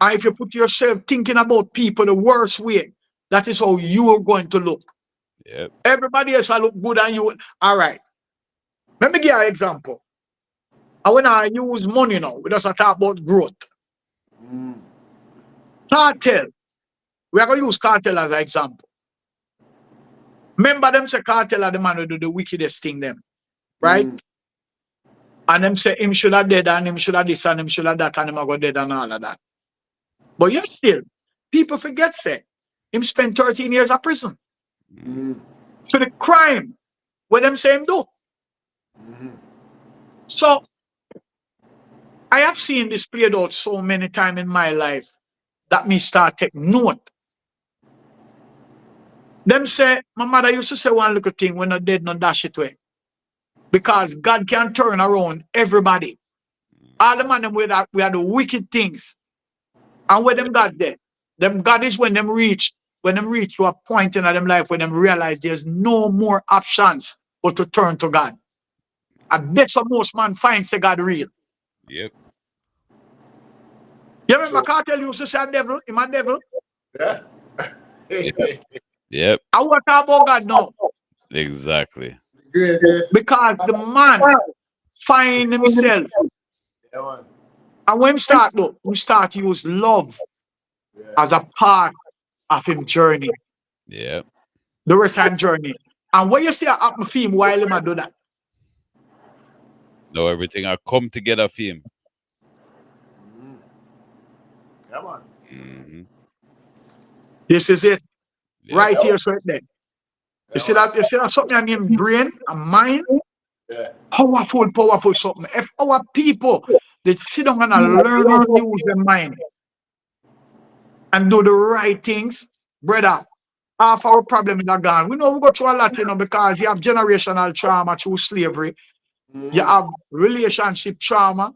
or if you put yourself thinking about people the worst way, that is how you are going to look. Yep. Everybody else will look good and you. All right. Let me give you an example. And when I use money now, we just talk about growth. Cartel. We are going to use cartel as an example. Remember them say cartel are the man who do the wickedest thing them. Right? And them say him should have dead and him should have this and him should have that and him go dead and all of that. But yet still, people forget say him spent 13 years in prison. So the crime, what them say him do. So I have seen this played out so many times in my life that me start take note. Them say, my mother used to say one little thing when I dead not dash it away. Because God can turn around everybody. All the man them we are the wicked things. And when them got there, them God is when them reach to a point in them life when them realize there's no more options but to turn to God. And that's what most man finds say God real. Yep. You remember Cartel used to say devil, him a devil? Yeah. Yep. I want to talk about God now. Exactly. Greatest. Because the man find himself. Yeah, man. And when we start use love as a part of him journey. Yep. The rest of him journey. And when you see a happen for him while him a do that. No, everything I come together for him. Yeah, man. Mm-hmm. This is it. Yep. Right here, so right there. You see that something I name brain and mind? Yeah. Powerful something. If our people they sit down and learn how to use their mind and do the right things, brother, half our problem is gone. We know we go through a lot, because you have generational trauma through slavery, you have relationship trauma,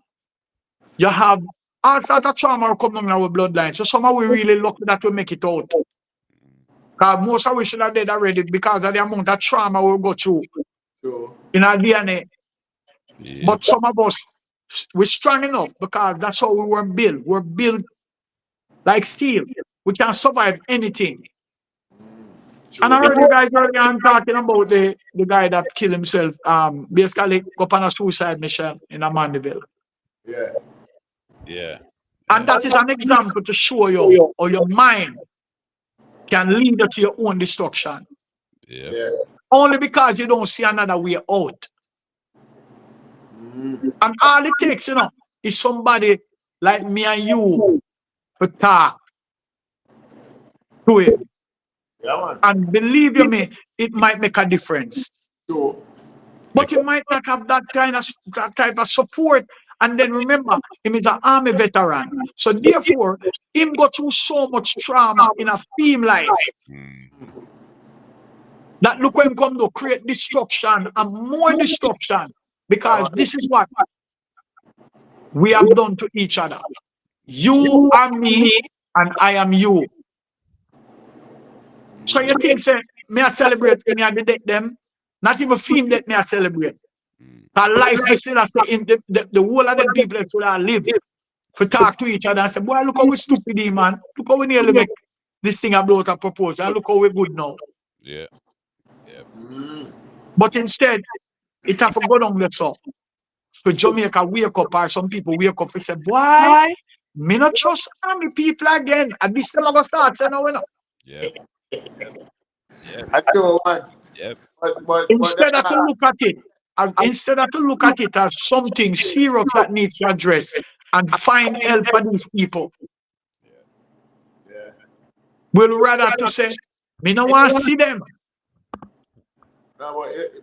you have all sorts of trauma come down in our bloodline. So somehow we really lucky that we make it out. Because most of we should have dead already because of the amount of trauma we go through in our DNA. Yep. But some of us, we're strong enough because that's how we were built. We're built like steel. We can survive anything. And I heard you guys earlier on talking about the guy that killed himself, basically up on a suicide mission in a MadVibez. Yeah. Yeah. And that is an example to show you how your mind can lead you to your own destruction. Yep. Yeah. Only because you don't see another way out. And all it takes, is somebody like me and you to talk to him. Yeah, man. And believe you me, it might make a difference. So, But you might not have that type of support. And then remember, him is an army veteran. So therefore, him go through so much trauma in a film life Mm-hmm. that look when him come to create destruction and more destruction. Because this is what we have done to each other. You are me and I am you. So you think, say, me I celebrate when I detect them? Not even film that me I celebrate. Cause life is still I say in the whole of them people that should have live for talk to each other and say, boy, look how we stupid, man. Look how we nearly make this thing about a proposal. And look how we good now. Yeah. But instead, it have to go down the so. For Jamaica wake up or some people wake up and say, why? Me not trust army people again. And this time I go start saying no, we know. Yep. I know one. Yep. But Instead of to look at it, as something serious that needs to address and find help for these people, yeah. we'll rather to say, me no want to see them. No,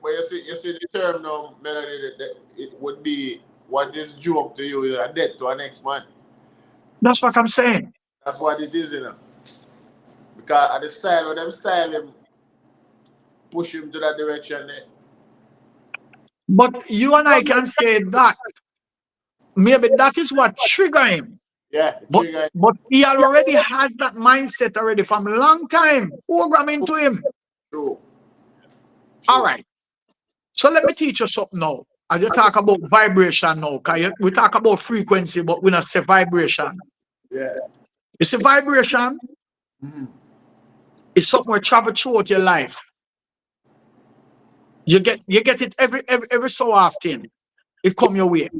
but you see the term now, Melody, that it would be what is joke to you is a debt to our next man. That's what I'm saying. That's what it is, you know. Because at the style when them style him, push him to that direction there. But you and I can say that maybe that is what trigger him. Yeah, But he already has that mindset already from a long time programming to him. True. All right. So let me teach you something now. As you talk about vibration now, because we talk about frequency, but we not say vibration. Yeah. You see, vibration is something we travel throughout your life. You get it every so often. It come your way.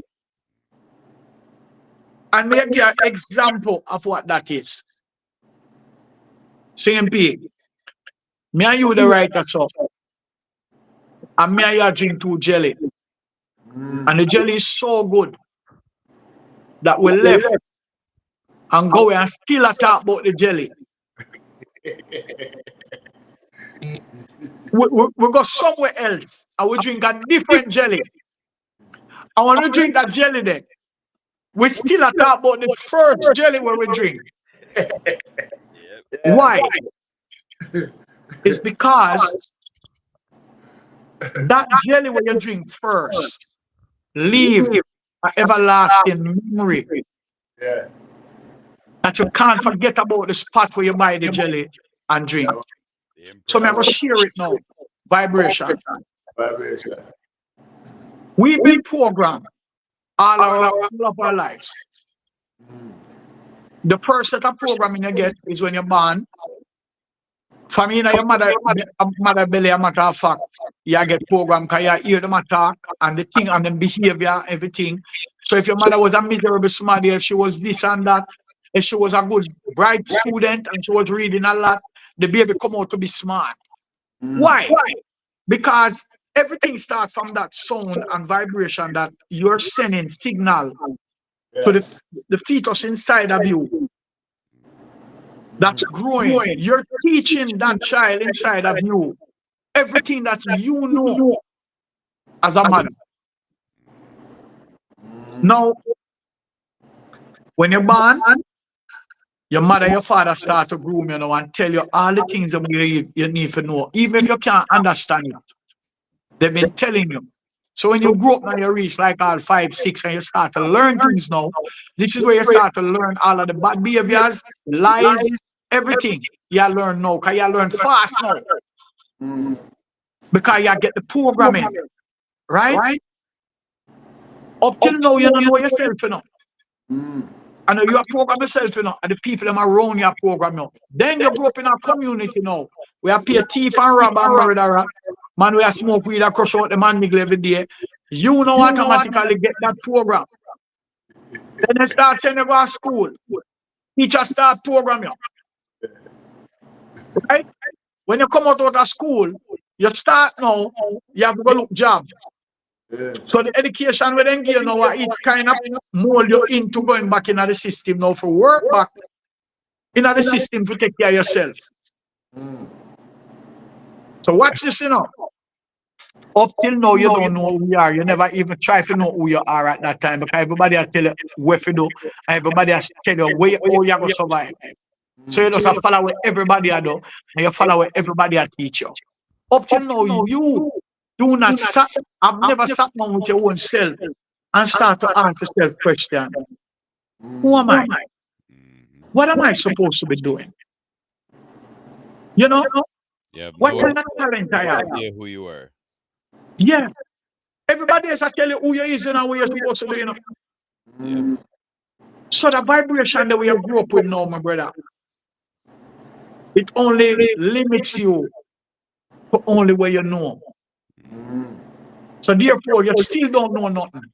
And me give you an example of what that is. CMP, me and you the writer so. And me and you drink 2 jelly. And the jelly is so good that we left and go and still talk about the jelly. we go somewhere else and we drink a different jelly. And when we drink that jelly then, we still talk about the first jelly where we drink. Why? It's because that jelly where you drink first leave an everlasting memory. Yeah. That you can't forget about the spot where you buy the jelly and drink. So I'm going to share it now. Vibration. Vibration. We've been programmed all of our lives. The first set of programming you get is when you're born. For me, your mother belly, a matter of fact, you get programmed because you hear them attack and the thing and them behavior, everything. So if your mother was a miserable somebody, if she was this and that, if she was a good, bright student and she was reading a lot, the baby come out to be smart. Why? Because everything starts from that sound and vibration that you're sending signal to the fetus inside of you. That's growing. You're teaching that child inside of you everything that you know as a mother. Now, when you're born, your mother, your father start to groom you know and tell you all the things that you need to know, even if you can't understand it. They've been telling you. So when you grow up now, you reach like all 5, 6, and you start to learn things now. This is where you start to learn all of the bad behaviors, lies, everything. You learn now, because you learn fast now. Because you get the programming, right? Up till now, you don't know yourself, you know. I know you are program yourself, you know, and the people that are around you are program you. Then you grow up in a community now. We are pay thief and rob and murderer. Man, we are smoke weed and crush out the man nigga every day. You know automatically get that program. Then they start sending you to school. Teachers start program you. Right? When you come out of school, you start now, you have to go look job. So the education we then give you now, it kind of mold you into going back into the system now for work back into the system to take care of yourself. So watch this, you know. Up till now, you don't know who you are. You never even try to know who you are at that time because everybody will tell you what to do. And everybody will tell you how you're going to survive. So you just follow what everybody do and you follow what everybody teach you. Up till now, you do not sat. I've never sat down with your own self and start to ask yourself question. Who am I? What am I supposed to be doing? You know? Yeah, What kind of talent I have? Yeah, who you are. Yeah. Everybody else I tell you who you is and what you're supposed to do, you know. Yeah. So the vibration that we have grew up with now, my brother, it only limits you to only where you know. So therefore, you still don't know nothing.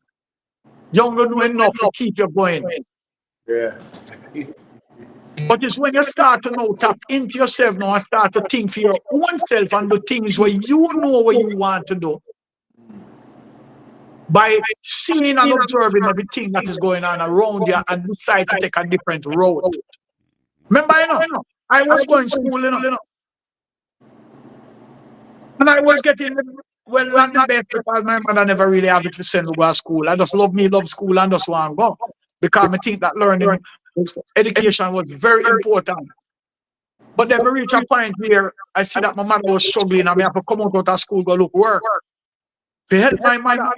You don't know enough to keep you going. Yeah. But it's when you start to now tap into yourself now and start to think for your own self and do things where you know what you want to do. By seeing and observing everything that is going on around you and decide to take a different road. Remember, I was going to school, and I was getting, well, not the best because my mother never really have it to send me to school. I just love school and just want to go. Because I think that learning, education was very important. But then I reach a point where I see that my mother was struggling and I have to come out of school, go look work. To help my mother.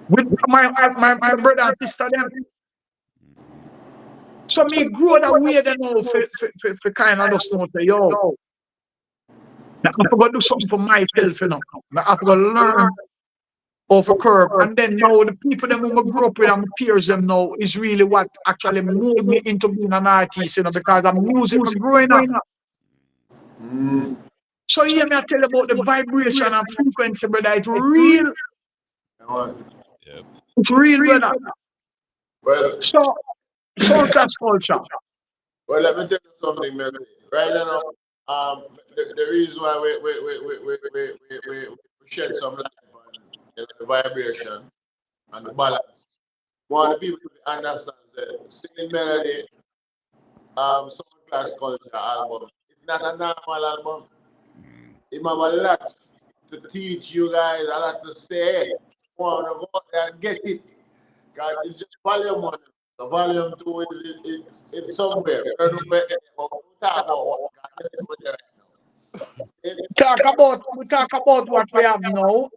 With my brother and sister them. So me grow that way then now for kind of just know say, yo, I have to go do something for myself, I have to go learn off a curve. And then now the people that I grew up with and my peers them now is really what actually moved me into being an artist, because I'm music from growing up. So here me I tell you about the vibration and frequency, brother. It's real. Yep. It's real, brother. Well, So class culture. well, let me tell you something, man. Right now, the reason why we shed some light on the vibration and the balance. One of the people to understand that singing melody, sound class culture album. It's not a normal album. It have a lot to teach you guys, a lot to say. Want to go out there and get it. God, it's just volume 1. The volume 2 is it's somewhere. We don't know where it is, but we talk about what God is put there right now. We talk about what we have now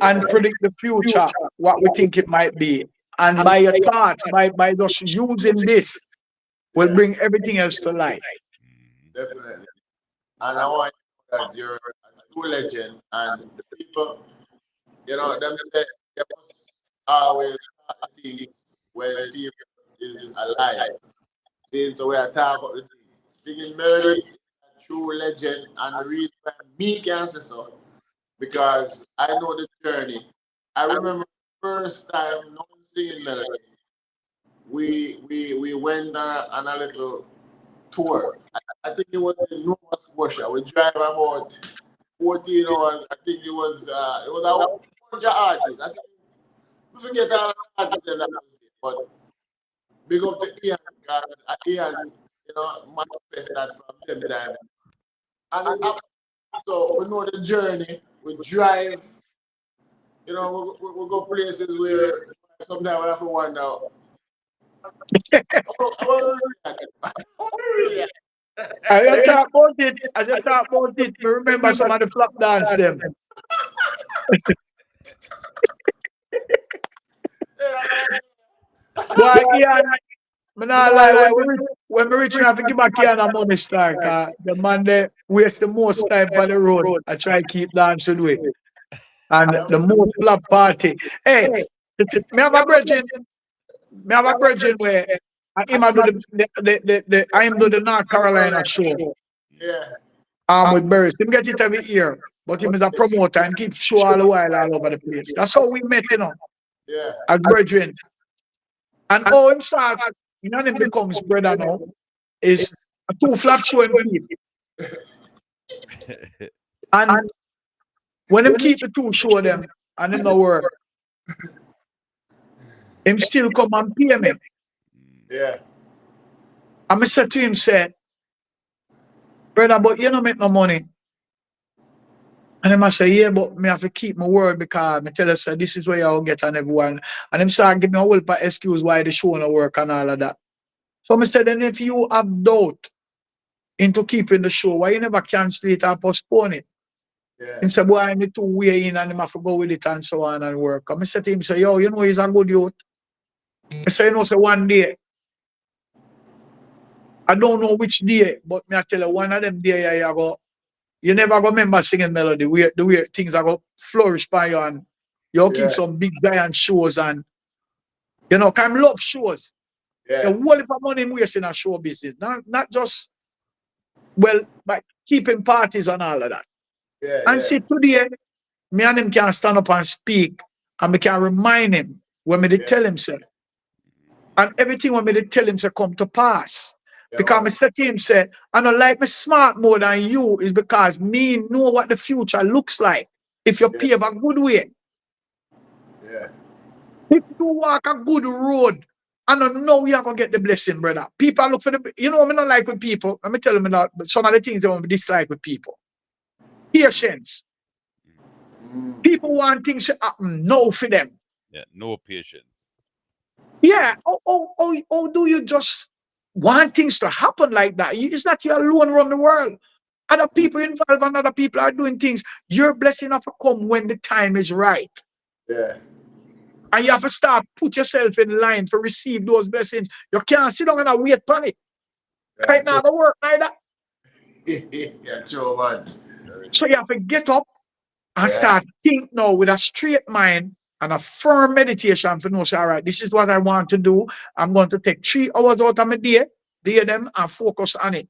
and predict the future, what we think it might be. And by your thoughts, by just using this, will bring everything else to life. Definitely. And I want you that you're a true legend and the people, them say you must always start the things when people is alive. So we are talking about the things. Singing melody is a true legend, and the reason why me can say so, because I know the journey. I remember the first time no singing melody. We went on a little tour. I think it was in Nova Scotia. We drive about 14 hours. I think it was a bunch of artists. I think we forget all the artists in that music, but big up to Ian because Ian, manifest that from them time. And so we know the journey. We drive. We go places where sometimes we have to wonder. I just talk about it. I remember some of the flap dance them. Why, yeah, I not lie. When we reach out to give back here and money star, the man there waste the most time on the road. I try to keep dancing with. And the most flap party. Hey, me have a brethren where I him do I him do the North Carolina show. Yeah. With Burris. Him get it every year. But him is a promoter and keep show all the while all over the place. That's how we met, Yeah. as brethren. And how him start, him becomes brother now, is a 2 flap show him keep. And when him keep the 2 show them, and him no work, him still come and pay me. Yeah. And I said to him, brother, but you don't make no money. And him I say, yeah, but me have to keep my word because me tell you, say, this is where I'll get on everyone. And him start give me a whole excuse why the show no work and all of that. So I said, then if you have doubt into keeping the show, why you never cancel it or postpone it? Yeah. He said, boy, I need to weigh in and him have to go with it and so on and work. And I said to him, say, yo, he's a good youth. I say, say one day, I don't know which day, but me I tell you, one of them day you never go remember singing melody, the way things are going to flourish by you and you keep some big giant shows and you know, can love shows. Yeah. A whole heap of money wasting a show business. Not just well, by keeping parties and all of that. Yeah. And see today, me and him can stand up and speak, and me can remind him when me they tell him say, and everything when me they tell him say come to pass. Because me say to him say, I don't like me smart more than you is because me know what the future looks like if you pave a good way. Yeah. If you walk a good road, I don't know you're gonna get the blessing, brother. People look for the, you know, me not like with people. Let me tell them that some of the things they want me dislike with people. Patience. People want things to happen no for them. Yeah, no patience. Yeah. Oh, do you just want things to happen like that? It's not you alone around the world. Other people involved and other people are doing things. Your blessing have to come when the time is right. Yeah. And you have to start put yourself in line to receive those blessings. You can't sit down and wait for it. Right now, the work neither. Yeah, true, man. So you have to get up and start think now with a straight mind and a firm meditation for no say, all right, this is what I want to do. I'm going to take 3 hours out of my day them and focus on it.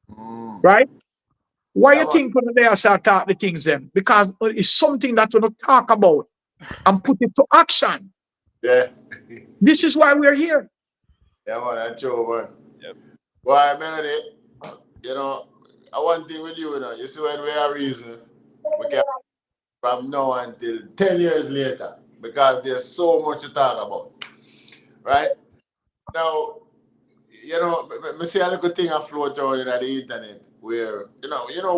Right? Why you think when they start talk the things then? Because it's something that we don't talk about and put it to action. Yeah. This is why we're here. Yeah, man, that's true, man. Yep. Why, Melody, you know, one thing with you, you see when we are reason, we can from now until 10 years later, because there's so much to talk about. Right? Now, you know, me see a little thing afloat around in the internet where,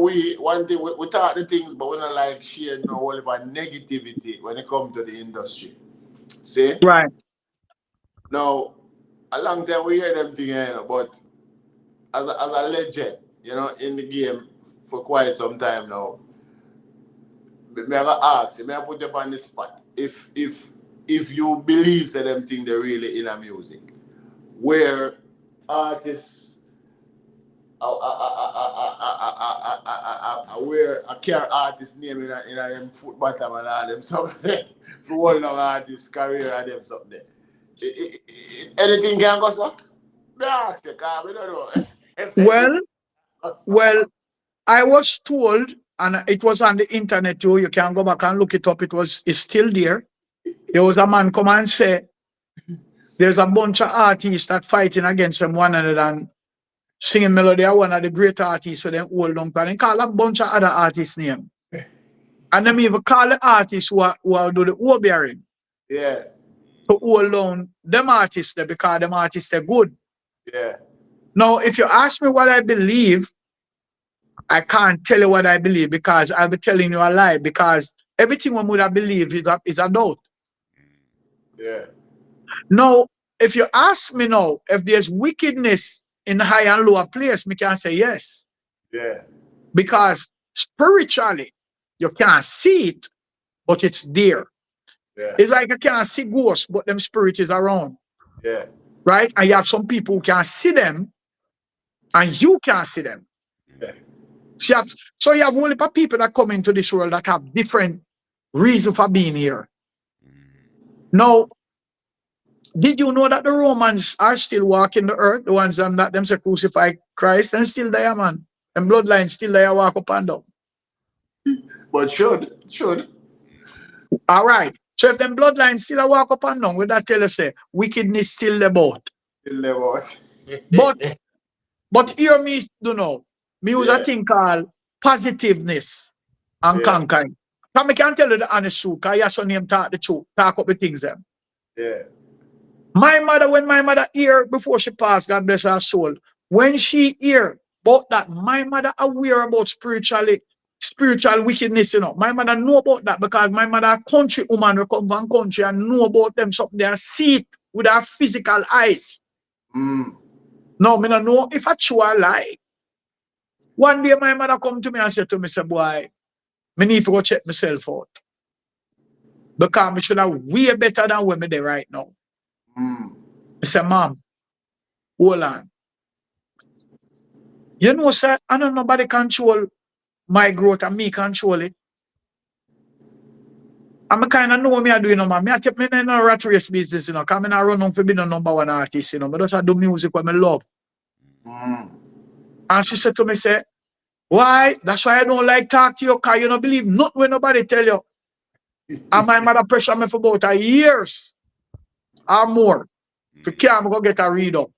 we one thing we talk the things, but we don't like share all about negativity when it comes to the industry. See? Right. Now, a long time we hear them things, but as a legend, in the game for quite some time now, me have ask you, me have put you on the spot. If you believe that them thing they really in a music, where artists where a care artist name in a them foot bottom and all them something for one long artist career and them something. Anything can go so? Me ask you, cause we don't know. Well, I was told, and it was on the internet too. You can go back and look it up. It's still there. There was a man come and say, there's a bunch of artists that fighting against them one another and singing melody are one of the great artists for them old long time. They call a bunch of other artists name. And them even call the artists who are do the overbearing. Yeah. To hold on them artists there because them artists are good. Yeah. Now, if you ask me what I believe, I can't tell you what I believe because I'll be telling you a lie because everything one would have believed is a doubt. Yeah. Now, if you ask me now, if there's wickedness in high and lower place, me can say yes. Yeah. Because spiritually, you can't see it, but it's there. Yeah. It's like you can't see ghosts, but them spirit is around. Yeah. Right? And you have some people who can see them, and you can't see them. Yeah. So you have only people that come into this world that have different reasons for being here. Now, did you know that the Romans are still walking the earth? The ones that them say crucify Christ and still there, man. And bloodline still there walk up and down. But should. All right. So if them bloodline still walk up and down, would that tell us say wickedness still about? Still about. But hear me, know. Me use a thing called positiveness and conquering. Come, I can tell you the honest truth, because your son name talk the truth, talk up the things them. Yeah. My mother, when my mother hear before she passed, God bless her soul, when she hear about that, my mother aware about spiritual wickedness, My mother know about that because my mother a country woman who come from country and know about them something they see it with her physical eyes. Now, me don't know if I true or lie. One day my mother come to me and said to me, say, boy, me need to go check myself out. Because me should have way better than where me there right now. I said, Mom, hold on. You know, sir, I don't nobody control my growth and me control it. I'm kind of know what me I do, you know, man. Me I take me in a rat race business, you know, because I run on for being a #1 artist, you know. But just I do music what I love. And she said to me, say, why? That's why I don't like talk to you, because you don't believe nothing when nobody tell you. And my mother pressure me for about a years or more. To can't go get a read up.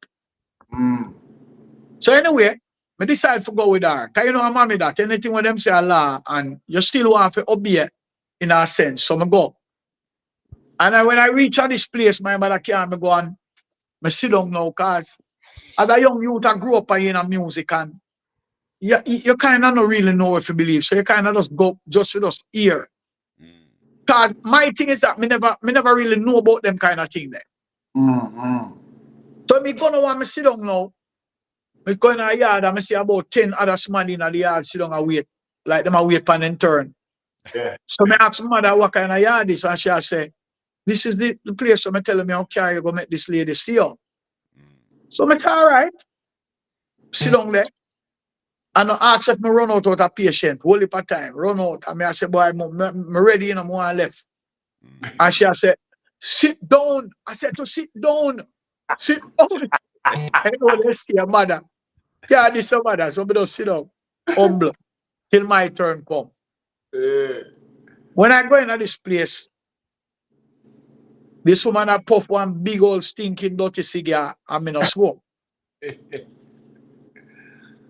So anyway, I decide to go with her. Because you know, I'm mommy that anything when them say Allah and you still want to obey in a sense. So I go. And when I reach at this place, my mother can't go and I sit down now because as a young youth, I grew up in a music and you kind of don't really know if you believe. So you kind of just go just with us here. Because my thing is that me never really know about them kind of thing there. So me go now and me sit down now. Me go in a yard and I see about 10 other man in the yard sit down and wait. Like them a wait pan and turn. Yeah. So me ask my mother what kind of yard this and she say, this is the place. So me tell me, okay, you go make this lady see you. So me say, all right. Sit down there. And I ask if me run out a patient, whole heap of time, run out. And I say, boy, me ready, you know, more left. And she said, sit down. I said to sit down. Sit down. I know they scare mother. Yeah, this is mother. So me just sit down. Humble. Till my turn come. When I go into this place, this woman I puff one big old stinking dirty cigar and me no smoke.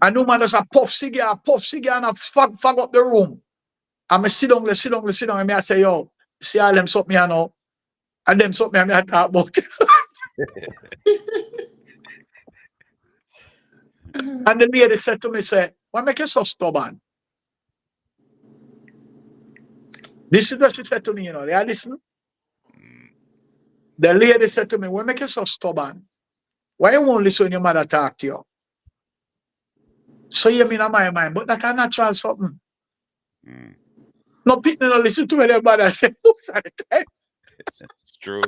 And no man does a puff cigar and I fag up the room. And I sit down, and I say, yo, see all them something I know. And them something I talk about. And the lady said to me, say, why make you so stubborn? This is what she said to me, you know. They listen. The lady said to me, why make you so stubborn? Why you won't listen when your mother talk to you? So you mean in my mind, but that's a natural something. No people don't listen to what their mother say most of the time. It's true.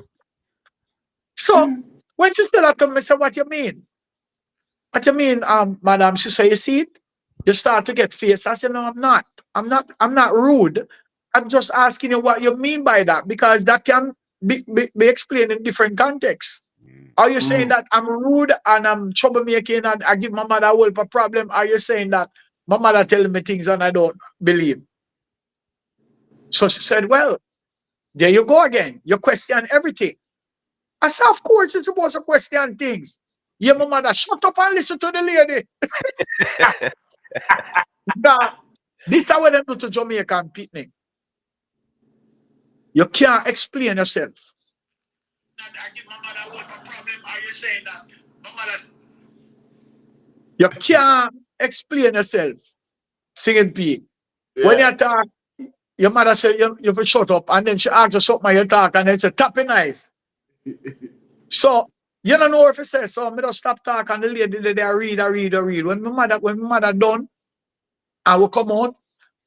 So when she said that to me, I said, what you mean? What you mean, madam? She said, you see it? You start to get fierce. I said, no, I'm not. I'm not rude. I'm just asking you what you mean by that, because that can be explained in different contexts. Are you saying that I'm rude and I'm troublemaking and I give my mother a whole problem? Are you saying that my mother telling me things and I don't believe? So she said, well, there you go again. You question everything. I said, of course, you're supposed to question things. Yeah, my mother, shut up and listen to the lady. Now, this is what they do to Jamaican people. You can't explain yourself. I give my mother a whole problem. Are you saying that my mother? You can't explain yourself. Singing P. Yeah. When you talk, your mother said you have to shut up, and then she asks you something and you talk, and then say tapping eyes. So you don't know if it says so. Me just stop talking, and the lady they read. When my mother done, I will come out.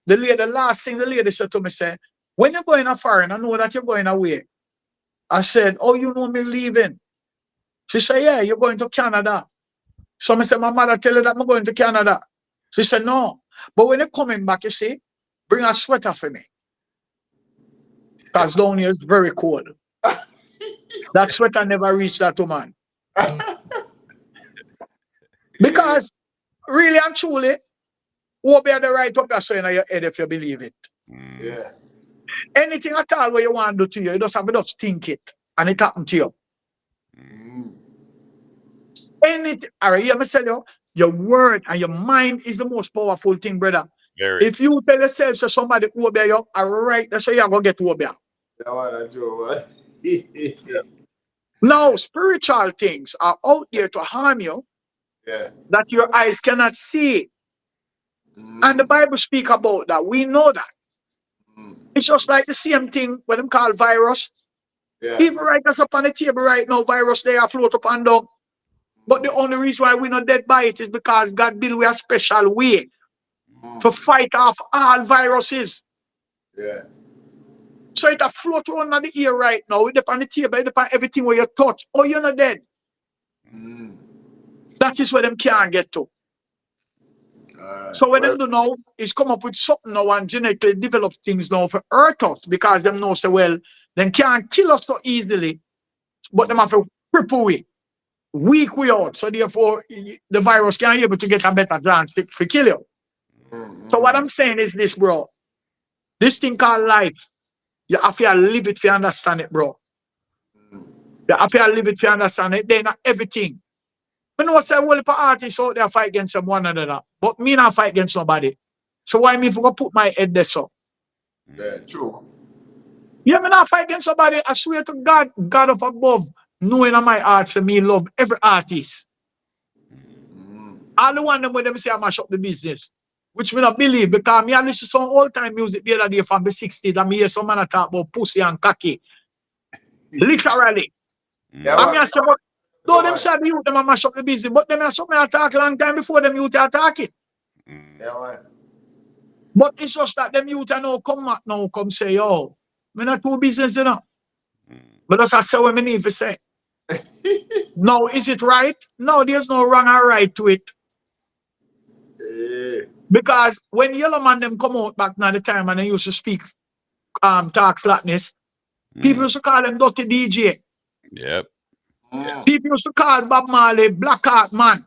The last thing the lady said to me say, when you're going foreign, I know that you're going away. I said, oh, you know me leaving. She said, yeah, you're going to Canada. So I said, my mother tell you that I'm going to Canada. She said, no. But when you're coming back, you see, bring a sweater for me. Because down here is very cold. That sweater never reached that woman. Because really and truly, who be the right up there saying in your head if you believe it. Yeah. Anything at all what you want to do to you just have to just think it. And it happen to you. Anything, all right, you tell you, your word and your mind is the most powerful thing, brother. Very. If you tell yourself so somebody who obey you, all right, that's how you're going to get to obey. That one true. Now, spiritual things are out there to harm you Yeah. that your eyes cannot see. And the Bible speak about that. We know that. It's just like the same thing when them call virus. Yeah. Even right us up on the table right now, virus they are float up and down. But the only reason why we're not dead by it is because God built with a special way to fight off all viruses. Yeah. So it a float around on the ear right now. It depend on the table, it depend on everything where you touch. Oh, you're not dead. That is where them can't get to. So what Well, them do now is come up with something now and genetically develop things now for hurt us because them know so well, them can't kill us so easily, but them have to cripple we, weak we out. So therefore, the virus can't be able to get a better chance to kill you. So what I'm saying is this, bro. This thing called life, you have to live it to understand it, bro. You have to live it to understand it. They're not everything. I know say well for artists out there fight against them one another, but me not fight against nobody. So why me if I go put my head there so? yeah, true. Yeah, me not fight against somebody. I swear to God, God up above, knowing in my heart, say me love every artist. All the one them when them say I mash up the business, which me not believe because me I listen to some old time music the other day from the 60s and me hear some man talk about pussy and cocky. Literally. Yeah, And me I what? say, but though them What? say the youth them a mash up the business, but them are something I talk long time before them youth are talking. Yeah, what? But it's just that them youth are now come back now, come say, yo, me not too business, you know. But that's I say what me need to say. No, is it right? No, there's no wrong or right to it. Yeah. Because when Yellow Man them come out back now the time and they used to speak talk slackness, people used to call them dirty DJ. Yep. People used to call Bob Marley Black Heart Man,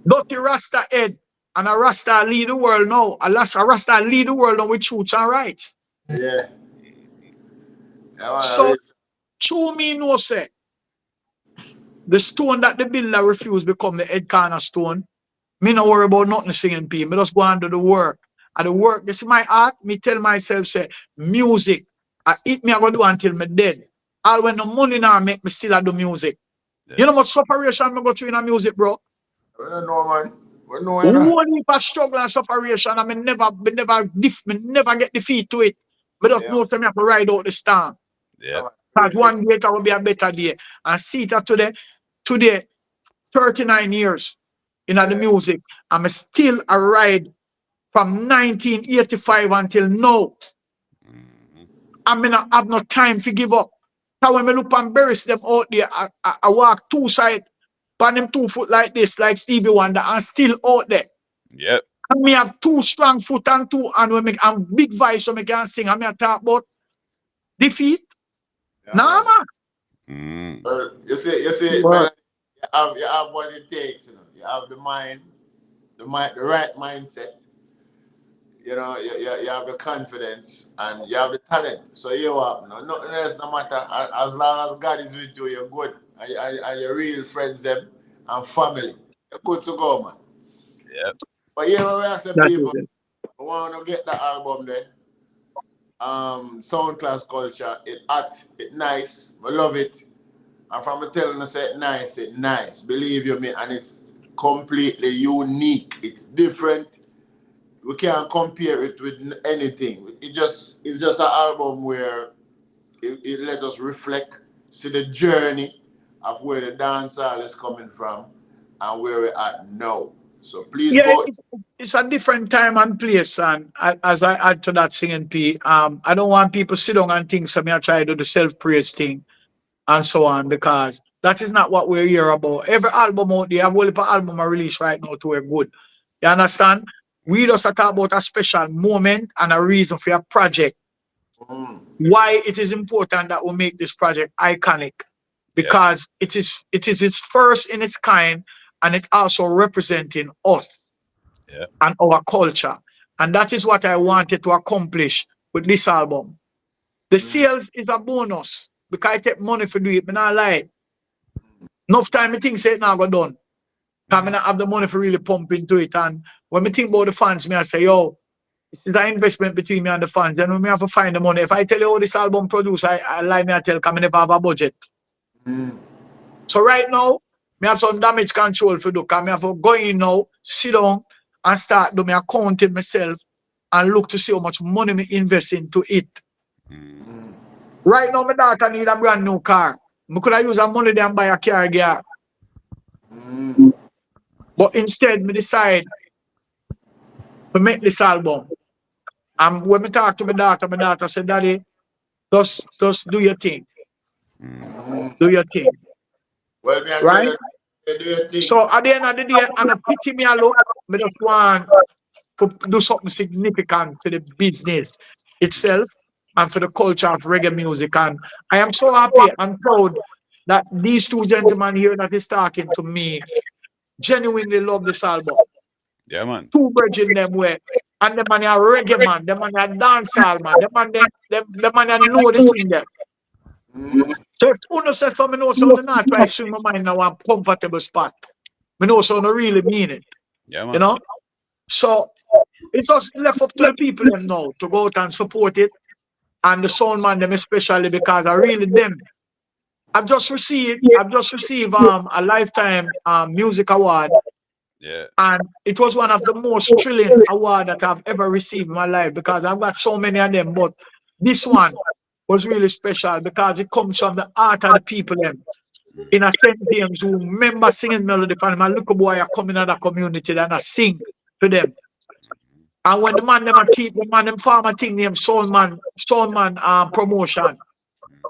dirty Rasta head. And a Rasta lead the world now. A Rasta lead the world now with truths and rights. Yeah. Yeah, man, I So really, true me no say the stone that the builder refused become the head cornerstone. Me no worry about nothing singing P. Me just go and do the work. And the work, this is my art. Me tell myself, say, music. I eat me, I go do until me dead. All when the money now make me still I do music. Yeah. You know what separation me go through in a music, bro? we don't know, man. We know, you know. One heap of struggle and separation, and me never get defeat to it. But just Yeah, know that me have to ride out the storm. Yep. man. Because one day it will be a better day. And see that today, 39 years in the music, I'm still a ride from 1985 until now. I mean, I have no time to give up. Now when I look and bury them out there, I walk two sides, on them 2 foot like this, like Stevie Wonder, and still out there. Yep. And me have 2 strong foot and 2 hand when me and big voice so me can sing. And me a talk about defeat. Yeah, Nah, man. Mm. You see, man. man, you have what it takes, you know. You have the mind, the right mindset. You know, you have the confidence and you have the talent. So you have nothing else, no matter. As long as God is with you, you're good. And your real friends, them, and family. You're good to go, man. Yep. But here we are, some That people is it. who want to get the album there. Sound class culture, it hot, it nice, we love it. And from me telling you, say it nice. Believe you me, and it's completely unique. It's different. We can't compare it with anything. It's just an album where it lets us reflect, see the journey of where the dancehall is coming from and where we're at now. So please Yeah, go. it's a different time and place. And as I add to that singing P, I don't want people sit down and think so me I try to do the self-praise thing and so on because that is not what we're here about. Every album out there, I've only put album I release right now to a good. You understand? We just talk about a special moment and a reason for your project. Mm, Why it is important that we make this project iconic Yep. because it is its first in its kind and it also representing us Yep. and our culture. And that is what I wanted to accomplish with this album. The sales is a bonus because I take money for do it, but not lie. Enough time I think say it now go done. Because I not have the money for really pump into it. And when I think about the fans, me I say, yo, this is an investment between me and the fans. Then we have to find the money. If I tell you how this album produce, I lie me I tell because I never have a budget. mm, So right now, me have some damage control for do. Because me have to go in now, sit down and start do me accounting myself and look to see how much money me invest into it. Mm. mm. Right now, my daughter need a brand new car. I could have used that money then buy a car again. Mm. But instead, me decide to make this album. And when me talk to my daughter said, Daddy, just do your thing. Mm. Mm. Do your thing. Well, me I tell Right? you, do your thing. So at the end of the day, and a pity me a look, I just want to do something significant for the business itself and for the culture of reggae music. And I am so happy and proud that these two gentlemen here that is talking to me genuinely love this album. Yeah, man. Two bridging them way. And the man a reggae man, the man a dancehall man, the man a know the thing there. So if you say something, know something not try to swing my mind now a comfortable spot. I know so I really mean it. Yeah, man. You know? So it's just left up to the people them now to go out and support it. And the sound man them especially because I really them. I've just received a lifetime music award. Yeah. And it was one of the most thrilling awards that I've ever received in my life because I've got so many of them. But this one was really special because it comes from the heart of the people them. In a St. James who remember singing melody for them. And look boy are coming out of the community and I sing to them. And when the man them a keep the man them farmer thing named Sound Man promotion.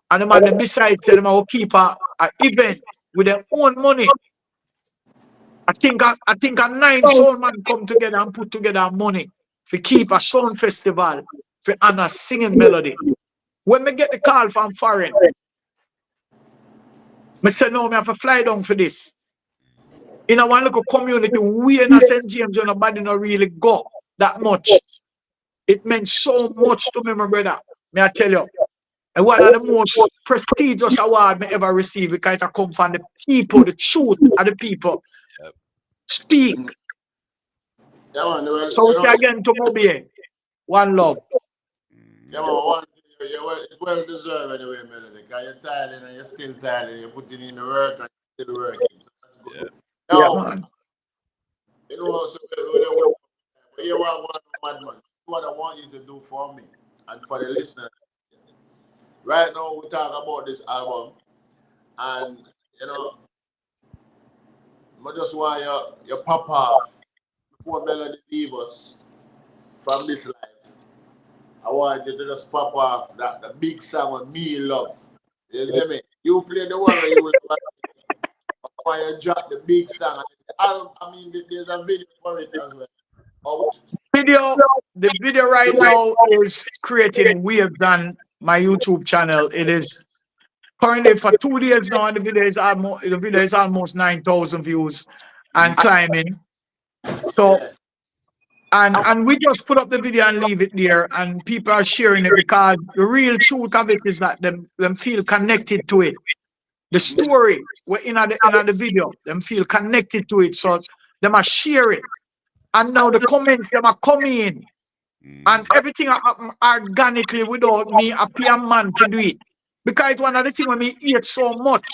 And the man them besides them will keep a event with their own money. I think a 9 sound man come together and put together money to keep a sound festival for honor singing melody. When me get the call from foreign, me say no, me have to fly down for this. In a one little community, we in a St. James, nobody not really go that much. It meant so much to me, my brother. May I tell you? And one of the most prestigious awards me ever received because it come from the people, the truth of the people. Speak. Yeah, man, well, So we say again to Mobi, one love. Yeah, man, it's well deserved anyway, Melody. Because you're tired and you're still tired and you're putting in the work and you're still working. So that's good. Yeah, Now, man. you know, so when you are one madman, what I want you to do for me and for the listener. Right now, we talk about this album, and you know, I just want your pop off before Melody leave us from this life. I want you to just pop off the big song of Me Love. You see me? You play the one where you will want you drop the big song. I mean, there's a video for it as well. The video right now is creating waves on my YouTube channel. It is currently for 2 days now, and the video is almost 9,000 views and climbing. So and we just put up the video and leave it there, and people are sharing it because the real truth of it is that them feel connected to it. The story we're in the video, them feel connected to it, so them are share it. And now the comments them are coming in. And everything happen organically without me a peer man to do it. Because one of the things when me hate so much,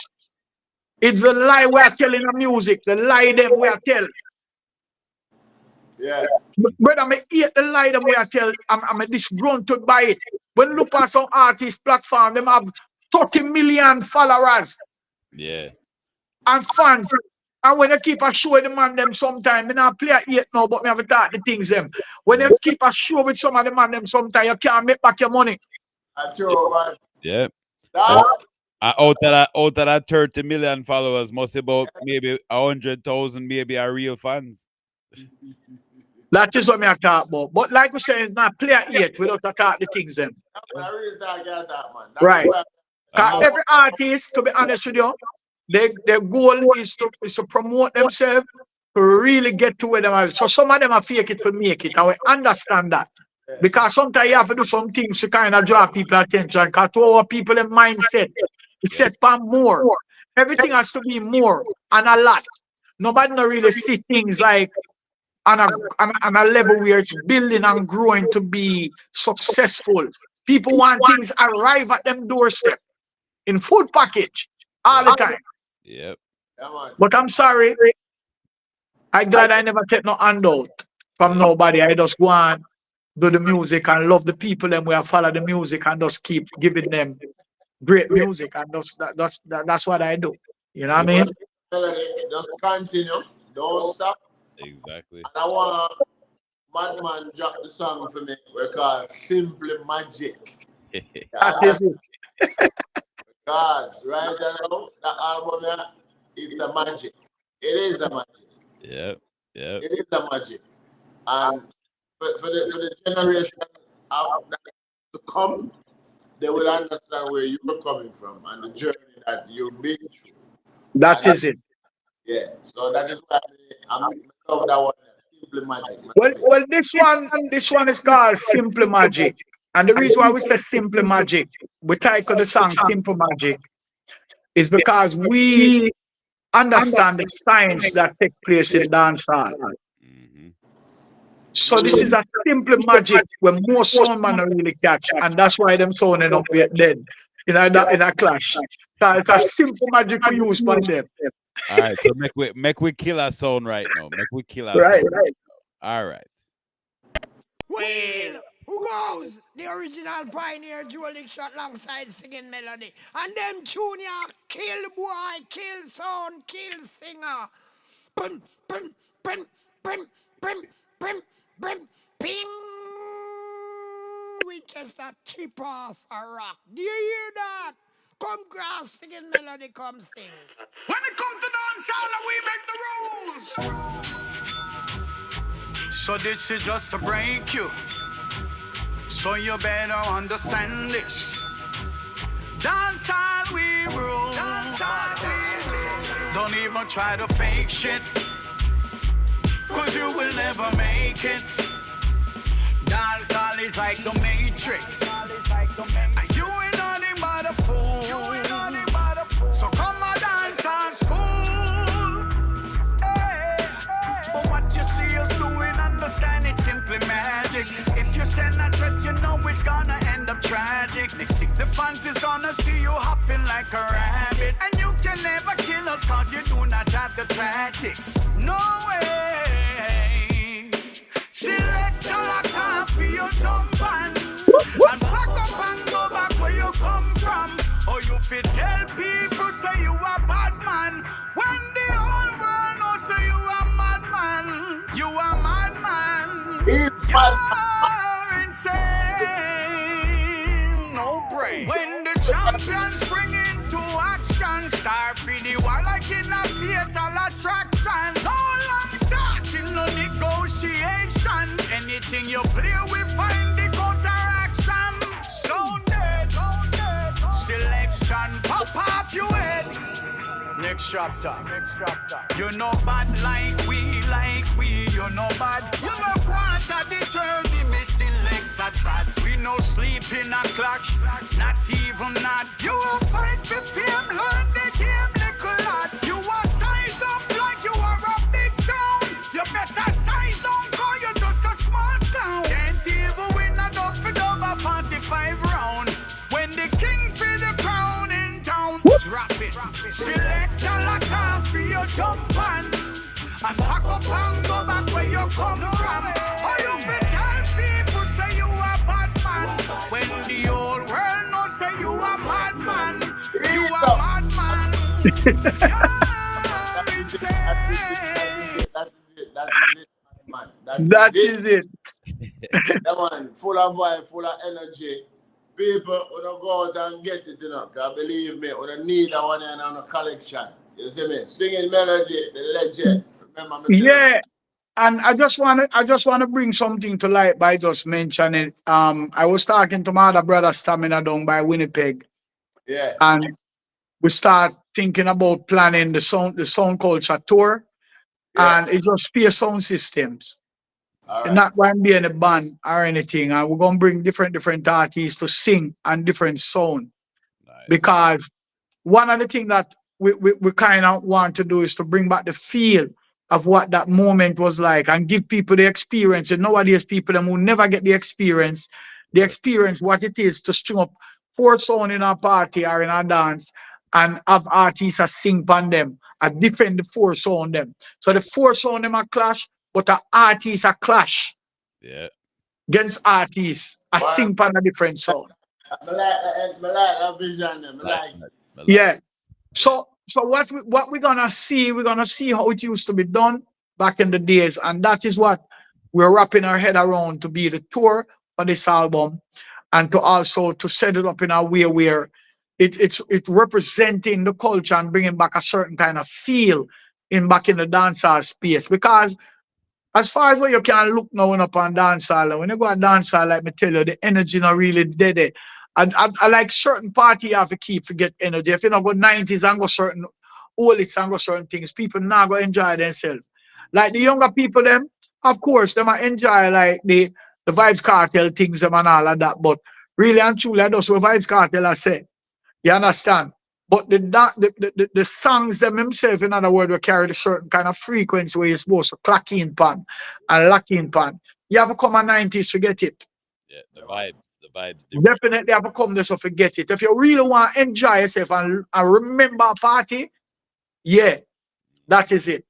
it's the lie we are telling the music, the lie them we are telling. Yeah. Brother, me hate the lie them we are telling. I'm disgruntled by it. When look at some artist platform, them have 30 million followers. Yeah. And fans. And when you keep a show the man them sometime, me not play it now, but me have to talk the things them. When you keep a show with some of the man them sometime, you can't make back your money. That's true, man. Yeah. That, Out of that 30 million followers, must about maybe 100,000 maybe are real fans. That is what me I talk about. But like we say, it's not play it without to talk the things them. I really talk about that, man. That's Right. why- Because every artist, to be honest with you, their goal is to promote themselves, to really get to where they are. So some of them are fake it to make it. And we understand that. Because sometimes you have to do some things to kind of draw people attention. Because to our people, their mindset is set for more. Everything has to be more and a lot. Nobody not really see things like on a level where it's building and growing to be successful. People want things arrive at them doorstep in food package all the time. Yep. Yeah, man. But I'm sorry. I'm glad I never take no handout from nobody. I just go and do the music and love the people and we follow the music and just keep giving them great music. And that's what I do. You know what I mean? Just continue. Don't stop. Exactly. And I want Madman drop the song for me. We call Simply Magic. That is it. Because right now, the album, it's a magic. It is a magic. Yep. Yep. It is a magic. And for the generation that to come, they will understand where you're coming from and the journey that you've been through. That And is it. yeah, so that is why I love that one. Simply magic. Well, this one is called Simple Magic. And the reason why we say Simple Magic, we title the song Simple Magic, is because we understand the science that takes place in dancehall. Mm-hmm. So this is a simple magic where most sound man don't really catch, and that's why them sounding up yet dead in a clash. So it's a simple magic we use for them. All right, so make we kill our sound right now. Make we kill our Right. sound. Right now. All right. Well, who goes? The original pioneer dueling shot alongside singing melody. And them junior kill boy, kill sound, kill singer. Bim, bim, bim, bim, bim, bim, bim, ping. We just a tip off a rock. Do you hear that? Come grass singing melody, come sing. When it comes to dancehall, we make the rules. So this is just to break you. So you better understand this. Dancehall we rule. Don't even try to fake shit, 'cause you will never make it. Dancehall is like the Matrix, and you ain't nothing but a fool. So come on, dancehall school. Hey. But what you see us doing, understand it's simply magic. If you send a threat, you know it's gonna end up tragic. Next thing the fans is gonna see you hopping like a rabbit, and you can never kill us 'cause you do not have the tactics. No way. Select a lock off for your jump and pack up and go back where you come from. Or you fit tell people say you a bad man when the whole world knows say you a madman. You a madman. You're insane. No break. When the champions spring into action, start for the war like in a fatal attraction. No long talking, no negotiation. Anything you play, we find the counteraction. Sounded. Selection, pop off your head. Next chapter. You know bad like we. You know bad. You know part of the journey, me select a track. We no sleep in a clash, not even that. You will fight for fame, learn the game, little lad. You are size up like you are a big sound. You better size down, cause you're just a small town. Can't even win a dub for double 45 round. When the king for the crown in town, drop it. Select a lock off for your jump and pack up and go back where you come from. Or you fit tell people say you a bad man when the whole world knows say you a madman. You a madman. You're insane. That is it, man. That is it. That one, full of vibe, full of energy. People who don't go out and get it, you know, because believe me, we don't need that one in on a collection. You see me? Singing melody, the legend. Remember me? Yeah. And I just wanna bring something to light by just mentioning. I was talking to my other brother Stamina down by Winnipeg, Yeah. and we start thinking about planning the sound culture tour, Yeah. and it just pure sound systems. All It's right. not going to be any band or anything, and we're gonna bring different artists to sing and different sound. Nice. Because one of the things that we kind of want to do is to bring back the feel of what that moment was like and give people the experience. And nowadays, people them who never get the experience what it is to string up four sound in a party or in a dance and have artists a sing on them and defend the four sound them. So the four sound them a clash, but the artists a clash Yeah. against artists a Wow. sing on a different sound. I like that vision. I like it. Yeah. So what we're gonna see how it used to be done back in the days, and that is what we're wrapping our head around to be the tour for this album, and to also to set it up in a way where it's representing the culture and bringing back a certain kind of feel back in the dancehall space. Because as far as where you can look now up on dancehall, when you go to dancehall, like me tell you, the energy not really dead. I like certain party you have to keep forget energy. If you not go 90s and go certain old it's and go certain things, people not go enjoy themselves. Like the younger people them, of course, them might enjoy like the Vibes Cartel things them and all of that. But really and truly, that's what Vibes Cartel I say. You understand? But the songs them himself, in other words, will carry a certain kind of frequency where you're supposed to clock in pan and lock in pan. You have to come at 90s to get it. Yeah, the vibes different. Definitely have to come there to forget it. If you really want to enjoy yourself and remember a party, yeah, that is it.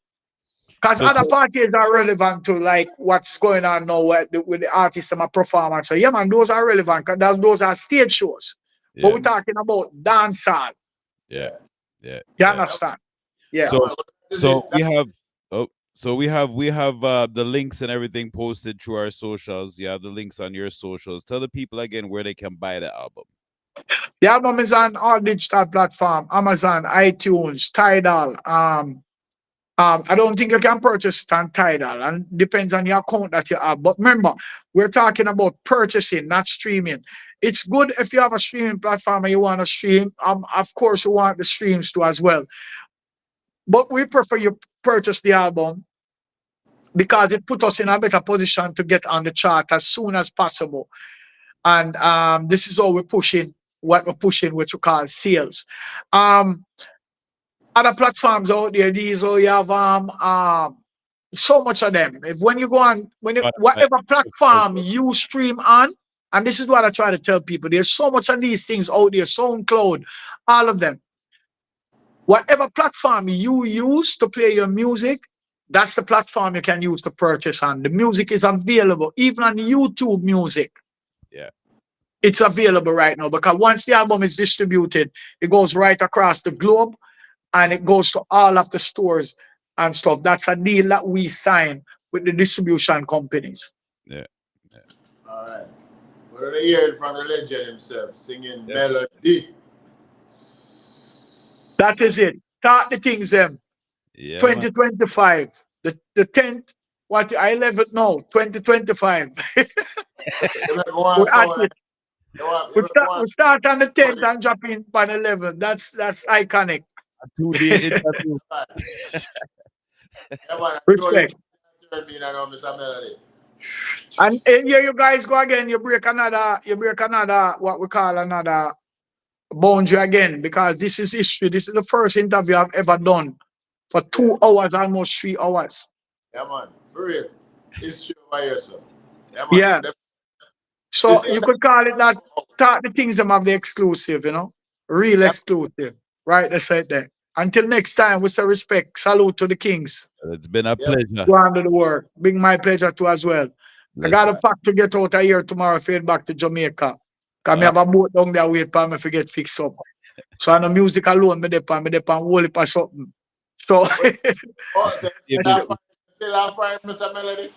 Because So, other parties are relevant to like what's going on now with the artists and my performance. So yeah, man, those are relevant because those are stage shows. But yeah, we're talking about dancehall. yeah, yeah, You yeah. understand? Yeah. So we have the links and everything posted through our socials. You have the links on your socials. Tell the people again where they can buy the album. The album is on all digital platform, Amazon, iTunes, Tidal. I don't think you can purchase it on Tidal, and depends on your account that you have. But remember, we're talking about purchasing, not streaming. It's good if you have a streaming platform and you want to stream. Of course, you want the streams too as well. But we prefer you purchase the album because it put us in a better position to get on the chart as soon as possible. And this is how we're pushing what we're pushing, which we call sales. Um, Other platforms out there, these oh you have so much of them. If when you go on whatever platform you stream on, and this is what I try to tell people, there's so much of these things out there, SoundCloud, all of them. Whatever platform you use to play your music, that's the platform you can use to purchase on. The music is available, even on YouTube Music. Yeah. It's available right now because once the album is distributed, it goes right across the globe and it goes to all of the stores and stuff. That's a deal that we sign with the distribution companies. Yeah. Yeah. All right. We're going to hear it from the legend himself singing Yep. Melody. That is it. Start the things them. Yeah, man. 2025. The 10th, what I 11th now, 2025. We're at it. We start on the 10th and drop in on 11th. That's iconic. A 2-day interview. Respect. Me now, Mr. Melody. And here you guys go again. You break another what we call another boundary again because this is history. This is the first interview I've ever done for 2 hours, almost 3 hours. Yeah, man. For real. It's true by yourself. Yeah, man. Yeah. So you could call it that. Talk the things them have the exclusive, you know, real exclusive. Right, that's it there. Until next time, with some respect, salute to the kings. It's been a pleasure. Go on to the work. Big my pleasure too as well. I got a pack to get out of here tomorrow, fade back to Jamaica. Because I have a boat down there wait for me to get fixed up. So I know music alone, me depend whole heap of something. So Still have fire, Mr. Melody?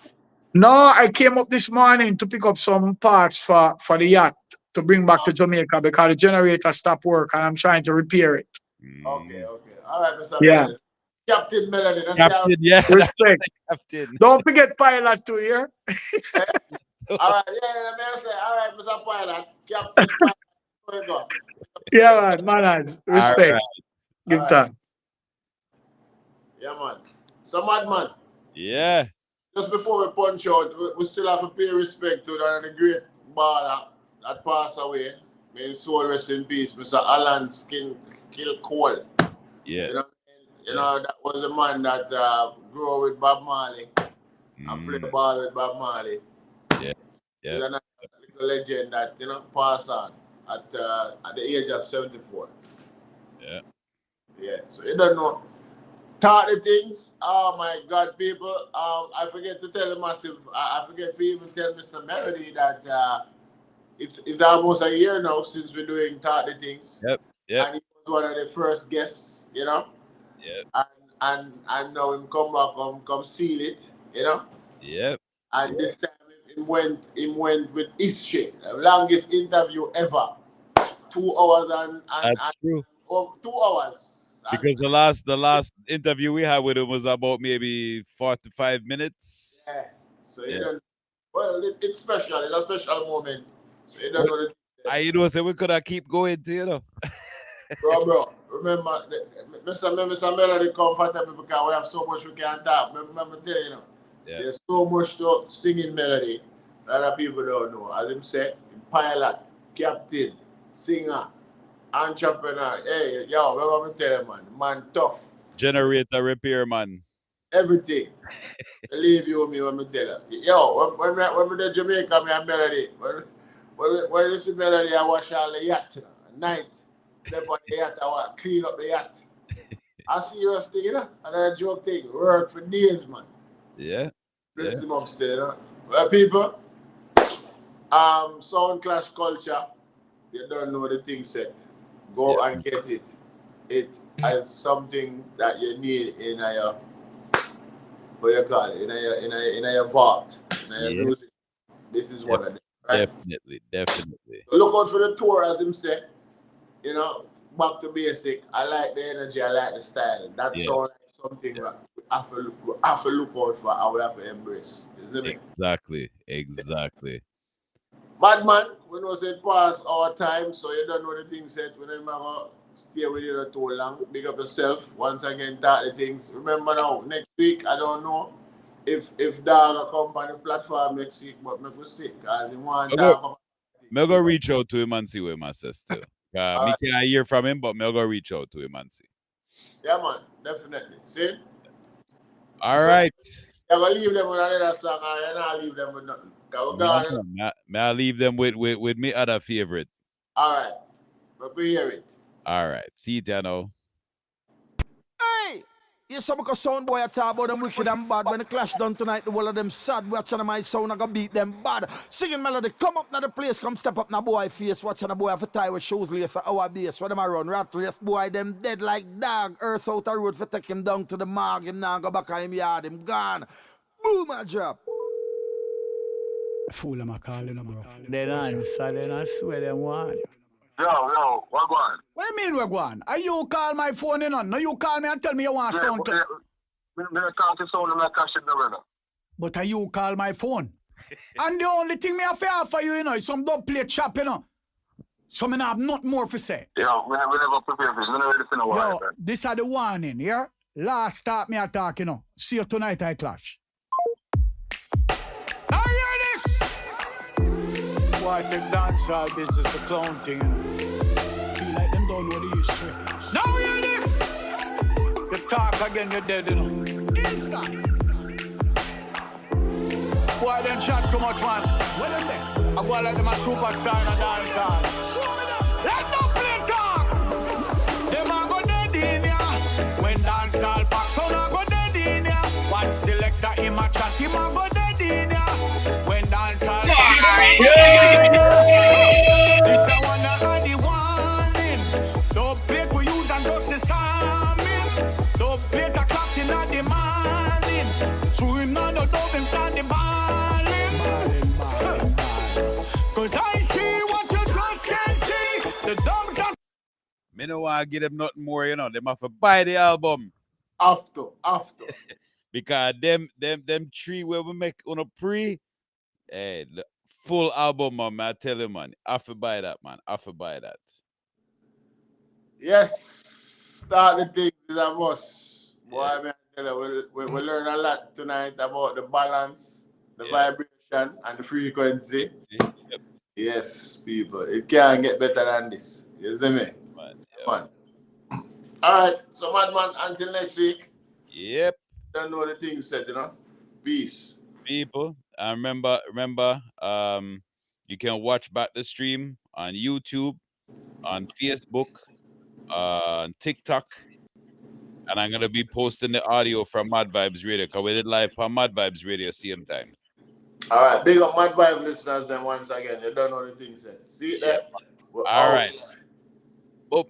no, I came up this morning to pick up some parts for the yacht to bring back to Jamaica because the generator stopped work and I'm trying to repair it. Okay. All right, Mr. Yeah. Melody. Captain Melody. That's Captain, yeah. Respect. Captain. Don't forget pilot too here. All right, let me say, all right, Mr. Pilot. Captain Pilot. Yeah, man. Respect. Right. Give thanks. Yeah, man. So, madman. Yeah. Just before we punch out, we still have to pay respect to the great baller that passed away. May his soul rest in peace, Mr. Alan Skill Cole. Yeah. You know, that was a man that grew up with Bob Marley and played ball with Bob Marley. Yeah. He's another little legend that, you know, passed on at the age of 74. Yeah. Yeah, so you don't know. Talk the things. Oh my God, people. I forget to tell the massive. I forget to even tell Mr. Melody that it's almost a year now since we're doing Talk the Things. Yep. And he was one of the first guests, you know. Yeah. And now him come back, come seal it, you know. Yep. And this time he went with history, the longest interview ever. 2 hours and That's true. 2 hours Because the last interview we had with him was about maybe 45 minutes. Yeah. So you don't. Well, it's special. It's a special moment. So you don't know the. I say we could have keep going to, Bro, remember, Mr. Melody comfortable because we have so much we can talk. Remember tell you, there's so much to singing melody that other people don't know. As him say, pilot, captain, singer, entrepreneur. Hey, yo, remember tell you, man tough. Generator repairman. Everything. Believe you me when I tell you. Yo, when we the Jamaica, me and Melody, when you see Melody, I wash all the yacht at night. Step on the yacht, I clean up the yacht. A serious thing, you know? Another joke thing. Work for days, man. Yeah. Bless him upstairs, you know? Well, people, sound clash culture, you don't know the thing set. Go and get it. It as something that you need in your, what you call it, in your vault, in your music. This is one of them, right? Definitely. So look out for the tour, as him said. You know, back to basic. I like the energy, I like the style. That's all something that we have to look out for and we have to embrace. Isn't it? Exactly. Madman, we know it past our time, so you don't know the thing said. We don't ever stay with you too long. Big up yourself. Once again, talk the things. Remember now, next week, I don't know if Dog will come on the platform next week, but make us sick. As in one time. I'll go reach out to him and see what he says too. Me can't hear from him, but I'll go reach out to him and see. Yeah, man, definitely. See? All right. You're going to leave them with another song, or you're not leave them with nothing. May I leave them with me other favorite? All right. But we hear it. All right. See you, Dano. Hey! You some sound boy talk about them wicked and bad. When the clash done tonight, the whole of them sad. Watching my sound, I gonna beat them bad. Singing melody, come up now the place, come step up now boy face. Watching the boy have a tie with shoes lace for our base. Where them a run, rat race boy, them dead like dog. Earth out the road for take him down to the mark. Him now go back on him yard, him gone. Boom, I drop. Fool am I calling them, bro? They answer, then I swear them one. Yo, what going? What do you mean we're going? Are you call my phone in on? No, you call me and tell me you want sound. Me talk to sound and I cash it brother. But are you call my phone? And the only thing me have to offer you, is some dub plate chop, So me have nothing more to say. Yo, we never prepare for this. We never ready for no while. Yo, this are the warning, yeah? Last start me attack, See you tonight, I clash. Now hear this! Why the dancehall business a clown thing, Feel like them don't know the history. Now hear this! You talk again, you're dead, Instant. Why them chat too much, man? What them there? I go like them a superstar in a dancehall. Show me them. Let no play talk! Them a go dead in ya. When dancehall back, so na go dead in ya. One selector him a chat, him a go dead in ya. When dancehall back, this a one of the warning. Don't play to use and just the salmon. Don't play to clock in the morning. True him now, no dub him stand the balling. Cause I see what you just can't see. The dogs are Me no want to give them nothing more, They have to buy the album. After. Because them three where we make on a pre, the full album, man, I tell you, man. I have to buy that, man. I have to buy that. Yes. Start the things is a must. Boy, I mean, I tell you, we learn a lot tonight about the balance, the vibration, and the frequency. Yep. Yes, people. It can't get better than this. You see me? Man. All right. So, Madman, until next week. Yep. Don't know the thing said, Peace. People, and remember, you can watch back the stream on YouTube, on Facebook, on TikTok, and I'm gonna be posting the audio from MadVibez Radio because we did live on MadVibez Radio same time. All right, big up MadVibez listeners, and once again, you don't know the thing said. See that? All right. Boom.